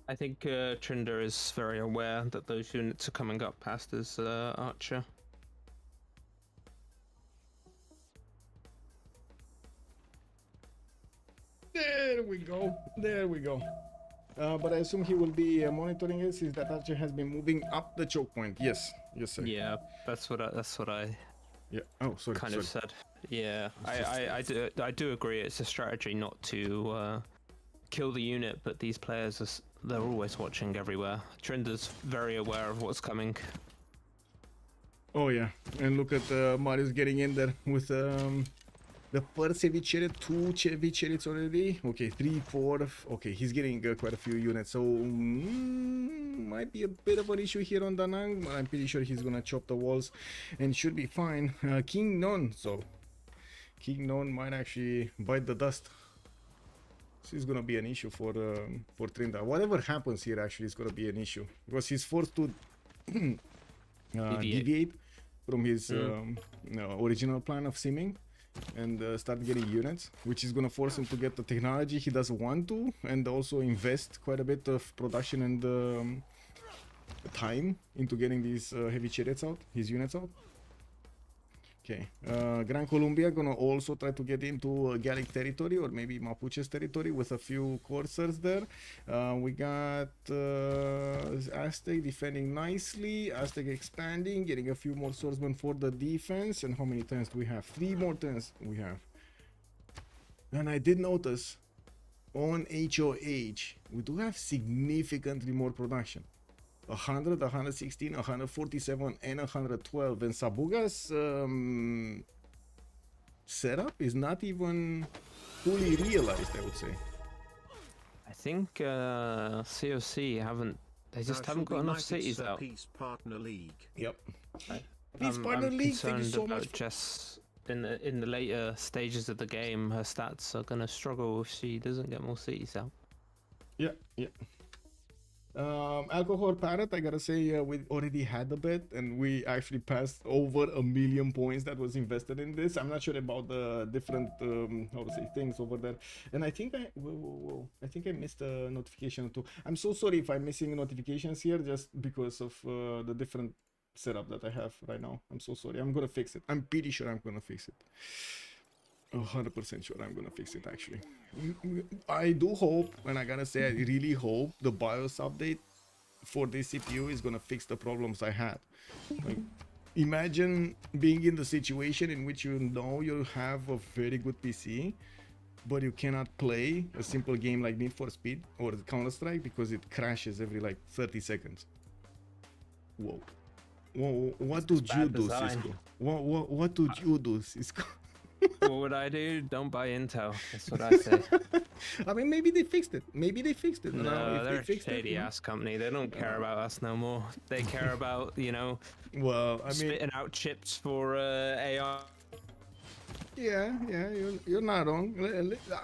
I think Trynda is very aware that those units are coming up past his archer. There we go. There we go. But I assume he will be monitoring it since that archer has been moving up the choke point. Yes. Yes, sir. Yeah, that's what I Yeah. Oh, sorry. kind of said. Yeah, I do agree. It's a strategy not to kill the unit, but these players they're always watching everywhere. Trynda's very aware of what's coming. Oh yeah, and look at Marius getting in there with the first heavy chariot, 2 heavy chariots already. Okay, 3, 4. Okay, he's getting quite a few units, so might be a bit of an issue here on Danang, but I'm pretty sure he's gonna chop the walls and should be fine. King Non, so King Non might actually bite the dust. This is gonna be an issue for Trynda. Whatever happens here actually is gonna be an issue because he's forced to deviate from his original plan of simming and start getting units, which is gonna force him to get the technology he doesn't want to, and also invest quite a bit of production and time into getting these heavy chariots out, his units out. Okay, Gran Colombia gonna also try to get into Gallic territory or maybe Mapuche's territory with a few coursers there. We got Aztec defending nicely, Aztec expanding, getting a few more swordsmen for the defense. And how many turns do we have? 3 more turns we have. And I did notice on HOH, we do have significantly more production. 100, 116, 147, and 112. And Sabuga's setup is not even fully realized, I would say. I think COC haven't got enough cities out. Peace Partner League. Yep. Peace Partner League, thank you so much. Jess, in the later stages of the game, her stats are gonna struggle if she doesn't get more cities out. Yeah, yeah. Alcohol Parrot, I gotta say, we already had a bet and we actually passed over 1 million points that was invested in this. I'm not sure about the different things over there, and I think I think I missed a notification too. I'm so sorry if I'm missing notifications here just because of the different setup that I have right now. I'm so sorry. I'm gonna fix it. I'm pretty sure I'm gonna fix it. 100% sure I'm gonna fix it actually. I do hope, and I gotta say I really hope the BIOS update for this CPU is gonna fix the problems I had. Like, imagine being in the situation in which you know you have a very good PC, but you cannot play a simple game like Need for Speed or Counter-Strike because it crashes every like 30 seconds. Whoa. Whoa, what did you do, Cisco? What did you do, Cisco? What would I do? Don't buy Intel. That's what I say. I mean, maybe they fixed it. Maybe they fixed it. No, they're a shady ass company. They don't care about us no more. They care about, you know, well, I mean, spitting out chips for AI. Yeah, you're not wrong.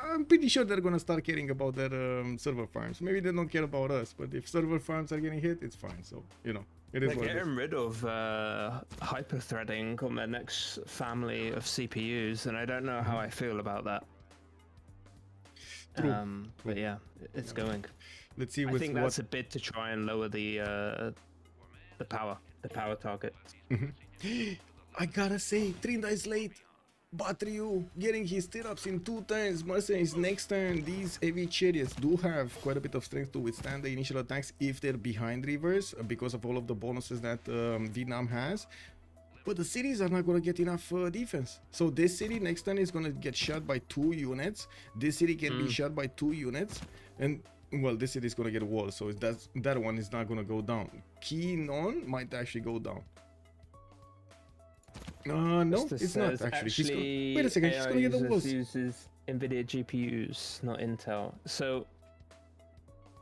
I'm pretty sure they're gonna start caring about their server farms. Maybe they don't care about us, but if server farms are getting hit, it's fine. So, you know. They're getting rid of hyper-threading on their next family of CPUs, and I don't know how I feel about that. True. But yeah, it's going. Let's see. I think that's a bit to try and lower the power target. I gotta say, Trynda is late. But Ryu getting his stirrups in 2 turns. Mercenaries next turn. These heavy chariots do have quite a bit of strength to withstand the initial attacks if they're behind rivers because of all of the bonuses that Vietnam has. But the cities are not going to get enough defense. So this city next turn is going to get shot by 2 units. This city can be shot by 2 units. And well, this city is going to get a wall. So that one is not going to go down. Kinon might actually go down. No, it's not actually. Wait a second, he's gonna get the walls. Uses NVIDIA GPUs, not Intel. So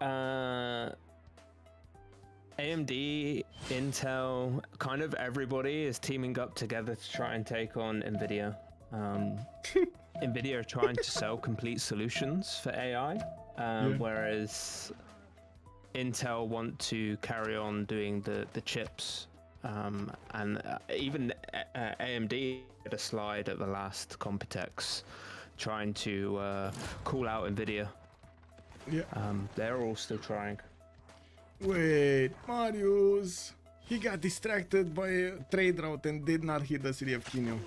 AMD, Intel, kind of everybody is teaming up together to try and take on NVIDIA. NVIDIA are trying to sell complete solutions for AI, whereas Intel want to carry on doing the chips. And even AMD had a slide at the last Computex trying to call out NVIDIA. Yeah. They're all still trying. Wait, Marius! He got distracted by a trade route and did not hit the city of Kinyo.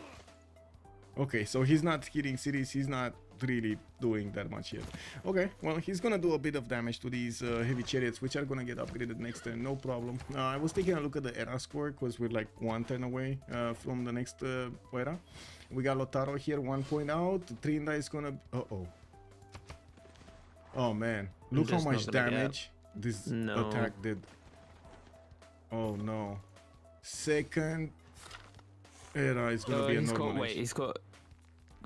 Okay, so he's not hitting cities, he's not really doing that much yet. Okay, well, he's gonna do a bit of damage to these heavy chariots, which are gonna get upgraded next turn, no problem. I was taking a look at the era score, because we're like 1 turn away from the next era. We got Lotaro here, 1 point out. Trynda is gonna... Uh-oh. Oh, man. Look how much damage this attack did. Oh, no. Second era is gonna be a normal.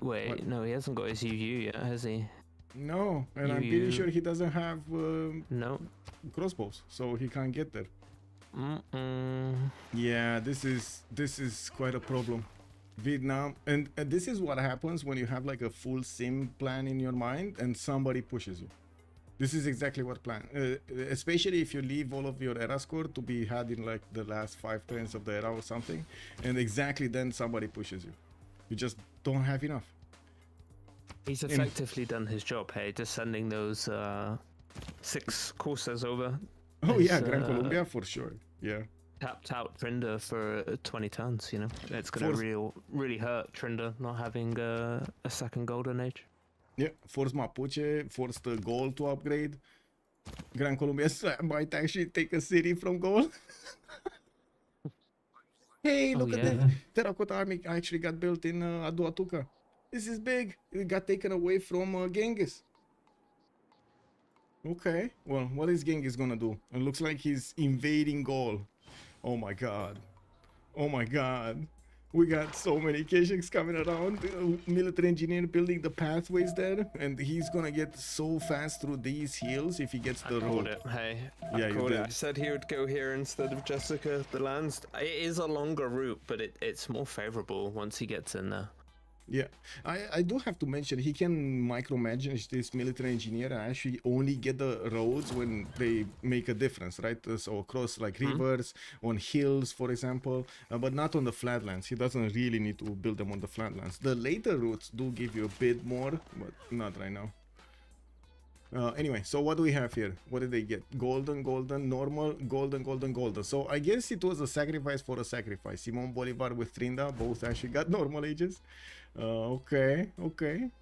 Wait, no, he hasn't got his UU yet, has he? No, and I'm pretty sure he doesn't have no crossbows, so he can't get there. Yeah, this is quite a problem. Vietnam, and this is what happens when you have like a full sim plan in your mind and somebody pushes you. This is exactly what plan, especially if you leave all of your era score to be had in like the last 5 turns of the era or something, and exactly then somebody pushes you. You just don't have enough. He's effectively done his job, hey, just sending those 6 courses over. Oh yeah, Gran Colombia for sure, yeah. Tapped out Trynda for 20 tons, you know. It's going to really hurt Trynda not having a second golden age. Yeah, force Mapuche, force the Gaul to upgrade. Gran Colombia might actually take a city from Gaul. Hey, look at this. Terracotta army actually got built in Aduatuca. This is big. It got taken away from Genghis. Okay, well, what is Genghis gonna do? It looks like he's invading Gaul. Oh my god. Oh my god. We got so many Keshiks coming around. Military engineer building the pathways there, and he's gonna get so fast through these hills if he gets the road. Hey, yeah, you did. I said he would go here instead of Jska. The lands. It is a longer route, but it's more favorable once he gets in there. Yeah, I do have to mention he can micromanage this military engineer and actually only get the roads when they make a difference, right? So across like rivers, on hills, for example, but not on the flatlands. He doesn't really need to build them on the flatlands. The later routes do give you a bit more, but not right now. Anyway, so what do we have here? What did they get? Golden, golden, normal, golden, golden, golden. So I guess it was a sacrifice for a sacrifice. Simon Bolivar with Trynda both actually got normal ages. Okay.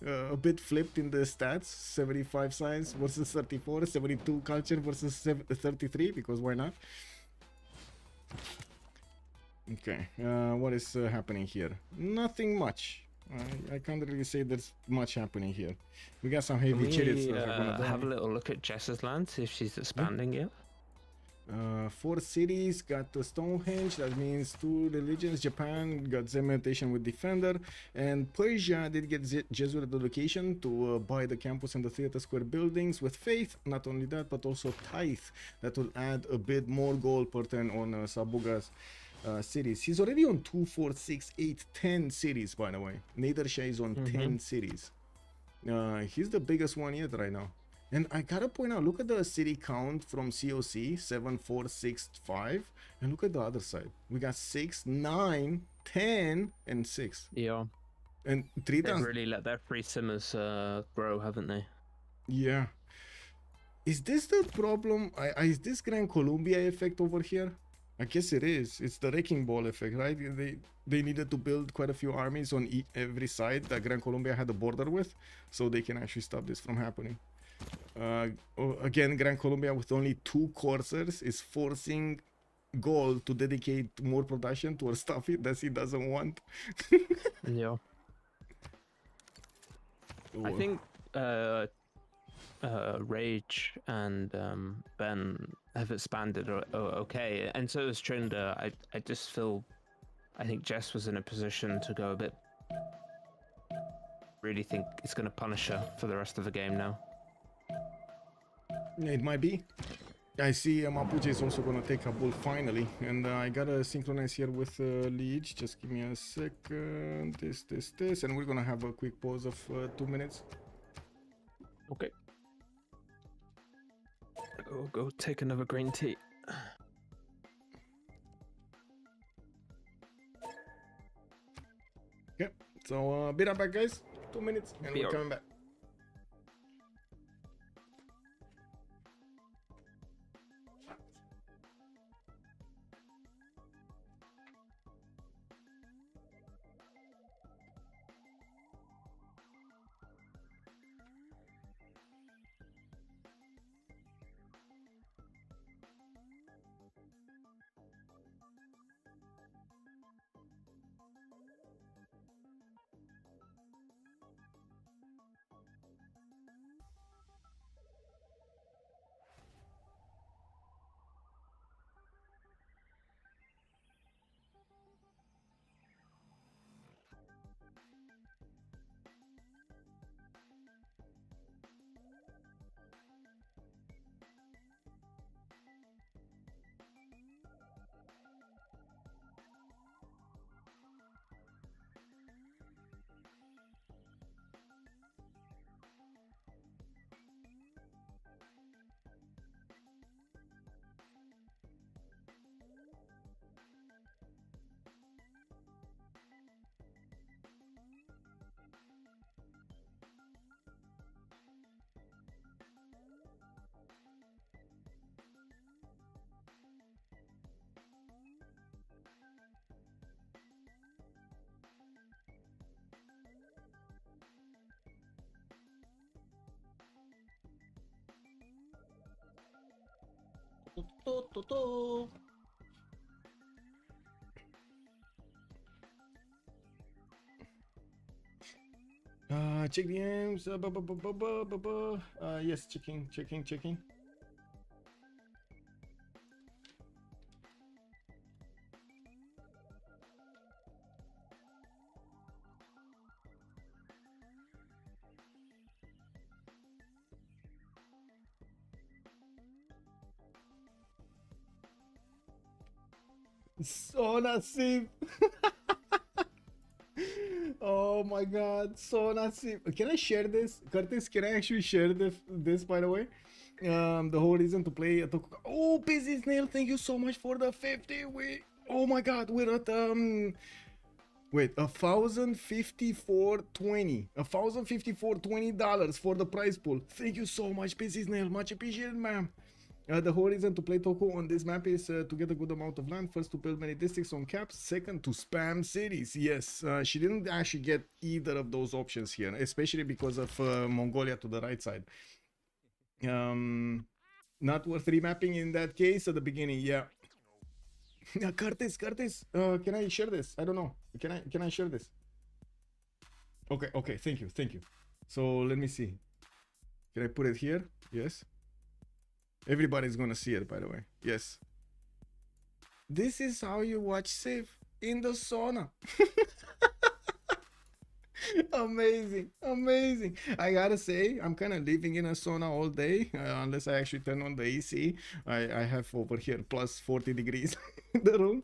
A bit flipped in the stats. 75 science versus 34, 72 culture versus 33, because why not? Okay, what is happening here? Nothing much. I can't really say there's much happening here. We got some heavy chariots that are gonna die. Have a little look at Jessa's land, see if she's expanding yet. 4 cities got the Stonehenge. That means 2 religions. Japan got cementation with Defender, and Persia did get Jesuit education to buy the campus and the theater square buildings with faith. Not only that, but also tithe. That will add a bit more gold per turn on Sabuga's cities. He's already on 2, 4, 6, 8, 10 cities, by the way. Nader Shah is on 10 cities. He's the biggest one yet right now. And I gotta point out, look at the city count from COC, 7, 4, 6, 5. And look at the other side. We got 6, 9, 10, and 6. Yeah. And 3 times. They've really let their free simmers grow, haven't they? Yeah. Is this the problem? Is this Gran Colombia effect over here? I guess it is. It's the wrecking ball effect, right? They needed to build quite a few armies on every side that Gran Colombia had a border with, so they can actually stop this from happening. Again, Gran Colombia with only 2 coursers is forcing Gaul to dedicate more production towards stuff that he doesn't want. Yeah. I think Rage and Ben have expanded okay, and so is Trynda. I just feel, I think Jess was in a position to go a bit. Really think it's going to punish her for the rest of the game now. It might be. I see Mapuche is also gonna take a bull finally, and I gotta synchronize here with Liege. Just give me a second. This, and we're gonna have a quick pause of 2 minutes. Okay. I'll go take another green tea. Okay, so be right back, guys. 2 minutes, and we're coming back. Check the aims. Yes, checking. So nasib. Oh my god, so nasib. Can I share this? Curtis, can I actually share this by the way? The whole reason to play a Toku. Oh, Busy Snail, thank you so much for the 50. Oh my god, we're at wait, $1,054.20. $1,054.20 for the prize pool. Thank you so much, Busy Snail. Much appreciated, ma'am. The whole reason to play Toku on this map is to get a good amount of land. First, to build many districts on caps. Second, to spam cities. Yes, she didn't actually get either of those options here, especially because of Mongolia to the right side. Not worth remapping in that case at the beginning. Yeah. Curtis, can I share this? I don't know. Can I share this? Okay. Thank you. So let me see. Can I put it here? Yes. Everybody's gonna see it, by the way. Yes. This is how you watch Civ in the sauna. Amazing. I gotta say, I'm kind of living in a sauna all day, unless I actually turn on the AC. I have over here plus 40 degrees in the room.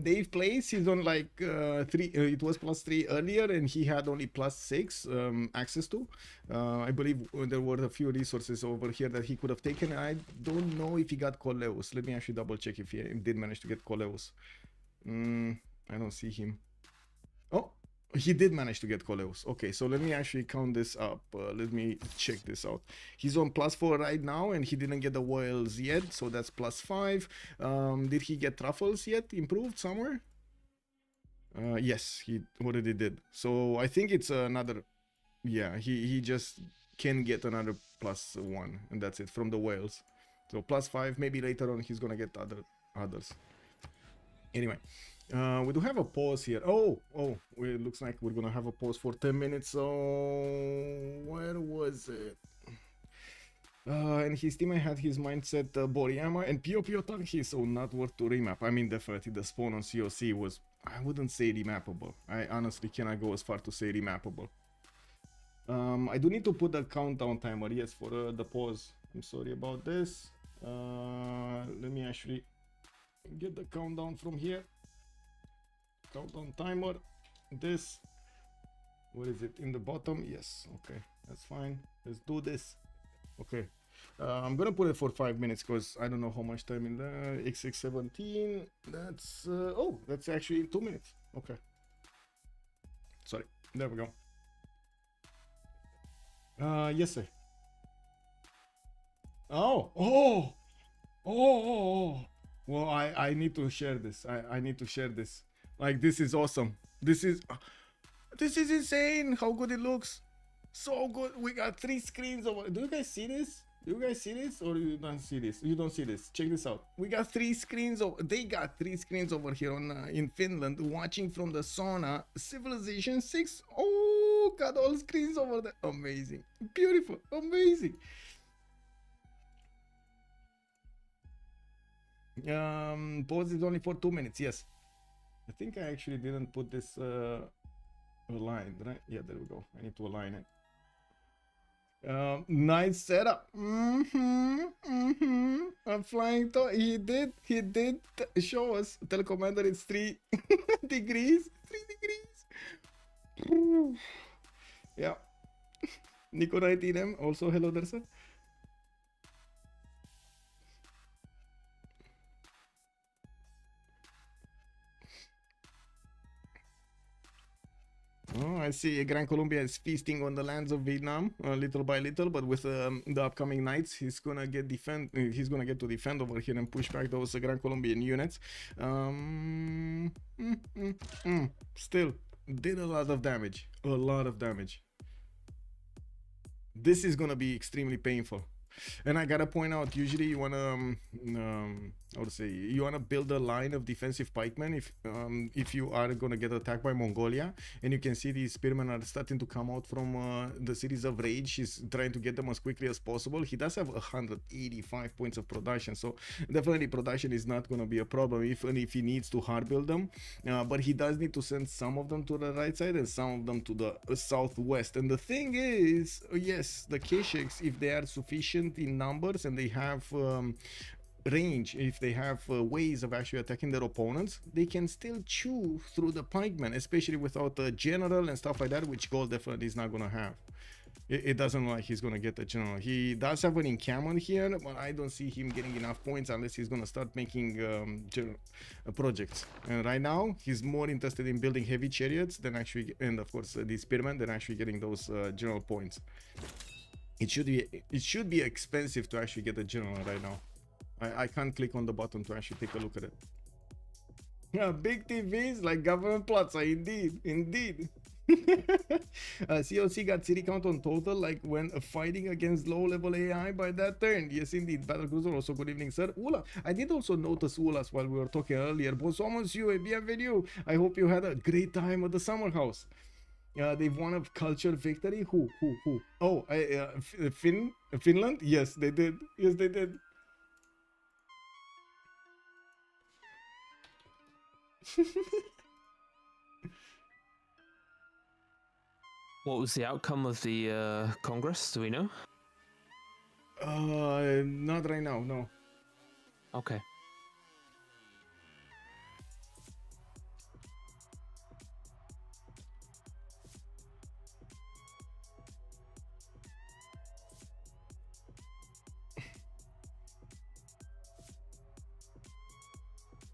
Dave plays, he's on like 3, it was plus 3 earlier, and he had only plus 6 access to. I believe there were a few resources over here that he could have taken. I don't know if he got Coleus. Let me actually double check if he did manage to get Coleus. I don't see him. Oh, he did manage to get Coleus. Okay, so let me actually count this up. Let me check this out. He's on plus 4 right now, and he didn't get the whales yet, so that's plus 5. Did he get truffles yet? Improved somewhere? Yes, he already did. So I think it's another. Yeah, he just can get another plus 1, and that's it from the whales. So plus 5. Maybe later on he's gonna get others. Anyway. We do have a pause here. Oh, it looks like we're gonna have a pause for 10 minutes. So where was it? And his teammate had his mindset Boriyama and Pio Tanki, so not worth to remap. I mean, definitely the spawn on COC was, I wouldn't say remappable. I honestly cannot go as far to say remappable. I do need to put the countdown timer, yes, for the pause. I'm sorry about this. Let me actually get the countdown from here. Countdown timer. This. Where is it? In the bottom? Yes. Okay, that's fine. Let's do this. Okay. I'm gonna put it for 5 minutes because I don't know how much time in the X617. That's oh, that's actually 2 minutes. Okay. Sorry. There we go. Yes, sir. Oh. Well, I need to share this. I need to share this. Like, this is awesome. This is insane. How good it looks. So good. We got 3 screens over. Do you guys see this? Do you guys see this or you don't see this? You don't see this. Check this out. We got 3 screens over. They got 3 screens over here on in Finland, watching from the sauna. Civilization 6. Oh, got all screens over there. Amazing. Beautiful. Amazing. Pause is only for 2 minutes. Yes. I think I actually didn't put this aligned, right? Yeah, there we go. I need to align it. Nice setup. I'm flying to he did show us telecommander. It's 3 degrees. 3 degrees. Yeah. Nikolai TM also hello there, sir. Oh, I see. Gran Colombia is feasting on the lands of Vietnam, little by little. But with the upcoming nights, he's gonna get to defend over here and push back those Gran Colombian units. Still did a lot of damage. A lot of damage. This is gonna be extremely painful. And I gotta point out, usually you wanna, how to say, you wanna build a line of defensive pikemen if you are gonna get attacked by Mongolia. And you can see these spearmen are starting to come out from the cities of rage. He's trying to get them as quickly as possible. He does have 185 points of production, so definitely production is not gonna be a problem if he needs to hard build them. But he does need to send some of them to the right side and some of them to the southwest. And the thing is, yes, the Keshiks, if they are sufficient in numbers and they have range, if they have ways of actually attacking their opponents, they can still chew through the pikemen, especially without a general and stuff like that, which Gaul definitely is not gonna have. It doesn't look like he's gonna get the general. He does have an encampment here, but I don't see him getting enough points unless he's gonna start making projects. And right now he's more interested in building heavy chariots than actually, and of course these spearmen, than actually getting those general points. It should be expensive to actually get a general right now. I can't click on the button to actually take a look at it. Yeah, big TVs like government plots. Indeed. COC got city count on total, like when fighting against low-level AI by that turn. Yes, indeed. Battlecruiser also, good evening, sir. Ula, I did also notice Ulas while we were talking earlier. Bonsoir, monsieur, et bienvenue. I hope you had a great time at the summer house. They've won a culture victory. Who? Oh, Finland? Yes, they did. Yes, they did. What was the outcome of the Congress? Do we know? Not right now, no. Okay.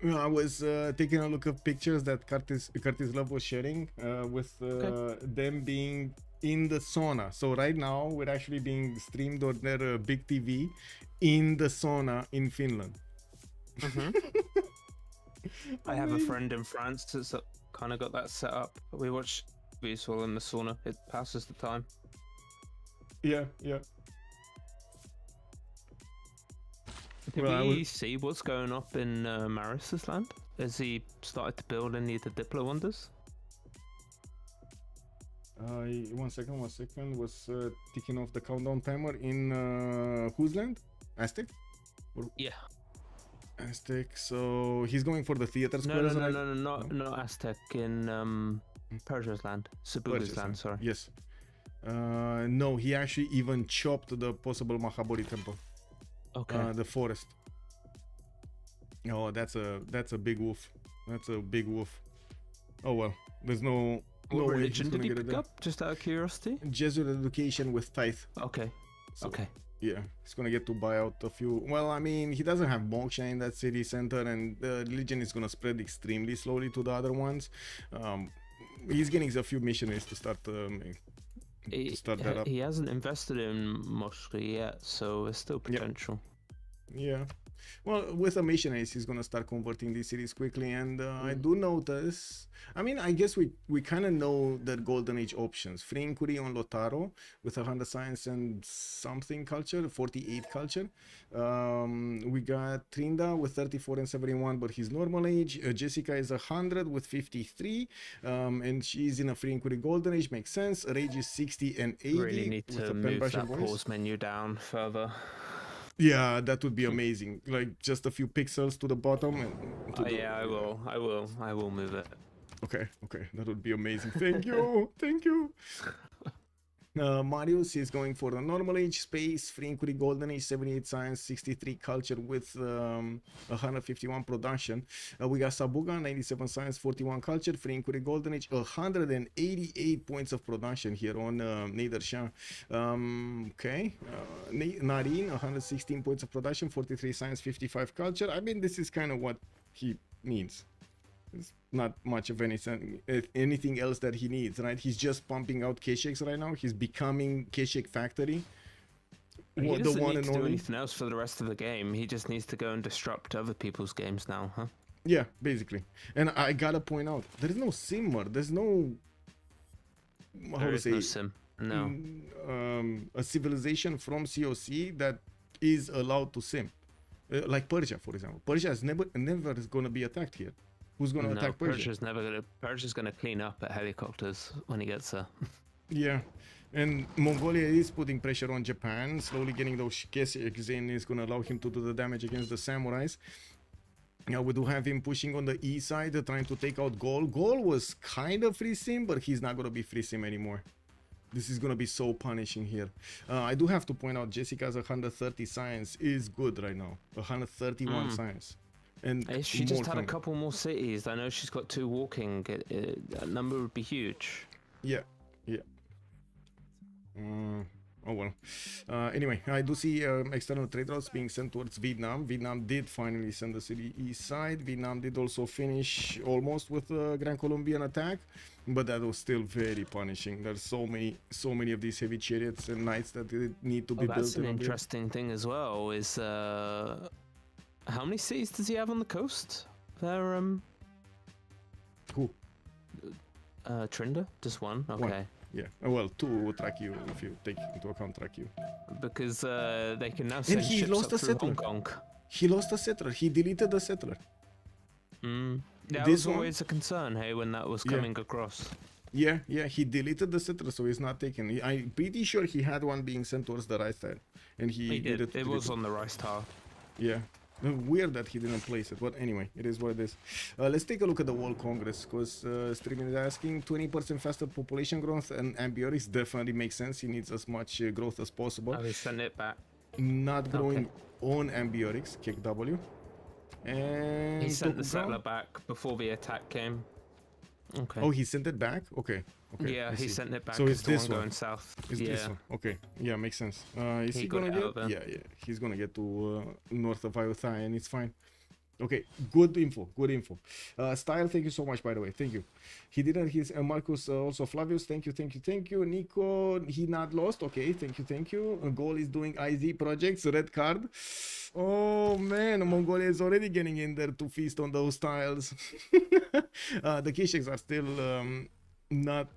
I was taking a look at pictures that Curtis Love was sharing with them being in the sauna. So right now we're actually being streamed on their big TV in the sauna in Finland. I have a friend in France that's kind of got that set up. We watch movies while in the sauna. It passes the time. Yeah. Did we see what's going up in Marius's land? Has he started to build any of the Diplo wonders? 1 second. Was ticking off the countdown timer in whose land? Aztec? Yeah. Aztec. So he's going for the theater squares. No, not Aztec. In Persia's land, Sabuga's land. Sorry. Yes. No, he actually even chopped the possible Mahabodhi temple. Okay. The forest. Oh, that's a big wolf. That's a big wolf. Oh well, there's no What way religion he's did gonna he get it pick done. up? Just out of curiosity. Jesuit education with tithe. Okay. So, Okay. yeah, he's gonna get to buy out a few. Well, I mean, he doesn't have moksha in that city center, and the religion is gonna spread extremely slowly to the other ones. He's getting a few missionaries to start that up. He hasn't invested in Moscow yet, so there's still potential. Yeah. Well, with the missionaries, he's gonna start converting these cities quickly, and I do notice. I mean, I guess we kind of know that Golden Age options. Free inquiry on Lotaro with 100 science and something culture, 48 culture. We got Trynda with 34 and 71, but he's normal age. Jska is 100 with 53, and she's in a free inquiry Golden Age. Makes sense. Rage is 60 and 80. Really need with to a move Penbashan that voice. pause menu down further. Yeah, that would be amazing. Like just a few pixels to the bottom. And to Yeah, I will move it. Okay, that would be amazing. Thank you, thank you. Marius is going for the normal age, space, free inquiry, golden age, 78 science, 63 culture with 151 production. We got Sabuga, 97 science, 41 culture, free inquiry, golden age, 188 points of production here on Nader Shah. Okay, Nyreen, 116 points of production, 43 science, 55 culture. I mean, this is kind of what he needs. It's not much of anything else that he needs, right? He's just pumping out Kesheks right now. He's becoming Keshek factory. He doesn't need to do anything else for the rest of the game. He just needs to go and disrupt other people's games now, huh? Yeah, basically. And I gotta point out, there is no simmer. There's no... There is no sim. No. A civilization from COC that is allowed to sim. Like Persia, for example. Persia is never going to be attacked here. Who's going to attack Persia? Persia's going to clean up at helicopters when he gets there. Yeah, and Mongolia is putting pressure on Japan, slowly getting those Kesheks in is going to allow him to do the damage against the samurais. Yeah, we do have him pushing on the east side, trying to take out Gaul. Gaul was kind of free sim, but he's not going to be free sim anymore. This is going to be so punishing here. I do have to point out Jessica's 130 science is good right now. 131 science. And she just had a couple more cities. I know she's got 2 walking. That number would be huge. Yeah. Oh well. Anyway, I do see external trade routes being sent towards Vietnam. Vietnam did finally send the city east side. Vietnam did also finish almost with the Gran Colombian attack, but that was still very punishing. There's so many of these heavy chariots and knights that need to be built. That's an interesting thing as well. Is how many cities does he have on the coast? There, Who? Trynda? Just one? Okay. One. Yeah. Well, 2 will track you if you take into account track you. Because they can now send ships up through Hong Kong. He lost a settler. He deleted the settler. That was always a concern, hey, when that was coming across. Yeah, he deleted the settler, so he's not taken. I'm pretty sure he had one being sent towards the right side, and he did. It was on the right side. Yeah. Weird that he didn't place it, but anyway, it is what it is. Let's take a look at the World Congress, because Streaming is asking 20% faster population growth, and Ambiorix definitely makes sense. He needs as much growth as possible. Oh, he sent it back. Not growing on Ambiorix, kick W. And he sent the settler back before the attack came. Okay. Oh, he sent it back? Okay. Yeah, he sent it back. So it's this one going south. It's this one. Okay. Yeah, makes sense. Is he gonna get? Yeah. He's gonna get to north of Iotha, and it's fine. Okay, good info. Style, thank you so much, by the way. Thank you. He didn't. His Marcus also Flavius. Thank you. Nico, he not lost. Okay, thank you. Gaul is doing IZ projects. Red card. Oh man, Mongolia is already getting in there to feast on those tiles. The Kesheks are still not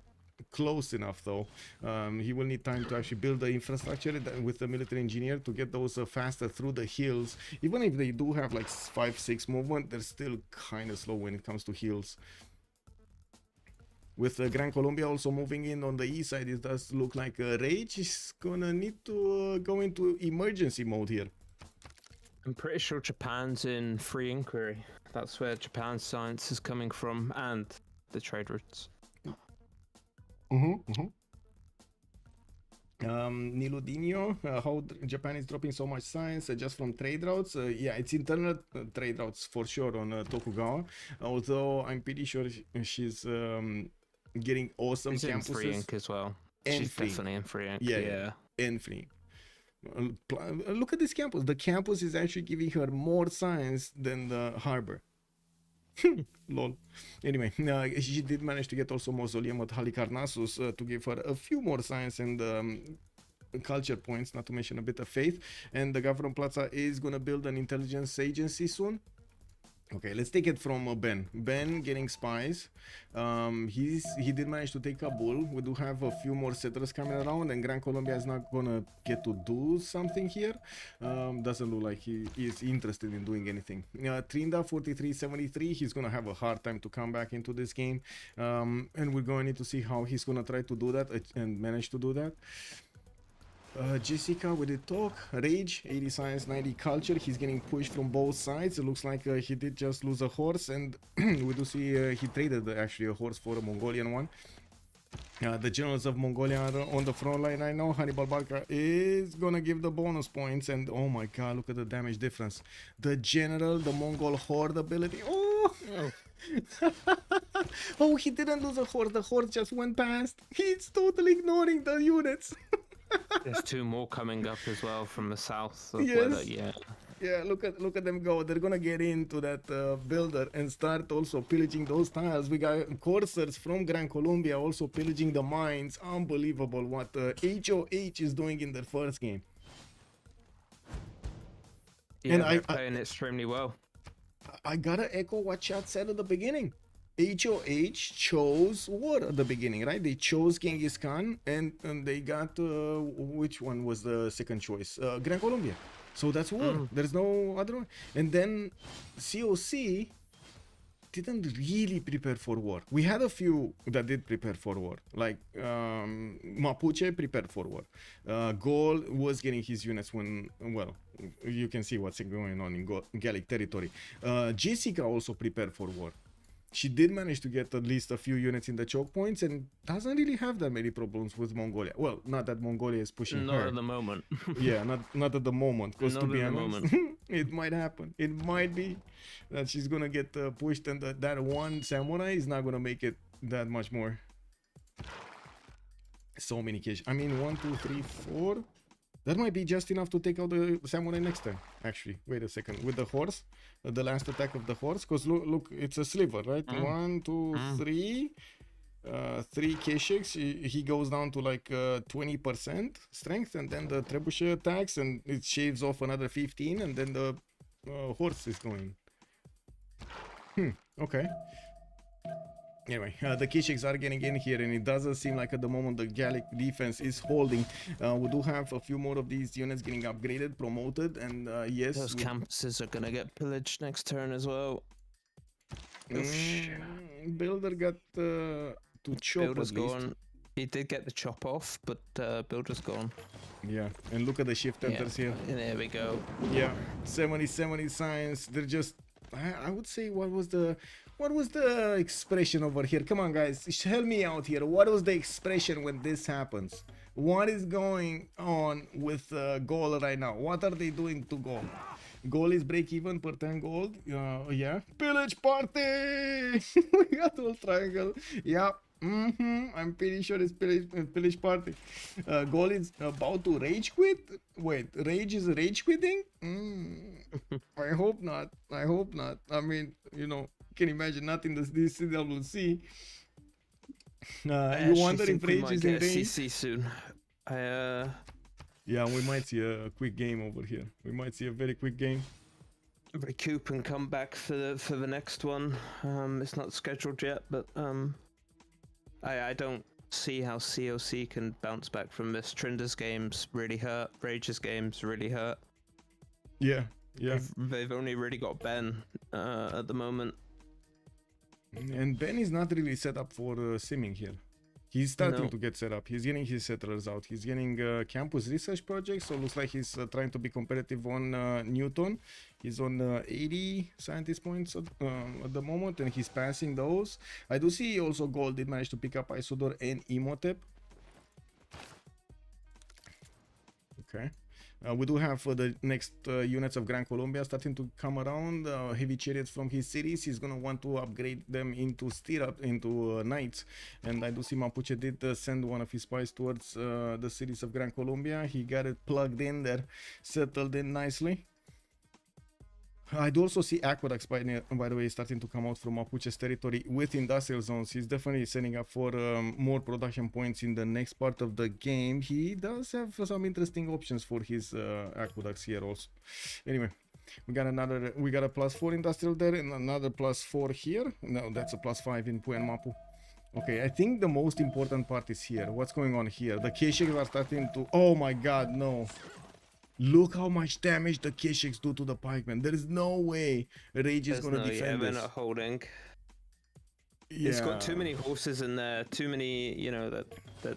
close enough though. He will need time to actually build the infrastructure with the military engineer to get those faster through the hills. Even if they do have like 5-6 movement, they're still kind of slow when it comes to hills. With Gran Colombia also moving in on the east side, it does look like Rage is gonna need to go into emergency mode here. I'm pretty sure Japan's in free inquiry. That's where Japan's science is coming from, and the Niludinho, how Japan is dropping so much science just from trade routes. Yeah, it's internal trade routes for sure on Tokugawa. Although I'm pretty sure she's getting awesome She's in campuses. free ink as well. And She's free. definitely in free ink. Yeah. And free. Look at this campus. The campus is actually giving her more science than the harbor. Lol. Anyway, she did manage to get also mausoleum at Halicarnassus to give her a few more science and culture points, not to mention a bit of faith. And the Gavron Plaza is gonna build an intelligence agency soon. Okay, let's take it from Ben. Ben getting spies. He did manage to take Kabul. We do have a few more settlers coming around, and Gran Colombia is not gonna get to do something here. Doesn't look like he is interested in doing anything. Trynda 4373. He's gonna have a hard time to come back into this game, and we're going to need to see how he's gonna try to do that and manage to do that. Jska with the talk, rage, 80 science, 90 culture. He's getting pushed from both sides. It looks like he did just lose a horse, and we do see he traded actually a horse for a Mongolian one. The generals of Mongolia are on the front line right now. Hannibal Barca is gonna give the bonus points, and oh my god, look at the damage difference. The general, the Mongol horde ability. Oh! Oh, he didn't lose a horse. The horse just went past. He's totally ignoring the units. There's two more coming up as well from the south. Yes. Yeah, look at them go. They're gonna get into that builder and start also pillaging those tiles. We got coursers from Gran Colombia also pillaging the mines. Unbelievable what HOH is doing in their first game. Yeah, and they're playing extremely well. I gotta echo what Chat said at the beginning. HOH chose war at the beginning, right? They chose Genghis Khan, and they got which one was the second choice? Gran Colombia. So that's war. There's no other one. And then COC didn't really prepare for war. We had a few that did prepare for war, like Mapuche prepared for war. Gaul was getting his units when, well, you can see what's going on in Gallic territory. Jska also prepared for war. She did manage to get at least a few units in the choke points and doesn't really have that many problems with Mongolia. Well, not that Mongolia is pushing her. Not at the moment. Yeah, not at the moment. Because to be honest, it might happen. It might be that she's gonna get pushed, and that one samurai is not gonna make it that much more. So many cash. I mean, 1, 2, 3, 4. That might be just enough to take out the samurai next time. Actually, wait a second. With the horse, the last attack of the horse, because look, it's a sliver, right? 1, 2, 3. 3 Keshiks. He goes down to like 20% strength, and then the trebuchet attacks, and it shaves off another 15, and then the horse is going. Okay. Anyway, the Keshiks are getting in here, and it doesn't seem like at the moment the Gallic defense is holding. We do have a few more of these units getting upgraded, promoted, and yes. Those campuses are gonna get pillaged next turn as well. Builder got to chop. Builder's gone. He did get the chop off, but Builder's gone. Yeah, and look at the shift enters here. And there we go. Yeah, 70 science. They're just, I would say, what was the expression over here? Come on, guys, help me out here. What was the expression when this happens? What is going on with Gaul right now? What are they doing to Gaul? Gaul is break even per 10 gold. Yeah. Pillage party! We got all triangle. Yeah. I'm pretty sure it's pillage party. Gaul is about to rage quit. Wait, rage is rage quitting? I hope not. I mean, you know, can imagine not in this CWC. You wonder if rage is in rage? CC soon. Yeah, we might see a quick game over here. We might see a very quick game. Recoup and come back for the next one. It's not scheduled yet, but I don't see how COC can bounce back from this. Trynda's games really hurt. Rage's games really hurt. Yeah. They've only really got Ben at the moment. And Ben is not really set up for simming here. He's starting to get set up. He's getting his settlers out. He's getting campus research projects. So it looks like he's trying to be competitive on Newton. He's on 80 scientist points at the moment, and he's passing those. I do see also Gaul did manage to pick up Isodor and Imhotep. Okay. We do have the next units of Gran Colombia starting to come around. Heavy chariots from his cities. He's gonna want to upgrade them into stirrup, into knights. And I do see Mapuche did send one of his spies towards the cities of Gran Colombia. He got it plugged in there, settled in nicely. I do also see aqueducts, by the way, starting to come out from Mapuche's territory with industrial zones. He's definitely setting up for more production points in the next part of the game. He does have some interesting options for his aqueducts here also. Anyway, we got a +4 industrial there and another +4 here. No, that's a +5 in Puen Mapu. Okay, I think the most important part is here. What's going on here? The Kesheks are starting to... Oh my god, no. Look how much damage the Kesheks do to the pikemen. There is no way Rage is gonna defend this. We're not holding. Yeah. It's got too many horses in there, too many, you know, that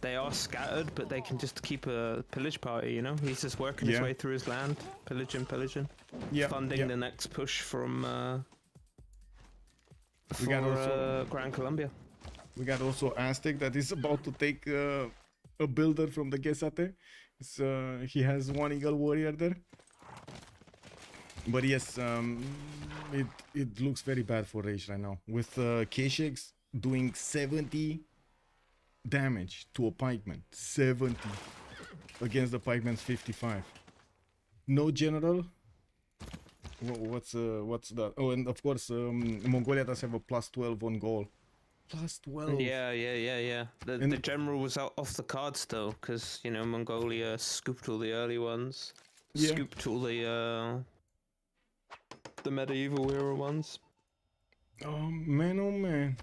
they are scattered, but they can just keep a pillage party, you know? He's just working his way through his land, pillaging. Yeah. Funding the next push from Gran Colombia. We got also Aztec that is about to take a builder from the Gesate. He has one Eagle Warrior there. But yes, it looks very bad for Rage right now. With Kesheks doing 70 damage to a pikeman. 70 against the pikeman's 55. No general. What's that? Oh, and of course, Mongolia does have a +12 on Gaul. +12. Yeah. The general was off the cards though, because you know Mongolia scooped all the early ones, scooped all the medieval era ones. Oh man.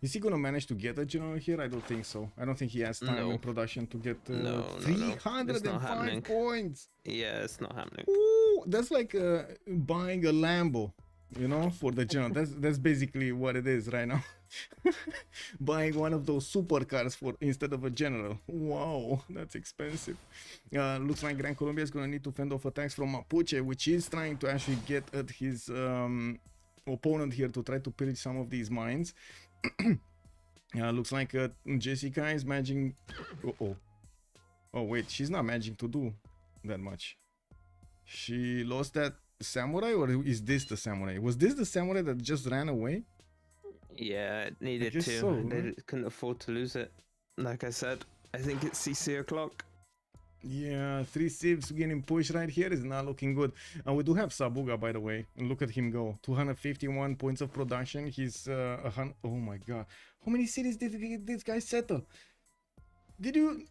Is he gonna manage to get a general here? I don't think so. I don't think he has time in production to get 305 points. Yeah, it's not happening. Ooh, that's like buying a Lambo, you know, for the general. That's basically what it is right now. Buying one of those supercars for instead of a general. Wow, that's expensive. Looks like Gran Colombia is gonna need to fend off attacks from Mapuche, which is trying to actually get at his opponent here to try to pillage some of these mines. Looks like Jska is managing. Oh wait, she's not managing to do that much. She lost that samurai, or is this the samurai? Was this the samurai that just ran away? Yeah, it needed to. So, they couldn't afford to lose it. Like I said, I think it's CC o'clock. Yeah, 3 civs getting pushed right here is not looking good. We do have Sabuga, by the way. And look at him go. 251 points of production. He's oh my god. How many cities did this guy settle? Did you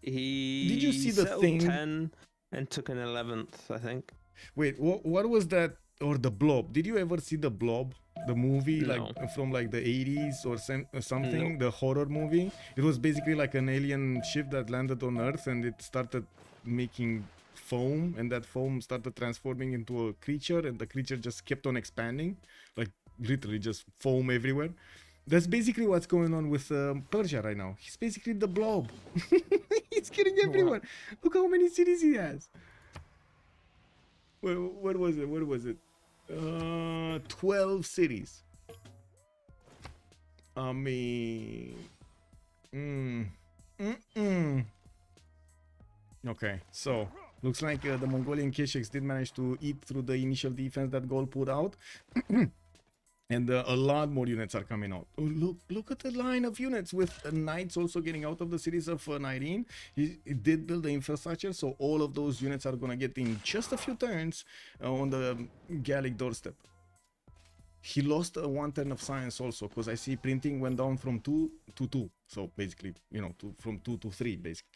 see the thing? 10 and took an 11th, I think. Wait, what was that? Or the Blob? Did you ever see the Blob? The movie, no. Like from like the 80s or something, the horror movie. It was basically like an alien ship that landed on Earth and it started making foam, and that foam started transforming into a creature, and the creature just kept on expanding, like literally just foam everywhere. That's basically what's going on with Persia right now. He's basically the Blob. He's killing everyone. Wow. Look how many cities he has. What was it? 12 cities. I mean, okay, so looks like the Mongolian Kesheks did manage to eat through the initial defense that Gaul put out. And a lot more units are coming out. Oh, look at the line of units with knights also getting out of the cities of Nyreen. He did build the infrastructure, so all of those units are gonna get in just a few turns on the Gallic doorstep. He lost 1 turn of science also, because I see printing went down from 2 to 2. So basically, you know, from 2 to 3 basically.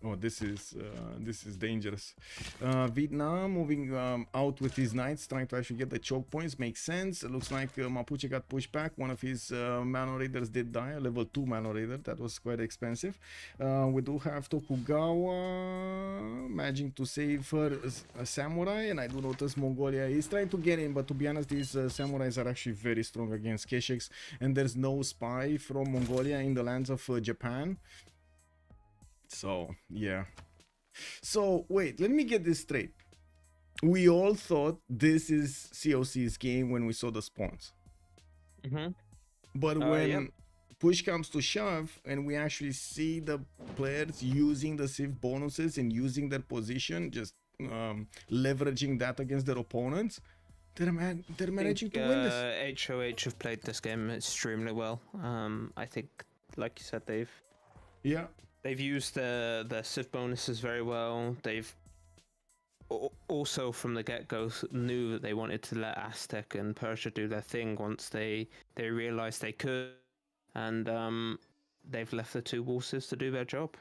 Oh, this is dangerous. Vietnam moving out with his knights, trying to actually get the choke points. Makes sense. It looks like Mapuche got pushed back. One of his Mano Raiders did die, a level 2 Mano Raider. That was quite expensive. We do have Tokugawa managing to save her a samurai, and I do notice Mongolia is trying to get in, but to be honest, these samurais are actually very strong against Kesheks, and there's no spy from Mongolia in the lands of Japan. So, yeah. So, wait, let me get this straight. We all thought this is COC's game when we saw the spawns. Mm-hmm. But when push comes to shove and we actually see the players using the Civ bonuses and using their position, just leveraging that against their opponents, they're managing to win this. HOH have played this game extremely well. I think, like you said, they've used the Civ bonuses very well. They've also from the get-go knew that they wanted to let Aztec and Persia do their thing once they realized they could, and they've left the two Wolves to do their job.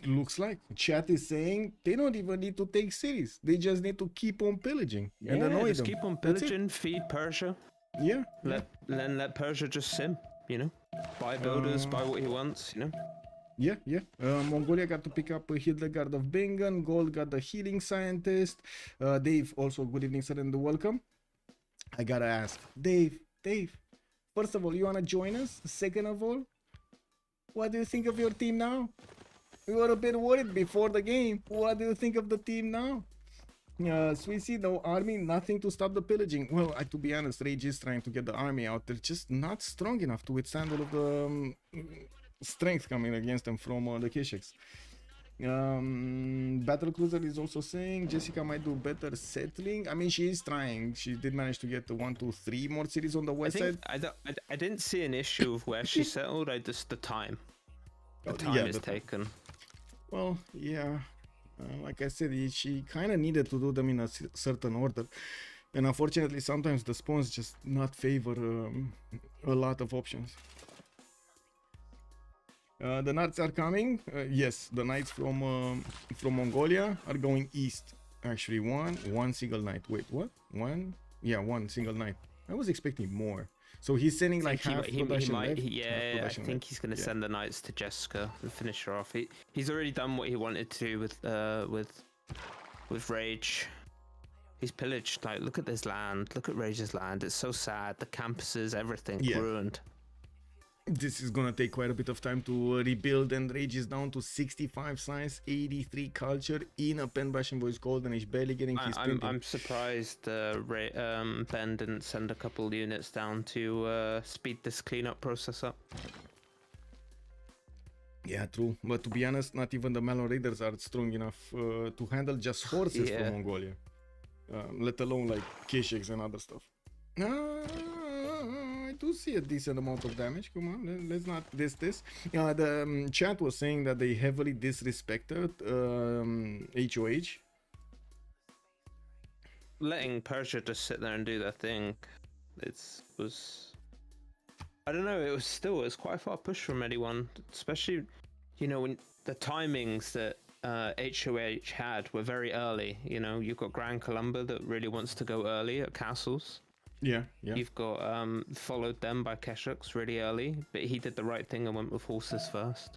It looks like chat is saying they don't even need to take cities, they just need to keep on pillaging and annoy them. Keep on pillaging, feed Persia. Let Persia just sim, you know, buy builders, buy what he wants, you know. Mongolia got to pick up Hildegard of Bingen. Gaul got the healing scientist. Dave, also good evening, sir, and welcome. I gotta ask, Dave, first of all, you wanna join us? Second of all, what do you think of your team now? We were a bit worried before the game. What do you think of the team now? Swissy, no army, nothing to stop the pillaging. Well, to be honest, Rage is trying to get the army out. They're just not strong enough to withstand all of the strength coming against them from the Kishaks. Battlecruiser is also saying Jska might do better settling. I mean, she is trying. She did manage to get 1, 2, 3 more cities on the west side. I didn't see an issue of where she settled. Just the time. The time is taken. Well, yeah. Like I said, she kind of needed to do them in a certain order. And unfortunately, sometimes the spawns just not favor a lot of options. The knights are coming. Yes, the knights from Mongolia are going east. Actually, one single knight. Wait, what? One? Yeah, one single knight. I was expecting more. So he's sending like half production left. I think he's going to send the knights to Jska and finish her off. He's already done what he wanted to with Rage. He's pillaged. Like, look at this land. Look at Rage's land. It's so sad. The campuses, everything ruined. This is gonna take quite a bit of time to rebuild, and Rage is down to 65 science, 83 culture in a Pen Bash and Voice Gold, and he's barely getting his printing. I'm surprised Ben didn't send a couple units down to speed this cleanup process up. Yeah, true. But to be honest, not even the Melon Raiders are strong enough to handle just horses from Mongolia, let alone like Kishaks and other stuff. I do see a decent amount of damage. Come on, let's not diss this. The chat was saying that they heavily disrespected HOH. Letting Persia just sit there and do their thing, I don't know, it was quite a far push from anyone, especially, you know, when the timings that HOH had were very early. You know, you've got Gran Colombia that really wants to go early at castles. Yeah. You've got followed them by Keshaks really early, but he did the right thing and went with horses first.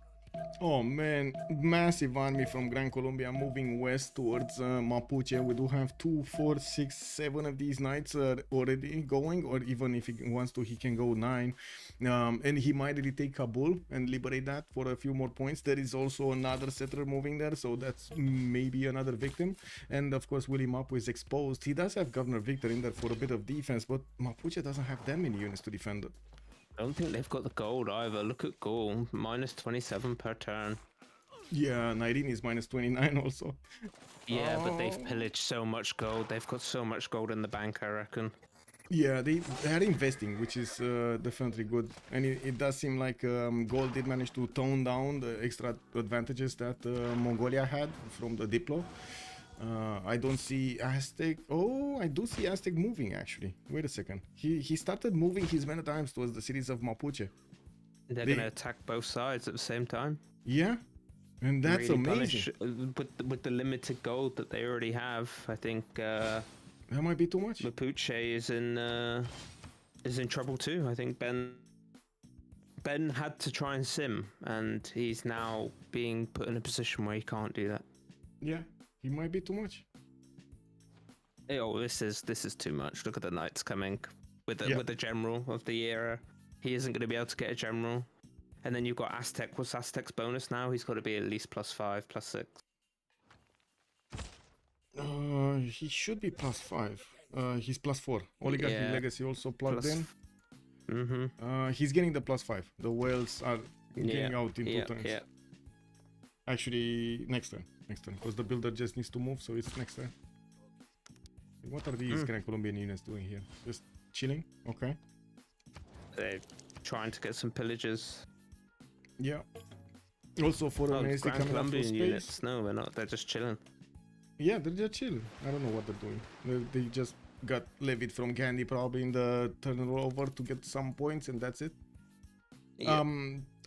Oh man, massive army from Gran Colombia moving west towards Mapuche. We do have 2, 4, 6, 7 of these knights already going, or even if he wants to, he can go 9. And he might really take Kabul and liberate that for a few more points. There is also another settler moving there, so that's maybe another victim. And of course, Willy Mapu is exposed. He does have Governor Victor in there for a bit of defense, but Mapuche doesn't have that many units to defend it. I don't think they've got the gold either. Look at Gaul, minus 27 per turn. Yeah, Nyreen is minus 29 also. Yeah, but they've pillaged so much gold. They've got so much gold in the bank, I reckon. Yeah, they are investing, which is definitely good. And it does seem like Gaul did manage to tone down the extra advantages that Mongolia had from the Diplo. I don't see Aztec. Oh, I do see Aztec moving actually. Wait a second. He started moving his men at arms towards the cities of Mapuche. They're gonna attack both sides at the same time. Yeah, and that's really amazing. With the limited gold that they already have, I think that might be too much. Mapuche is in trouble too. I think Ben had to try and sim, and he's now being put in a position where he can't do that. Yeah. He might be too much. Oh, this is too much. Look at the knights coming with the general of the era. He isn't going to be able to get a general. And then you've got Aztec. What's Aztec's bonus now? He's got to be at least +5, +6. He should be +5. He's +4. Oligarchy Legacy also plugged in. He's getting the +5. The whales are getting out in 2 turns. Yeah. Actually, next turn, because the builder just needs to move, so it's next turn. What are these Gran Colombian units doing here? Just chilling? Okay. They're trying to get some pillages. Yeah. Also for a minute, they Gran come out for Colombian space. units. No, they're not. They're just chilling. Yeah, they're just chilling. I don't know what they're doing. They just got levied from Gandhi probably in the turnover to get some points, and that's it. Yep.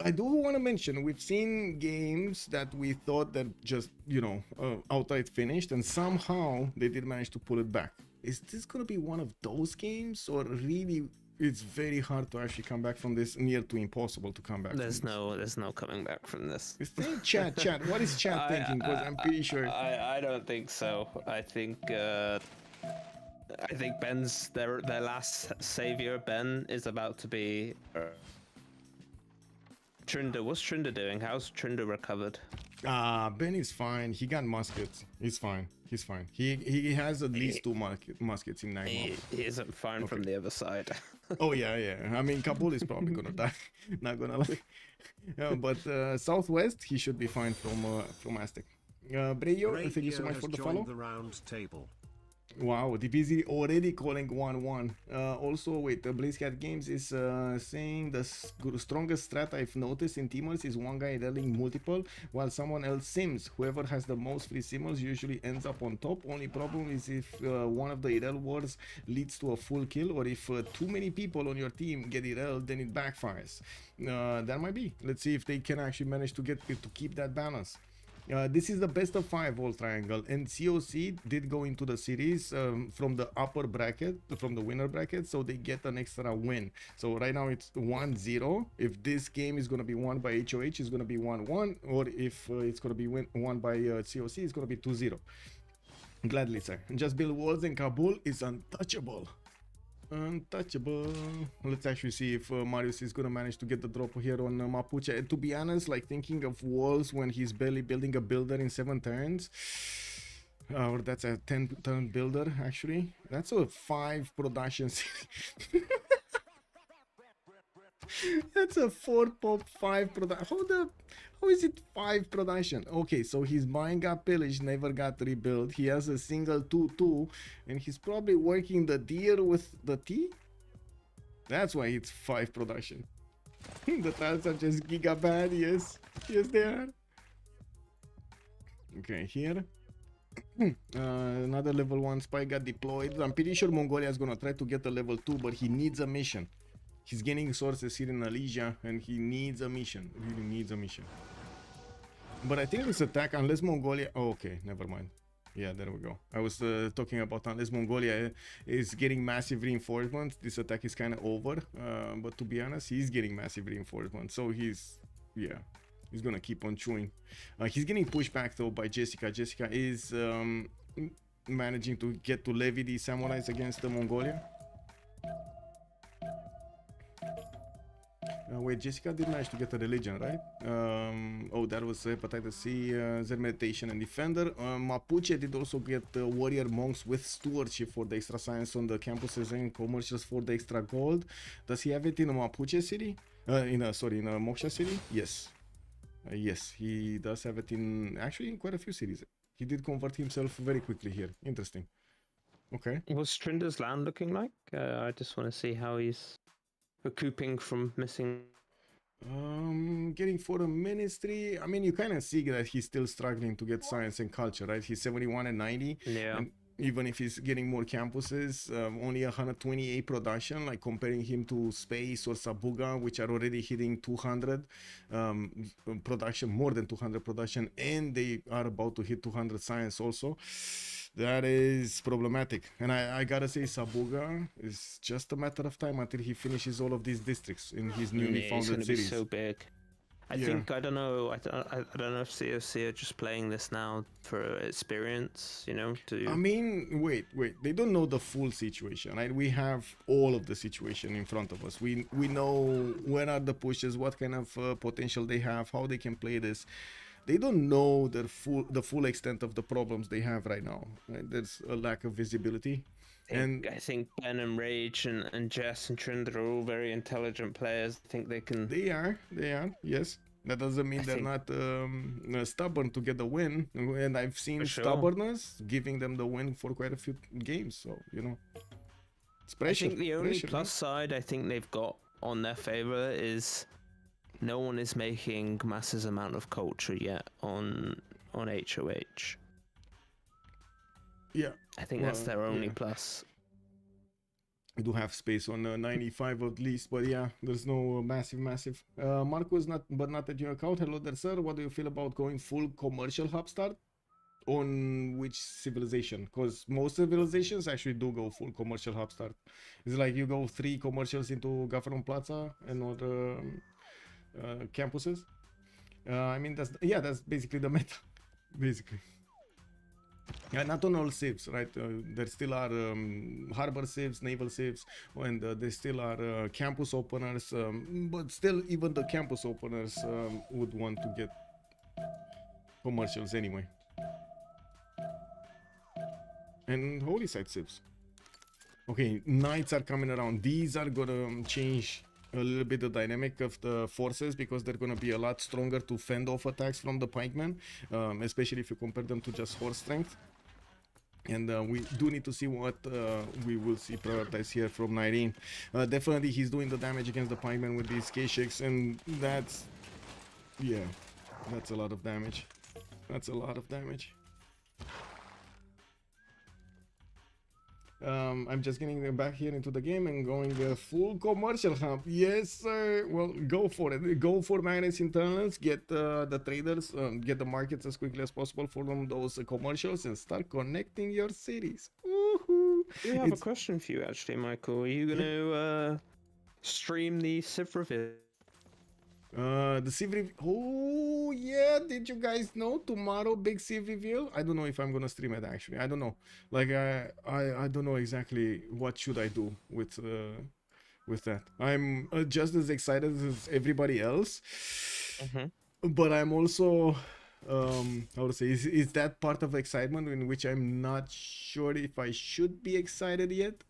I do want to mention, we've seen games that we thought that just, outright finished, and somehow they did manage to pull it back. Is this going to be one of those games, or really it's very hard to actually come back from this, near to impossible to come back? There's no coming back from this. Chat. What is chat thinking? Because I'm pretty sure. I don't think so. I think Ben's their last savior. Ben is about to be. Trynda, what's Trynda doing? How's Trynda recovered? Ben is fine. He got muskets. He's fine. He has at least 2 muskets in 9 months. He isn't fine from the other side. Oh yeah. I mean, Kabul is probably gonna die. Not gonna lie. But southwest, he should be fine from Aztec. Breyo, thank you so much for the follow. The round table. Wow, DPZ already calling 1-1. Also, wait, BlazeCat Games is saying the strongest strat I've noticed in teamers is one guy rolling multiple while someone else sims. Whoever has the most free simmers usually ends up on top. Only problem is if one of the Irel wars leads to a full kill, or if too many people on your team get Irel, then it backfires. That might be. Let's see if they can actually manage to keep that balance. This is the best of 5 whole triangle, and COC did go into the series from the upper bracket, from the winner bracket, so they get an extra win. So right now it's 1-0. If this game is going to be won by HOH, it's going to be 1-1, or if it's going to be won by COC, it's going to be 2-0. Gladly, sir. Just build walls, and Kabul is untouchable. Let's actually see if Marius is gonna manage to get the drop here on Mapuche. To be honest, like, thinking of walls when he's barely building a builder in 7 turns, or that's a 10-turn builder actually. That's a 5 production city. That's a 4 pop 5 production. How is it 5 production? Okay, so his mine got pillaged, never got rebuilt. He has a single 2-2, and he's probably working the deer with the T. That's why it's 5 production. The tiles are just giga bad. Yes, they are. Okay, here. Another level 1 spy got deployed. I'm pretty sure Mongolia is gonna try to get a level 2, but he needs a mission. He's gaining sources here in Alesia, and he needs a mission. Really needs a mission. But I think this attack, unless Mongolia... Oh, okay, never mind. Yeah, there we go. I was talking about unless Mongolia is getting massive reinforcements, this attack is kind of over. But to be honest, he's getting massive reinforcements. So he's gonna keep on chewing. He's getting pushed back though by Jska. Jska is managing to get to levy the samurais against the Mongolia. Wait, Jska did manage to get a religion, right? Oh, that was Hepatitis C, their meditation and defender. Mapuche did also get warrior monks with stewardship for the extra science on the campuses and commercials for the extra gold. Does he have it in a Mapuche city? In a Moksha city? Yes. Yes, he does have it in quite a few cities. He did convert himself very quickly here. Interesting. Okay. What's Trynda's land looking like? I just want to see how he's recouping from missing. Getting for a ministry. I mean, you kind of see that he's still struggling to get science and culture, right? He's 71 and 90. Yeah. And even if he's getting more campuses, only 128 production, like comparing him to Space or Sabuga, which are already hitting 200 production, more than 200 production, and they are about to hit 200 science also. That is problematic. And I gotta say, Sabuga is just a matter of time until he finishes all of these districts in his newly founded cities. Be so big. I don't know if CWC are just playing this now for experience, I mean, wait, they don't know the full situation, right? We have all of the situation in front of us. We know where are the pushes, what kind of potential they have, how they can play this. They don't know the full extent of the problems they have right now. Right? There's a lack of visibility. I think Ben and Rage and Jess and Trynda are all very intelligent players. I think they can. They are, yes. That doesn't mean they're not stubborn to get the win. And I've seen stubbornness giving them the win for quite a few games. So, you know, it's pressure. I think the only plus side I think they've got on their favor is no one is making massive amount of culture yet on HOH. Yeah. I think that's their only plus. We do have space on 95 at least, but yeah, there's no massive. Marcus, not at your account. Hello there, sir. What do you feel about going full commercial hub start? On which civilization? Because most civilizations actually do go full commercial hub start. It's like you go 3 commercials into Government Plaza and other campuses. I mean, that's basically the meta, basically. Yeah, not on all civs, right? There still are harbor civs, naval civs, and there still are campus openers. But still, even the campus openers would want to get commercials anyway. And holy site civs. Okay, knights are coming around. These are gonna change a little bit the dynamic of the forces because they're gonna be a lot stronger to fend off attacks from the pikemen, especially if you compare them to just horse strength. And we do need to see what we will see prioritized here from Nyreen. Definitely he's doing the damage against the pikemen with these K-Shakes, and that's a lot of damage. I'm just getting them back here into the game and going full commercial hub. Yes, sir. Well, go for it. Go for magnets internals. Get the traders, get the markets as quickly as possible for them those commercials and start connecting your cities. Woohoo! We have a question for you, actually, Michael. Are you going to stream the Civ reveal? The Civ reveal. Oh yeah, did you guys know tomorrow big Civ reveal? I don't know if I'm gonna stream it actually. I don't know. Like I don't know exactly what should I do with that. I'm just as excited as everybody else, but I'm also how to say is that part of excitement in which I'm not sure if I should be excited yet.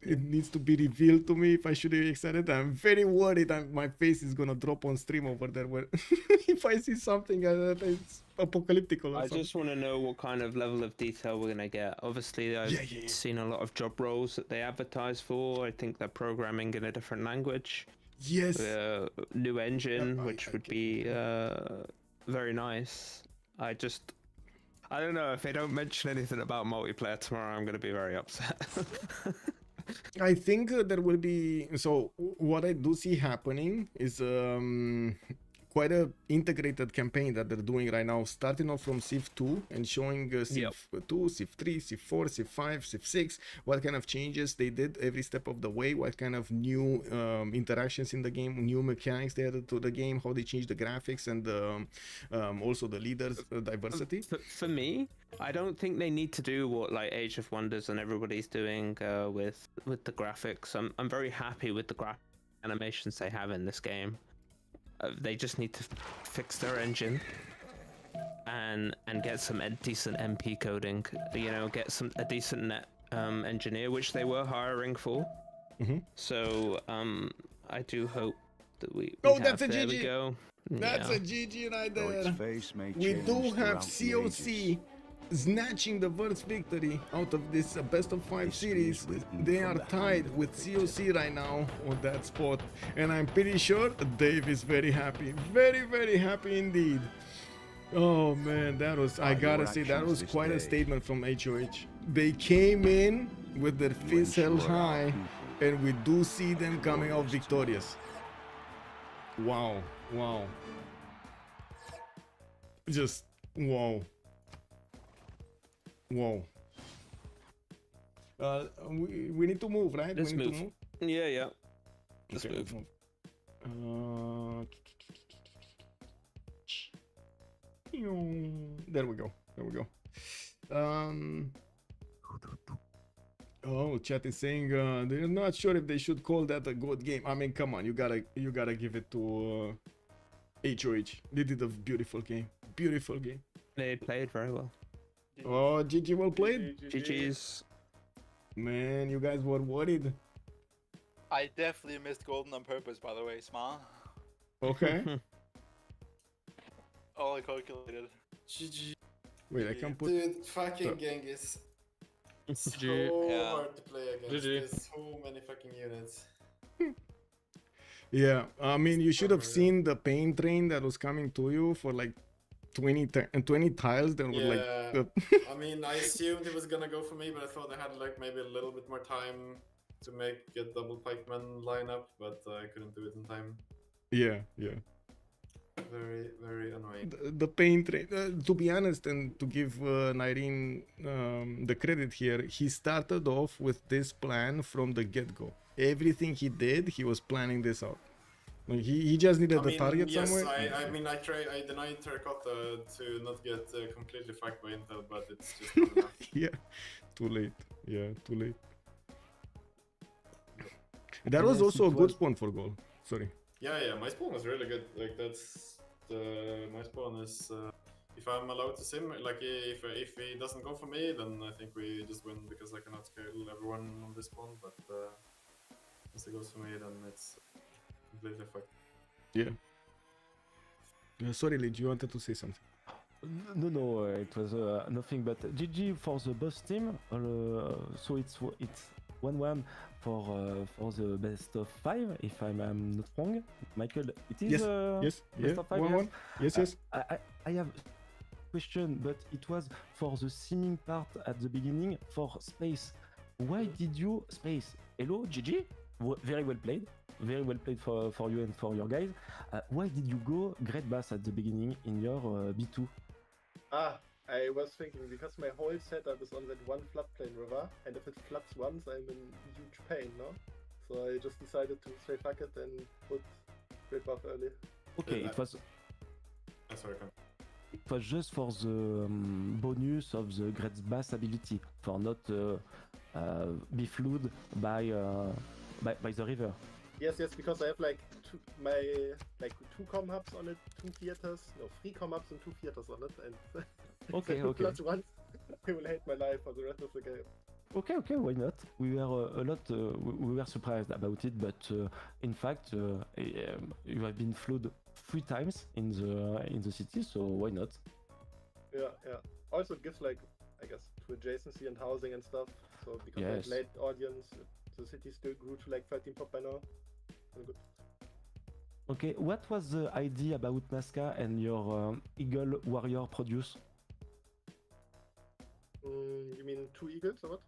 It needs to be revealed to me if I should be excited. I'm very worried my face is gonna drop on stream over there where if I see something that is apocalyptic or something. I just want to know what kind of level of detail we're gonna get. Obviously, I've seen a lot of job roles that they advertise for. I think they're programming in a different language. Yes. New engine, which would be very nice. I don't know, if they don't mention anything about multiplayer tomorrow, I'm going to be very upset. I think there will be... So, what I do see happening is quite a integrated campaign that they're doing right now, starting off from Civ 2 and showing Civ 2, Civ 3, Civ 4, Civ 5, Civ 6, what kind of changes they did every step of the way, what kind of new interactions in the game, new mechanics they added to the game, how they changed the graphics and also the leaders diversity. For me, I don't think they need to do what like Age of Wonders and everybody's doing with the graphics. I'm very happy with the graphic animations they have in this game. They just need to fix their engine and get some decent MP coding. You know, get a decent net engineer, which they were hiring for. So I do hope that we that's a there GG. We go. That's a GG right there. We do have COC snatching the first victory out of this best of 5 series. They are tied with COC right now on that spot, and I'm pretty sure Dave is very happy, very happy indeed. Oh man, that was, I gotta say, that was quite a statement from HOH. They came in with their fists held high, and we do see them coming out victorious. Wow, just wow. We need to move, right? Let's we need move. to move. Yeah. Let's move. There we go. Oh, chat is saying they're not sure if they should call that a good game. I mean, come on, you gotta give it to HOH. They did a beautiful game. They played very well. Oh, GG, well played. GG's. Man, you guys were worried. I definitely missed golden on purpose, by the way, Smile. Okay. All calculated. GG. Wait, I can put. Dude, fucking Genghis. So Yeah. hard to play against. GG. There's so many fucking units. Yeah, I mean, you should have seen the pain train that was coming to you for like 20 tiles that were like. I mean, I assumed it was gonna go for me, but I thought I had like maybe a little bit more time to make a double pikeman lineup, but I couldn't do it in time. Yeah. Very, very annoying. The pain train. To be honest, and to give Nyreen the credit here, he started off with this plan from the get-go. Everything he did, he was planning this out. He just needed the target somewhere. I mean, I denied Terracotta to not get completely fucked by Intel, but it's just not enough. Yeah, too late. Yeah, too late. That was also a good spawn for Gaul. Sorry. Yeah, my spawn was really good. Like that's my spawn is. If I'm allowed to sim, like if he doesn't go for me, then I think we just win because I cannot scale everyone on this spawn. But once he goes for me, then it's completely fucked. Yeah. Sorry, Lid, you wanted to say something. No, it was nothing but GG for the boss team. So it's 1-1 for the best of 5, if I'm not wrong. Michael, it is yes, best of 5, 1-1. Yes. I have a question, but it was for the simming part at the beginning for space. Why did you space? Hello, GG? Very well played. Very well played for you and for your guys. Why did you go Great Bass at the beginning in your B2? I was thinking because my whole setup is on that one floodplain river, and if it floods once, I'm in huge pain, no? So I just decided to say fuck it and put Great Buff early. Okay, it was. Sorry, it was just for the bonus of the Great Bass ability, for not be flooded by the river. Yes, because I have like two com hubs on it, 2 theaters, no, 3 com hubs and 2 theaters on it, and okay. Plus once, I will hate my life for the rest of the game. Okay, why not? We were we were surprised about it, but in fact, you have been flooded 3 times in the city, so why not? Yeah. Also, it gives like, I guess, to adjacency and housing and stuff. So because I have late audience, the city still grew to like 13 pop by now. Good. Okay, what was the idea about Nazca and your Eagle Warrior produce? You mean 2 eagles or what?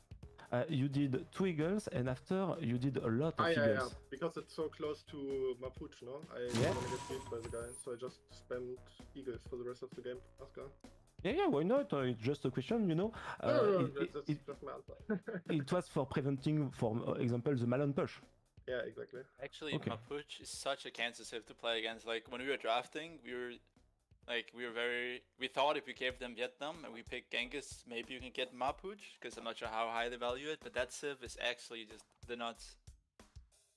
You did 2 eagles, and after you did a lot of eagles. Yeah, because it's so close to Mapuche, no? I don't want to get beat by the guy, so I just spammed eagles for the rest of the game. Nazca. Yeah, why not? It's just a question, you know. No, that's just my answer. It was for preventing, for example, the Malon push. Yeah, exactly. Actually, Mapuche is such a cancer sieve to play against. Like when we were drafting, we thought if we gave them Vietnam and we picked Genghis, maybe you can get Mapuche, because I'm not sure how high they value it. But that civ is actually just the nuts,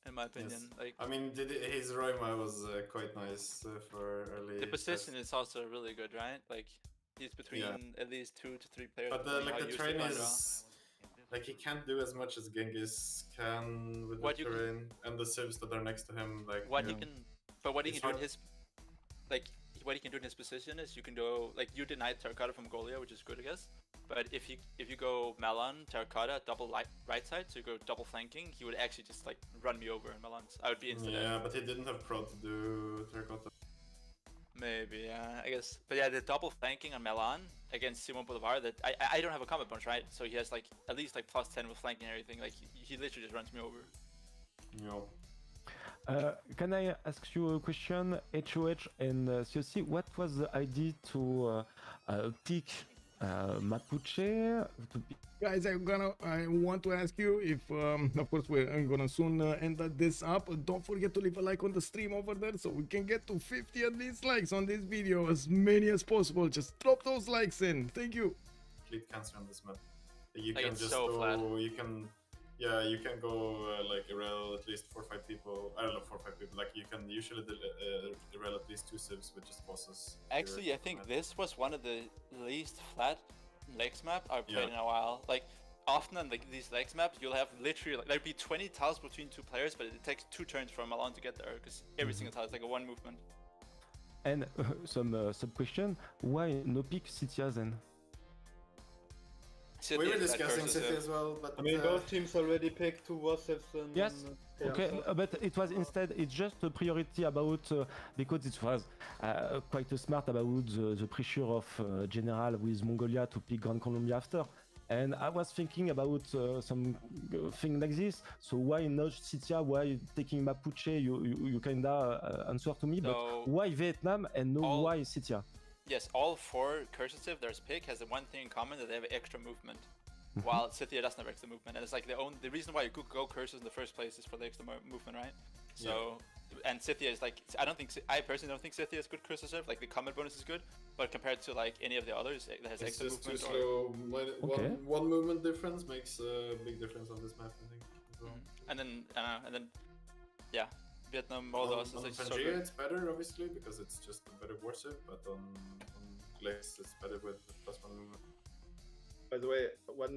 in my opinion. Yes. Like, I mean, his Roima was quite nice for early. The position is also really good, right? Like he's between at least 2 to 3 players. But the train is. Like, he can't do as much as Genghis can with the terrain and the civs that are next to him. Like, what he can do in his, what he can do in his position is you can go, like, you denied Terracotta from Mongolia, which is good, I guess. But if you go Malon, Terracotta, double right side, so you go double flanking, he would actually just like run me over in Malon's. I would be instant. Yeah, but he didn't have pro to do Terracotta. Maybe, yeah, I guess. But yeah, the double flanking on Milan against Simon Boulevard, that I don't have a combat punch, right? So he has like at least like +10 with flanking and everything. Like he literally just runs me over. Yeah. Can I ask you a question? HOH and CWC, what was the idea to pick Mapuche? Guys, I want to ask you if, of course, we're gonna soon end this up. Don't forget to leave a like on the stream over there so we can get to 50 at least likes on this video, as many as possible. Just drop those likes in. Thank you. Complete cancer on this map. You like can it's just so go. Flat. You can go like Irel at least 4 or 5 people. I don't know, 4 or 5 people. Like you can usually Irel at least 2 civs with just bosses. Actually, I think this was one of the least flat Lakes map I've played in a while. Like often in these Lakes maps, you'll have literally like there'd be 20 tiles between two players, but it takes 2 turns for Malone to get there because every single tile is like a 1 movement. And some sub question: why no pick Citia then? We were discussing City as well, but I mean, both teams already picked 2 Warships and... Yes. Okay, but it was instead, it's just a priority about, because it was quite smart about the pressure of General with Mongolia to pick Gran Colombia after. And I was thinking about some thing like this. So why not Citia? Why taking Mapuche? You kinda answer to me, but why Vietnam and no why Citia? Yes, all 4 cursive there's pick has the one thing in common that they have extra movement, while Scythia doesn't have extra movement, and it's like the reason why you could go curses in the first place is for the extra movement, right? So, and Scythia is like I personally don't think Scythia is good cursive. Like the combat bonus is good, but compared to like any of the others, it has extra movement. Too slow. One movement difference makes a big difference on this map, I think. As well. And then, yeah. Vietnam, Moldova is like so good. It's better obviously because it's just a better warship, but on Lakes it's better with +1 movement. By the way,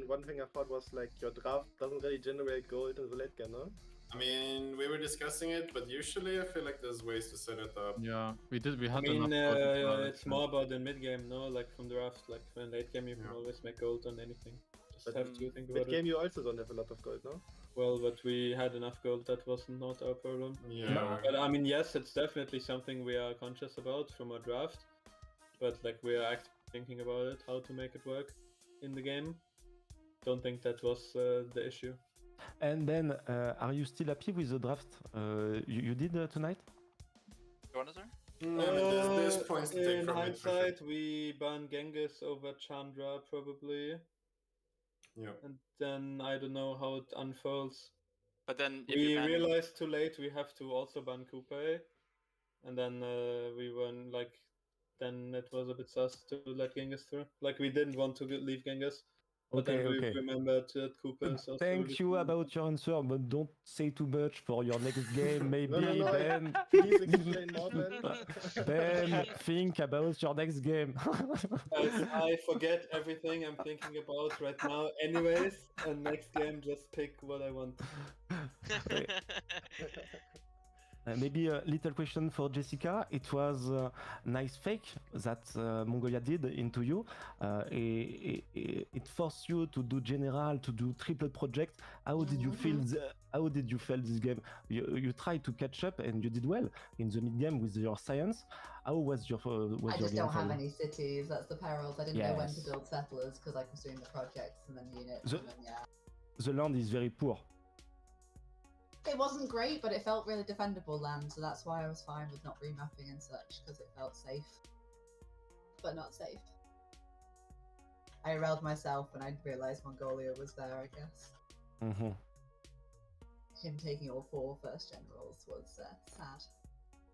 one thing I thought was like your draft doesn't really generate gold in the late game, no? I mean, we were discussing it, but usually I feel like there's ways to set it up. Yeah, we had it's more about the mid game, no? Like from draft, like when late game you can always make gold on anything. Just have to think about it. Mid game you also don't have a lot of gold, no? Well, but we had enough gold, that was not our problem. Yeah. But I mean, yes, it's definitely something we are conscious about from our draft. But like we are actually thinking about it, how to make it work in the game. Don't think that was the issue. And then, are you still happy with the draft you did tonight? You want to, sir? There's points to take in from hindsight, we ban Genghis over Chandra probably. Yeah. And then I don't know how it unfolds. But then if we realized too late we have to also ban Coupe, and then we went like, then it was a bit sus to let Genghis through. Like we didn't want to leave Genghis. But then we remembered that Coupe is also Thank you about your answer, but don't say too much for your next game. Maybe Ben. Please explain more, Ben, think about your next game. I forget everything I'm thinking about right now anyways, and next game just pick what I want. Maybe a little question for Jska. It was a nice fake that Mongolia did into you. It forced you to do general, to do triplet project. How did you feel? How did you feel this game? You tried to catch up and you did well in the mid game with your science. How was your? I just don't have any cities. That's the perils. I didn't know when to build settlers because I was doing the projects and then units. The land is very poor. It wasn't great, but it felt really defendable land, so that's why I was fine with not remapping and such, because it felt safe. But not safe. I railed myself when I realised Mongolia was there, I guess. Him taking all 4 first generals was sad.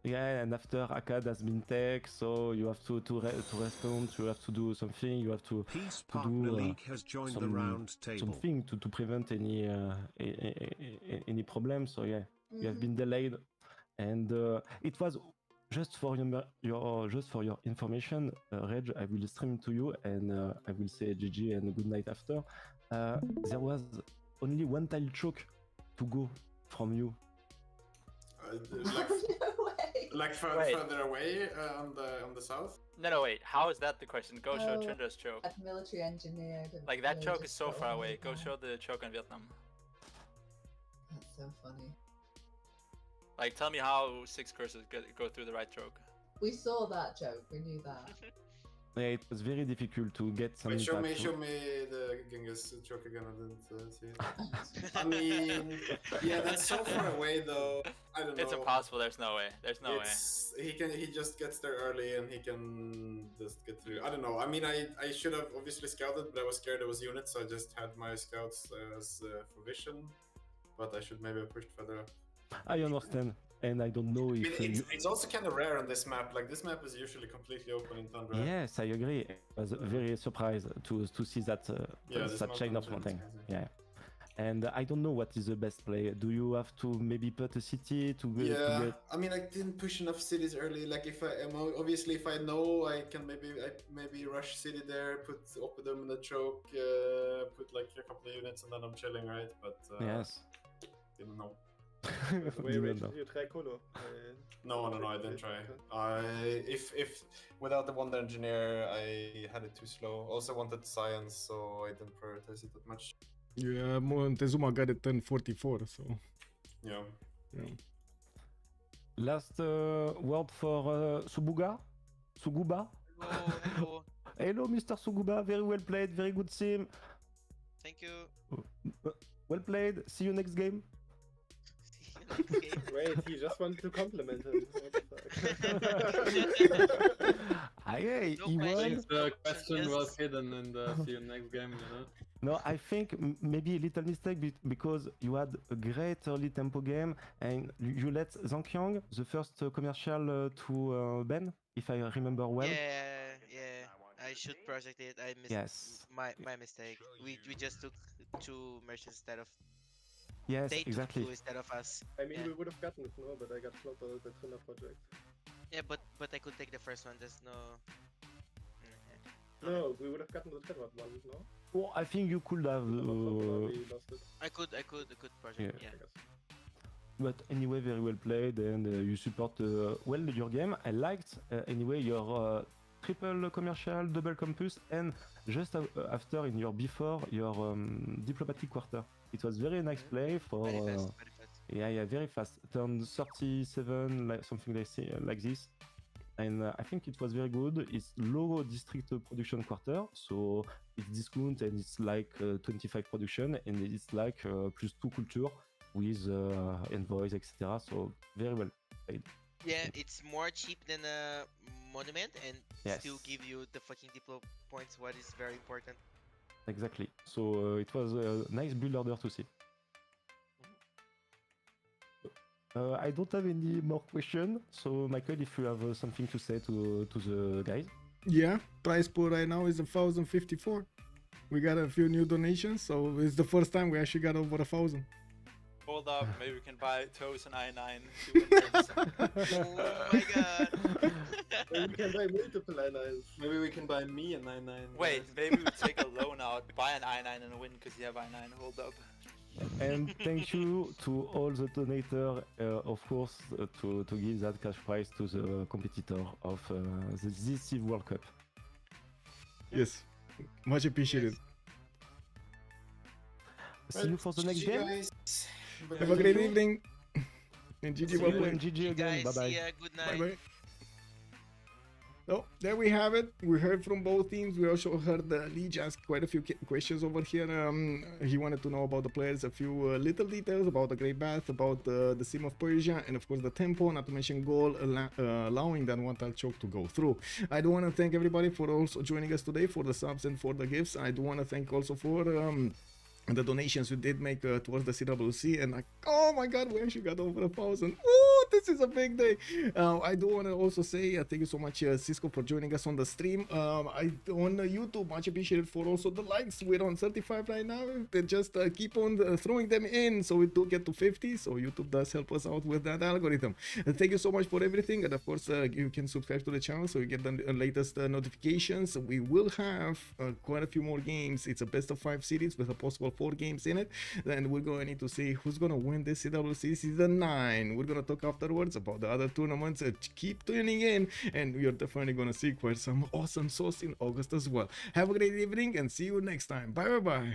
Yeah, and after Akkad has been taken, so you have to respond, you have to do something, you have to do League has joined the round table. Something to prevent any problem. So yeah, you have been delayed, and it was just for your information, Reg. I will stream to you, and I will say GG and good night after. There was only 1 tile choke to go from you. Like further away on the south? No, wait. How is that the question? Go show Trynda's choke. A military engineer. Like that choke is so far away. Go show the choke in Vietnam. That's so funny. Like, tell me how 6 curses go through the right choke. We saw that joke. We knew that. Yeah, it was very difficult to get some. Wait, show me the Genghis choke again. I didn't see it. I mean, yeah, that's so far away though. I don't know. It's impossible. There's no way. There's no way. He just gets there early and he can just get through. I don't know. I mean, I should have obviously scouted, but I was scared there was units, so I just had my scouts as for vision. But I should maybe have pushed further up. I understand. And I don't know if... It's also kind of rare on this map. Like, this map is usually completely open in Tundra. Yes, I agree. I was very surprised to see that such chain of mountain. Yeah. And I don't know what is the best play. Do you have to maybe put a city to get? Yeah, I mean, I didn't push enough cities early. Like if I am obviously if I know I can maybe rush city there, put Oppidum in the choke, put like a couple of units, and then I'm chilling, right? But Yes. didn't know. Did you try Colo? No, I didn't try. If without the Wonder Engineer, I had it too slow. Also wanted science, so I didn't prioritize it that much. Yeah, Montezuma got it 1044, so. Yeah. Last word for Sabuga? Suguba? Hello. Hello, Mr. Suguba. Very well played. Very good sim. Thank you. Well played. See you next game. Wait, he just wanted to compliment him. Hey, No he won. questions. The question Yes. was hidden in the see you next game, you know? No, I think maybe a little mistake because you had a great early tempo game and you let Zhangqiang, the first commercial to ban, if I remember well. Yeah. I should project it. I missed Yes. my mistake. We just took 2 merchants instead of Yes, they exactly. took 2 instead of us. I mean, Yeah. we would have gotten it, no, but I got flopped out of the Trynda project. Yeah, but I could take the first one. There's no. No, we would have gotten the third one, no? Well, I think you could have. We lost it. I could project. Yeah. Yeah. But anyway, very well played, and you support well your game. I liked anyway your triple commercial, double campus, and just after in your before your diplomatic quarter. It was very nice play for. Very fast. Very fast. Yeah, very fast. Turn 37, like something like this. And I think it was very good. It's low district production quarter, so it's discount and it's like 25 production, and it's like plus 2 culture with envoys, etc. So very well played. Yeah, it's more cheap than a monument, and Yes. still give you the fucking diplo points. What is very important. Exactly. So it was a nice build order to see. I don't have any more questions. So Michael, if you have something to say to the guys. Yeah, price pool right now is 1,054. We got a few new donations, so it's the first time we actually got over 1,000. Hold up, maybe we can buy toes and I9 to win this. Oh my god. Maybe we can buy multiple I9s. Maybe we can buy me a 9-9. Wait, maybe we take a loan out, buy an I9 and win because you have I9. Hold up. And thank you to all the donators, of course, to give that cash prize to the competitor of this Civ World Cup. Yes, much appreciated. See you for the next game. Have a great evening. And GG, See well you played. and GG again. Guys, Bye bye. see ya. Good night. Bye bye. So there we have it. We heard from both teams. We also heard Leech ask quite a few questions over here. He wanted to know about the players, a few little details about the Great Bath, about the Sim of Persia, and of course the tempo, not to mention Gaul allowing that one-tile choke to go through. I do want to thank everybody for also joining us today, for the subs and for the gifts. I do want to thank also for the donations we did make towards the CWC, and like, oh my god, we actually got over 1,000. Ooh, this is a big day. I do want to also say thank you so much, Cisco, for joining us on the stream. On YouTube, much appreciated for also the likes. We're on 35 right now. They just keep on throwing them in so we do get to 50. So YouTube does help us out with that algorithm. Thank you so much for everything, and of course you can subscribe to the channel so you get the latest notifications. We will have quite a few more games. It's a best of 5 series with a possible 4 games in it. Then we're going to need to see who's going to win this CWC season 9. We're going to talk afterwards about the other tournaments. Keep tuning in, and you're definitely going to see quite some awesome sauce in August as well. Have a great evening and see you next time. Bye bye.